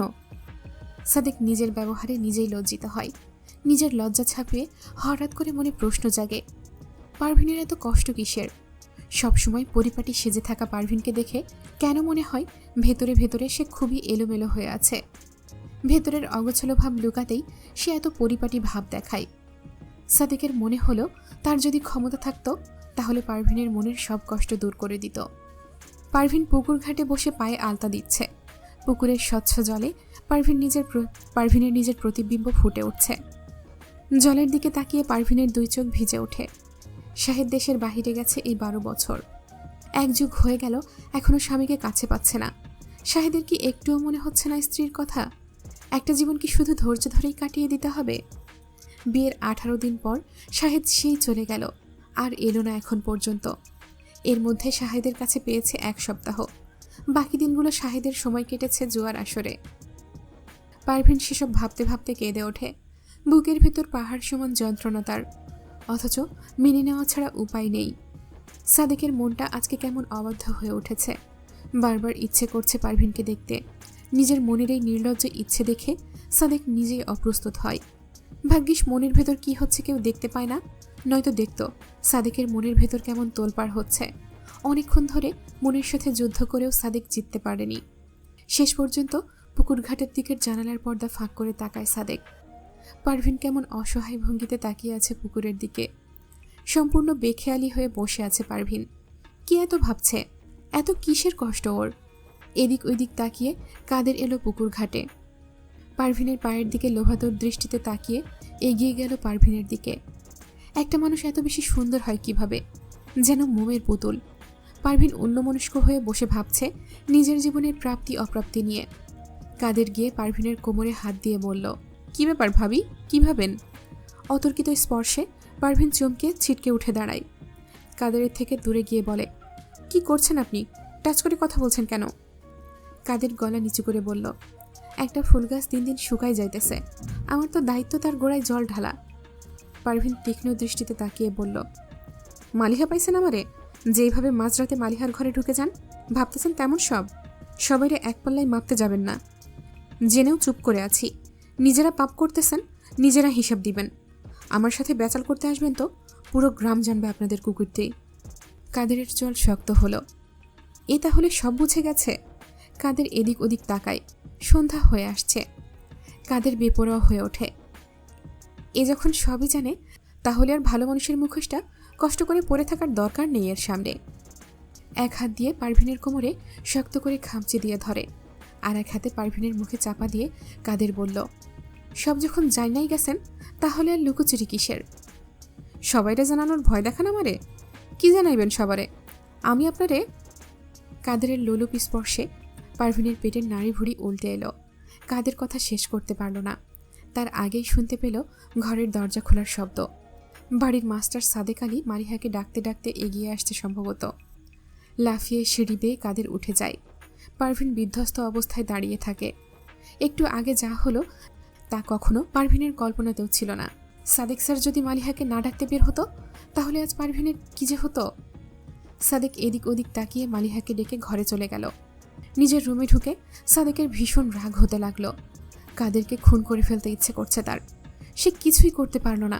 সাদেক নিজের ব্যবহারে নিজেই লজ্জিত হয়। নিজের লজ্জা ছাপিয়ে হঠাৎ করে মনে প্রশ্ন জাগে, পারভিনের এত কষ্ট কিসের? সবসময় পরিপাটি সেজে থাকা পারভিনকে দেখে কেন মনে হয় ভেতরে ভেতরে সে খুবই এলোমেলো হয়ে আছে। ভেতরের অগোছালো ভাব লুকাতেই সে এত পরিপাটি ভাব দেখায়। সাদেকের মনে হলো তার যদি ক্ষমতা থাকতো তাহলে পারভিনের মনের সব কষ্ট দূর করে দিত। পারভিন পুকুর ঘাটে বসে পায়ে আলতা দিচ্ছে। পুকুরের স্বচ্ছ জলে পারভিনের নিজের প্রতিবিম্ব ফুটে উঠছে। জলের দিকে তাকিয়ে পারভিনের দুই চোখ ভিজে ওঠে। শাহেদ দেশের বাহিরে গেছে এই 12 বছর। এক যুগ হয়ে গেল, এখনো স্বামীকে কাছে পাচ্ছে না। শাহেদের কি একটুও মনে হচ্ছে না স্ত্রীর কথা? একটা জীবন কি শুধু ধৈর্য ধরেই কাটিয়ে দিতে হবে? বিয়ের 18 দিন পর শাহেদ সেই চলে গেল, আর এলো না এখন পর্যন্ত। এর মধ্যে শাহেদের কাছে পেয়েছে 1 সপ্তাহ। বাকি দিনগুলো শাহেদের সময় কেটেছে জুয়ার আসরে। পারভিন সেসব ভাবতে ভাবতে কেঁদে ওঠে। বুকের ভেতর পাহাড় সমান যন্ত্রণা তার, অথচ মেনে নেওয়া ছাড়া উপায় নেই। সাদেকের মনটা আজকে কেমন অবাধ্য হয়ে উঠেছে। বারবার ইচ্ছে করছে পারভিনকে দেখতে। নিজের মনের এই নির্লজ্জ ইচ্ছে দেখে সাদেক নিজেই অপ্রস্তুত হয়। ভাগ্যিস মনের ভেতর কি হচ্ছে কেউ দেখতে পায় না, নয়তো দেখত সাদেকের মনের ভেতর কেমন তোলপাড় হচ্ছে। অনেকক্ষণ ধরে মনের সাথে যুদ্ধ করেও সাদেক জিততে পারেনি। শেষ পর্যন্ত পুকুর ঘাটের দিকের জানালার পর্দা ফাঁক করে তাকায় সাদেক। পারভিন কেমন অসহায় ভঙ্গিতে তাকিয়ে আছে পুকুরের দিকে। সম্পূর্ণ বেখেয়ালি হয়ে বসে আছে পারভিন। কি এত ভাবছে? এত কিসের কষ্ট ওর? এদিক ওইদিক তাকিয়ে কাদের এলো পুকুর ঘাটে। পারভিনের পায়ের দিকে লোভাদর দৃষ্টিতে তাকিয়ে এগিয়ে গেল পারভিনের দিকে। একটা মানুষ এত বেশি সুন্দর হয় কিভাবে? যেন মোমের পুতুল। পারভিন অন্যমনস্ক হয়ে বসে ভাবছে নিজের জীবনের প্রাপ্তি অপ্রাপ্তি নিয়ে। কাদের গিয়ে পারভিনের কোমরে হাত দিয়ে বলল, কি ব্যাপার ভাবি, কি ভাবেন? অতর্কিত স্পর্শে পারভিন চমকে ছিটকে উঠে দাঁড়ায়। কাদেরের থেকে দূরে গিয়ে বলে, কি করছেন আপনি? টাচ করে কথা বলছেন কেন? কাদের গলা নিচু করে বলল, একটা ফুল গাছ দিন দিন শুকায় যাইতেছে, আমার তো দায়িত্ব তার গোড়ায় জল ঢালা। পারভিন তীক্ষ্ণ দৃষ্টিতে তাকিয়ে বলল, মালিহা পাইছেন আমারে? যেইভাবে মাঝরাতে মালিহার ঘরে ঢুকে যান, ভাবতেছেন তেমন সবাইরে এক পাল্লায় মাপতে যাবেন না। জেনেও চুপ করে আছি। নিজেরা পাপ করতেছেন, নিজেরা হিসাব দিবেন। আমার সাথে বেচাল করতে আসবেন তো পুরো গ্রাম জানবে আপনাদের কুকুরতেই। কাদেরের চল শক্ত হলো। এ তাহলে সব বুঝে গেছে? কাদের এদিক ওদিক তাকায়। সন্ধ্যা হয়ে আসছে। কাদের বেপরোয়া হয়ে ওঠে। এ যখন সবই জানে, তাহলে আর ভালো মানুষের মুখোশটা কষ্ট করে পড়ে থাকার দরকার নেই এর সামনে। এক হাত দিয়ে পারভিনের কোমরে শক্ত করে খামচে দিয়ে ধরে, আর এক হাতে পারভিনের মুখে চাপা দিয়ে কাদের বলল, সব যখন জানাই গেছেন তাহলে আর লুকোচুরি কিসের? সবাইরে জানানোর ভয় দেখান আমারে? কি জানাইবেন সবারে? আমি আপনারে। কাদেরের লোলুপ স্পর্শে পারভিনের পেটের নাড়ি ভুড়ি উল্টে এলো। কাদের কথা শেষ করতে পারল না, তার আগেই শুনতে পেল ঘরের দরজা খোলার শব্দ। বাড়ির মাস্টার সাদেক আলী মালিহাকে ডাকতে ডাকতে এগিয়ে আসছে সম্ভবত। লাফিয়ে সিঁড়ি বেয়ে কাদের উঠে যায়। পারভিন বিধ্বস্ত অবস্থায় দাঁড়িয়ে থাকে। একটু আগে যা হলো তা কখনো পারভিনের কল্পনাতেও ছিল না। সাদেক স্যার যদি মালিহাকে না ডাকতে বের হতো তাহলে আজ পারভিনের কি যে হতো? সাদেক এদিক ওদিক তাকিয়ে মালিহাকে ডেকে ঘরে চলে গেল। নিজের রুমে ঢুকে সাদেকের ভীষণ রাগ হতে লাগলো। কাদেরকে খুন করে ফেলতে ইচ্ছে করছে তার। সে কিছুই করতে পারল না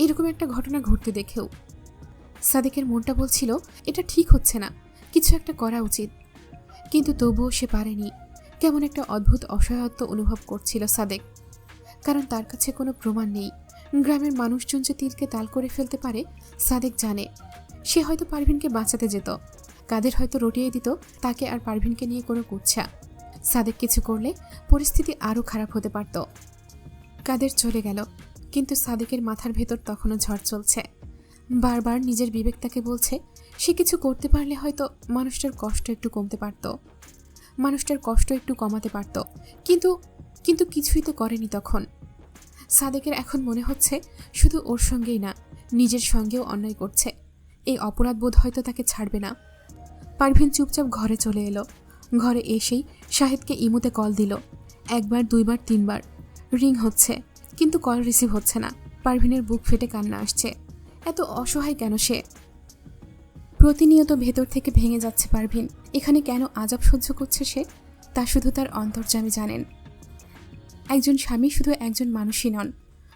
এরকম একটা ঘটনা ঘটতে দেখেও। সাদেকের মনটা বলছিল এটা ঠিক হচ্ছে না, কিছু একটা করা উচিত, কিন্তু তবুও সে পারেনি। কেমন একটা অদ্ভুত অসহায়ত্ব অনুভব করছিল সাদেক, কারণ তার কাছে কোনো প্রমাণ নেই। গ্রামের মানুষজন যে তীরকে তাল করে ফেলতে পারে সাদেক জানে। সে হয়তো পারভিনকে বাঁচাতে যেত, কাদের হয়তো রটিয়ে দিত তাকে আর পারভিনকে নিয়ে কোনো কুচ্ছা। সাদেক কিছু করলে পরিস্থিতি আরও খারাপ হতে পারত। কাদের চলে গেল, কিন্তু সাদেকের মাথার ভেতর তখনও ঝড় চলছে। বারবার নিজের বিবেক তাকে বলছে সে কিছু করতে পারলে হয়তো মানুষটার কষ্ট একটু কমতে পারত, মানুষটার কষ্ট একটু কমাতে পারত, কিন্তু কিছুই তো করেনি তখন। সাদেকের এখন মনে হচ্ছে শুধু ওর সঙ্গেই না, নিজের সঙ্গেও অন্যায় করছে। এই অপরাধ বোধ হয়তো তাকে ছাড়বে না। পারভিন চুপচাপ ঘরে চলে এলো। ঘরে এসেই শাহেদকে ইমুতে কল দিল। একবার, দুইবার, তিনবার রিং হচ্ছে, কিন্তু কল রিসিভ হচ্ছে না। পারভিনের বুক ফেটে কান্না আসছে। এত অসহায় কেন সে? প্রতিনিয়ত ভেতর থেকে ভেঙে যাচ্ছে পারভিন। এখানে কেন আযাব সহ্য করছে সে, তা শুধু তার অন্তর্যামী জানেন। একজন স্বামী শুধু একজন মানুষই নন,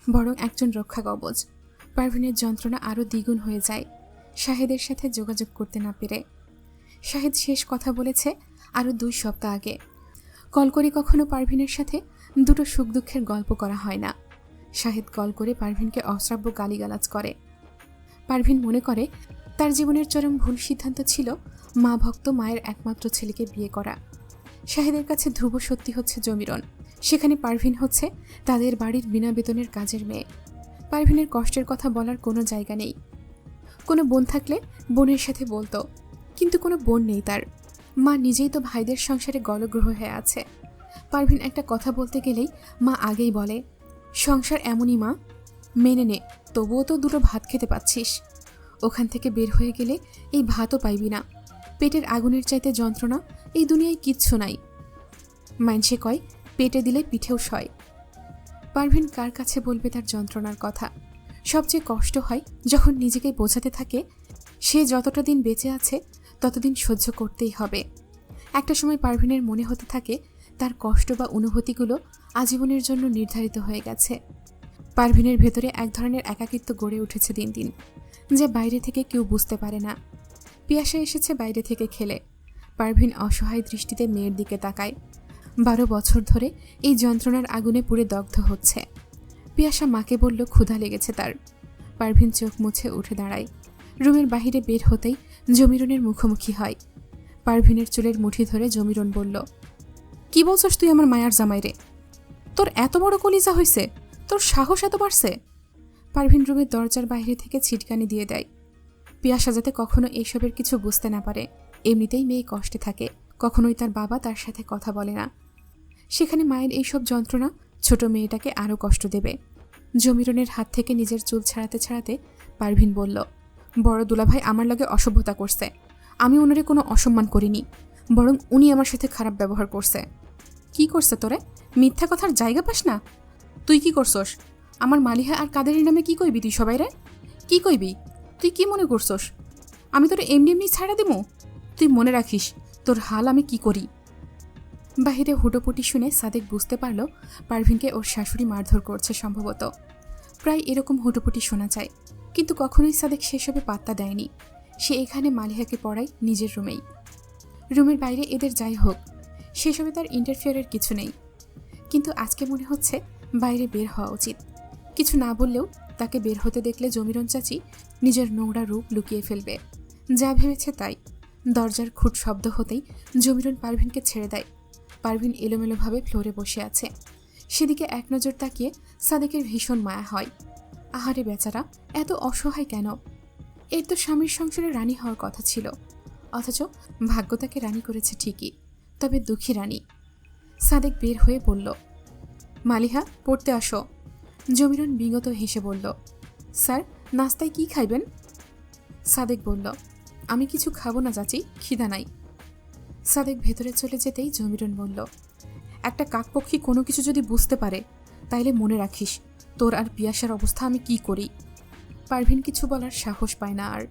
বরং একজন রক্ষা কবচ। পারভিনের যন্ত্রণা আরও দ্বিগুণ হয়ে যায় শাহেদের সাথে যোগাযোগ করতে না পেরে। শাহেদ শেষ কথা বলেছে আরও 2 সপ্তাহ আগে। কল করে কখনো পারভিনের সাথে দুটো সুখ দুঃখের গল্প করা হয় না। শাহেদ কল করে পারভিনকে অশ্রাব্য গালিগালাজ করে। পারভিন মনে করে তার জীবনের চরম ভুল সিদ্ধান্ত ছিল মা ভক্ত মায়ের একমাত্র ছেলেকে বিয়ে করা। শাহেদের কাছে ধ্রুব সত্যি হচ্ছে জমিরন, সেখানে পারভিন হচ্ছে তাদের বাড়ির বিনা বেতনের কাজের মেয়ে। পারভিনের কষ্টের কথা বলার কোনো জায়গা নেই। কোনো বোন থাকলে বোনের সাথে বলতো, কিন্তু কোনো বোন নেই তার। মা নিজেই তো ভাইদের সংসারে গলগ্রহ হয়ে আছে। পারভিন একটা কথা বলতে গেলেই মা আগেই বলে, সংসার এমনই মা, মেনে নে, তবুও তো দুটো ভাত খেতে পাচ্ছিস। ওখান থেকে বের হয়ে গেলে এই ভাতও পাইবি না। পেটের আগুনের চাইতে যন্ত্রণা এই দুনিয়ায় কিচ্ছু নাই। মাইনসে কয় পেটে দিলে পিঠেও সয়। পারভিন কার কাছে বলবে তার যন্ত্রণার কথা? সবচেয়ে কষ্ট হয় যখন নিজেকে বোঝাতে থাকে সে যতটা দিন বেঁচে আছে ততদিন সহ্য করতেই হবে। একটা সময় পারভিনের মনে হতে থাকে তার কষ্ট বা অনুভূতিগুলো আজীবনের জন্য নির্ধারিত হয়ে গেছে। পারভিনের ভেতরে এক ধরনের একাকিত্ব গড়ে উঠেছে দিন দিন, যে বাইরে থেকে কেউ বুঝতে পারে না। পিয়াসা এসেছে বাইরে থেকে খেলে। পারভিন অসহায় দৃষ্টিতে মেয়ের দিকে তাকায়। 12 বছর ধরে এই যন্ত্রণার আগুনে পুড়ে দগ্ধ হচ্ছে। পিয়াসা মাকে বলল ক্ষুধা লেগেছে তার। পারভিন চোখ মুছে উঠে দাঁড়ায়। রুমের বাহিরে বের হতেই জমিরনের মুখোমুখি হয়। পারভিনের চুলের মুঠি ধরে জমিরন বলল, কি বলছস তুই আমার মায়ার জামাইরে? তোর এত বড় কলিজা হইছে? তোর সাহস এত বাড়ছে? পারভিন রুমের দরজার বাইরে থেকে ছিটকানি দিয়ে দেয়। পিয়াসা যাতে কখনো এইসবের কিছু বুঝতে না পারে। এমনিতেই মেয়ে কষ্টে থাকে, কখনোই তার বাবা তার সাথে কথা বলে না। সেখানে মায়ের এইসব যন্ত্রণা ছোট মেয়েটাকে আরও কষ্ট দেবে। জমিরনের হাত থেকে নিজের চুল ছাড়াতে ছাড়াতে পারভিন বলল, বড় দুলাভাই আমার লগে অসভ্যতা করছে। আমি ওনারে কোনো অসম্মান করিনি, বরং উনি আমার সাথে খারাপ ব্যবহার করছে। কি করছে তোরে? মিথ্যা কথার জায়গা পাস না? তুই কি করছস? আমার মালিহা আর কাদেরের নামে কি কইবি তুই সবাই রে? কি কইবি? তুই কি মনে করছস আমি তোরে এমনি এমনি ছাড়া দেবো? তুই মনে রাখিস তোর হাল আমি কি করি। বাহিরে হুটোপুটি শুনে সাদেক বুঝতে পারল পারভিনকে ওর শাশুড়ি মারধর করছে সম্ভবত। প্রায় এরকম হুটোপুটি শোনা যায়, কিন্তু কখনোই সাদেক সেসবে পাত্তা দেয়নি। সে এখানে মালিহাকে পড়ায় নিজের রুমেই। রুমের বাইরে এদের যাই হোক, সেসবে তার ইন্টারফিয়ারের কিছু নেই। কিন্তু আজকে মনে হচ্ছে বাইরে বের হওয়া উচিত। কিছু না বললেও তাকে বের হতে দেখলে জমিরন চাচি নিজের নোংরা রূপ লুকিয়ে ফেলবে। যা ভেবেছে তাই। দরজার খুট শব্দ হতেই জমিরন পারভিনকে ছেড়ে দেয়। পারভিন এলোমেলোভাবে ফ্লোরে বসে আছে। সেদিকে এক নজর তাকিয়ে সাদেকের ভীষণ মায়া হয়। আহারে বেচারা, এত অসহায় কেন? এর তো স্বামীর সংসারে রানী হওয়ার কথা ছিল, অথচ ভাগ্য তাকে রানী করেছে ঠিকই, তবে দুঃখী রানী। সাদেক বের হয়ে বলল, মালিহা পড়তে আসো। জমিরন বিগত হেসে বলল, স্যার নাস্তায় কি খাইবেন? সাদেক বলল, আমি কিছু খাবো না চাচি, খিদা নাই। সাদেক ভেতরে চলে যেতেই জমিরন বলল, একটা কাকপক্ষী কোনো কিছু যদি বুঝতে পারে তাইলে মনে রাখিস তোর আর পিয়াসার অবস্থা আমি কি করি। পারভিন কিছু বলার সাহস পায় না আর।